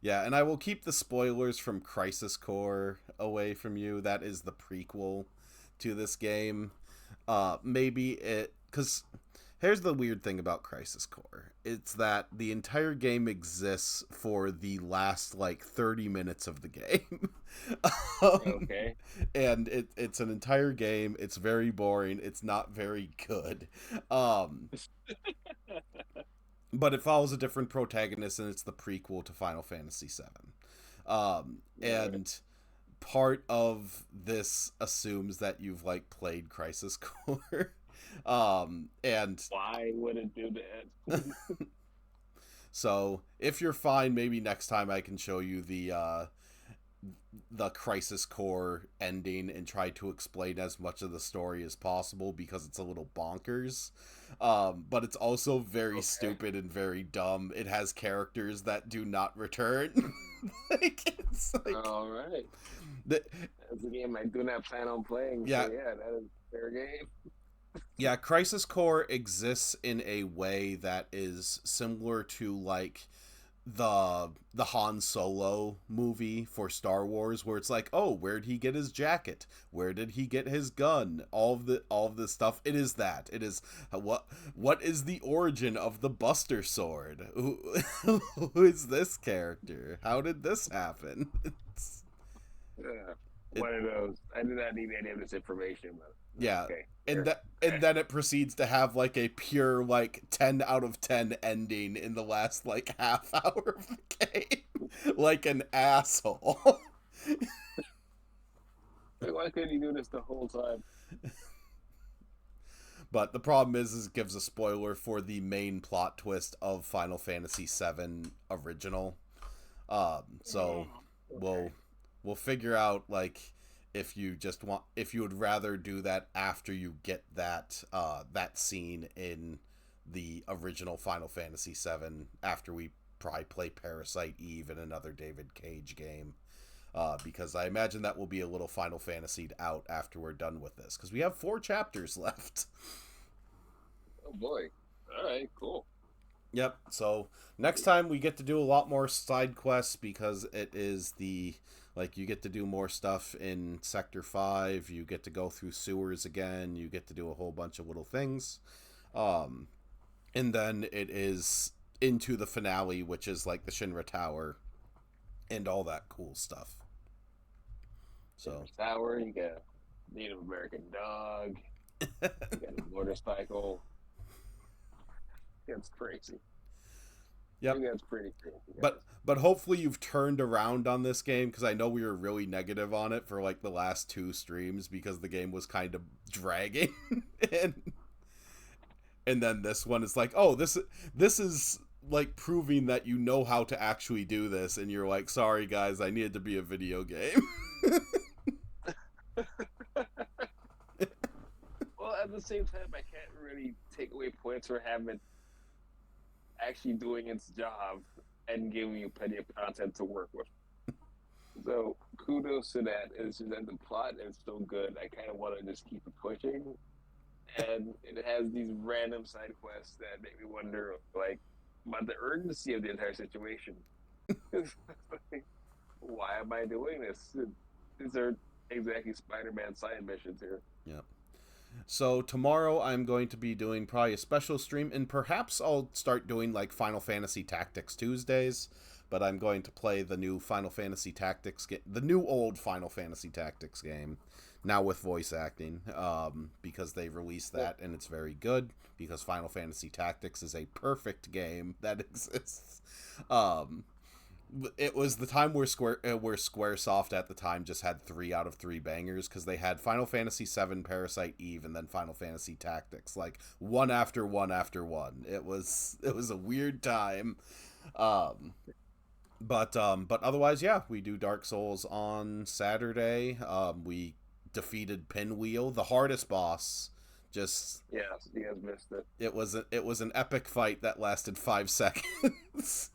Yeah, and I will keep the spoilers from Crisis Core away from you. That is the prequel to this game. Maybe it... Because here's the weird thing about Crisis Core. It's that the entire game exists for the last, like, 30 minutes of the game. Okay. And it's an entire game. It's very boring. It's not very good. But it follows a different protagonist, and it's the prequel to Final Fantasy VII. And part of this assumes that you've like played Crisis Core. And why would it do that? So if you're fine, maybe next time I can show you the Crisis Core ending and try to explain as much of the story as possible because it's a little bonkers. But it's also very stupid and very dumb. It has characters that do not return. It's like, all right. That's a game I do not plan on playing. Yeah. So yeah, that is a fair game. Yeah, Crisis Core exists in a way that is similar to like the Han Solo movie for Star Wars, where it's like, oh, where did he get his jacket? Where did he get his gun? All of this stuff. It is that. It is what is the origin of the Buster Sword? Who is this character? How did this happen? One of those. I do not need any of this information, but Yeah. okay. And then it proceeds to have like a pure like 10 out of 10 ending in the last like half hour of the game. Like an asshole. Like, why couldn't you do this the whole time? But the problem is it gives a spoiler for the main plot twist of Final Fantasy VII Original. So we'll figure out like if you would rather do that after you get that that scene in the original Final Fantasy VII, after we probably play Parasite Eve and another David Cage game. Because I imagine that will be a little Final Fantasied out after we're done with this, because we have 4 chapters left. Oh boy! All right, cool. Yep. So next time we get to do a lot more side quests, because it is you get to do more stuff in Sector 5, you get to go through sewers again, you get to do a whole bunch of little things. And then it is into the finale, which is like the Shinra Tower and all that cool stuff. So Tower, you got a Native American dog, you got a motorcycle. That's crazy. Yep. I think that's pretty crazy. But hopefully you've turned around on this game, because I know we were really negative on it for like the last 2 streams because the game was kind of dragging. and then this one is like, oh, this is like proving that you know how to actually do this, and you're like, sorry guys, I need it to be a video game. Well, at the same time, I can't really take away points for having it actually doing its job and giving you plenty of content to work with. So kudos to that. It's just that the plot is so good. I kind of want to just keep it pushing, and it has these random side quests that make me wonder, like, about the urgency of the entire situation. Why am I doing this? These are exactly Spider-Man side missions here. Yep. So tomorrow I'm going to be doing probably a special stream, and perhaps I'll start doing like Final Fantasy Tactics Tuesdays, but I'm going to play the new Final Fantasy Tactics game, the new old Final Fantasy Tactics game, now with voice acting, because they released that and it's very good, because Final Fantasy Tactics is a perfect game that exists. It was the time where Squaresoft at the time just had 3 out of 3 bangers, because they had Final Fantasy VII, Parasite Eve, and then Final Fantasy Tactics, like one after one after one. It was a weird time, but otherwise, yeah, we do Dark Souls on Saturday. We defeated Pinwheel, the hardest boss. Just yes, you guys missed it. It was an epic fight that lasted 5 seconds.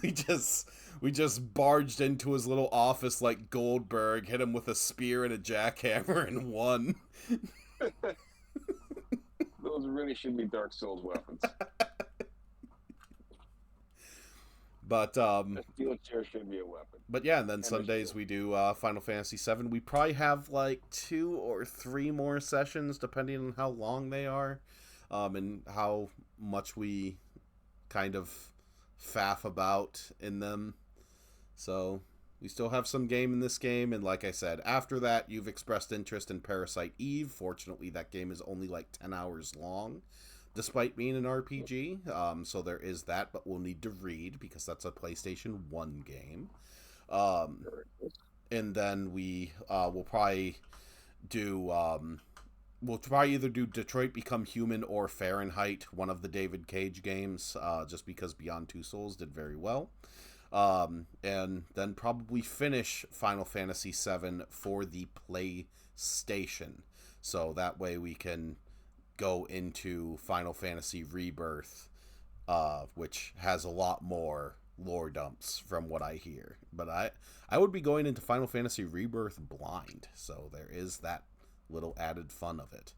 We just barged into his little office like Goldberg, hit him with a spear and a jackhammer, and won. Those really should be Dark Souls weapons. But a steel chair should be a weapon. But yeah, and then Sundays we do Final Fantasy VII. We probably have like 2 or 3 more sessions, depending on how long they are, and how much we kind of faff about in them. So we still have some game in this game, and like I said, after that you've expressed interest in Parasite Eve. Fortunately, that game is only like 10 hours long, despite being an RPG. So there is that, but we'll need to read, because that's a PlayStation 1 game. And then we will probably do we'll probably either do Detroit Become Human or Fahrenheit, one of the David Cage games, just because Beyond Two Souls did very well. And then probably finish Final Fantasy VII for the PlayStation. So that way we can go into Final Fantasy Rebirth, which has a lot more lore dumps from what I hear. But I would be going into Final Fantasy Rebirth blind, so there is that little added fun of it.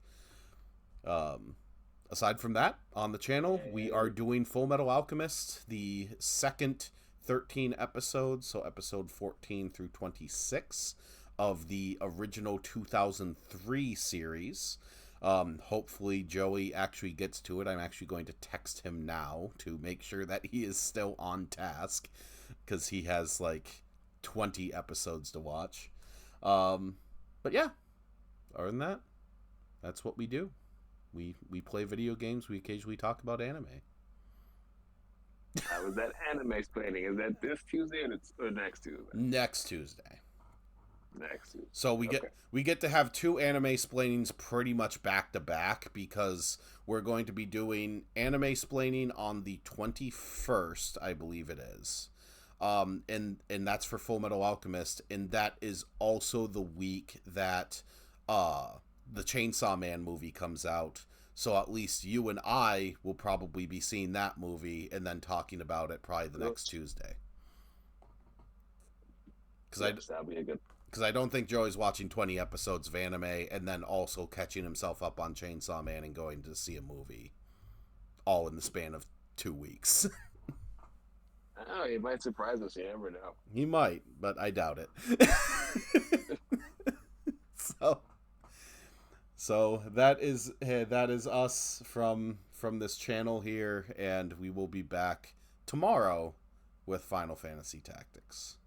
Aside from that, on the channel, we are doing Full Metal Alchemist, the second 13 episodes, so episode 14 through 26 of the original 2003 series. Hopefully Joey actually gets to it. I'm actually going to text him now to make sure that he is still on task, because he has like 20 episodes to watch. But yeah, other than that, that's what we do. We play video games. We occasionally talk about anime. How was that anime explaining? Is that this Tuesday or next Tuesday? Next Tuesday. Next Tuesday. So we get to have two anime explainings pretty much back to back, because we're going to be doing anime explaining on the 21st, I believe it is. And that's for Full Metal Alchemist, and that is also the week that the Chainsaw Man movie comes out. So at least you and I will probably be seeing that movie and then talking about it probably the next Tuesday. Because I don't think Joey's watching 20 episodes of anime and then also catching himself up on Chainsaw Man and going to see a movie all in the span of 2 weeks. Oh, he might surprise us. You never know. He might, but I doubt it. So that is us from this channel here, and we will be back tomorrow with Final Fantasy Tactics.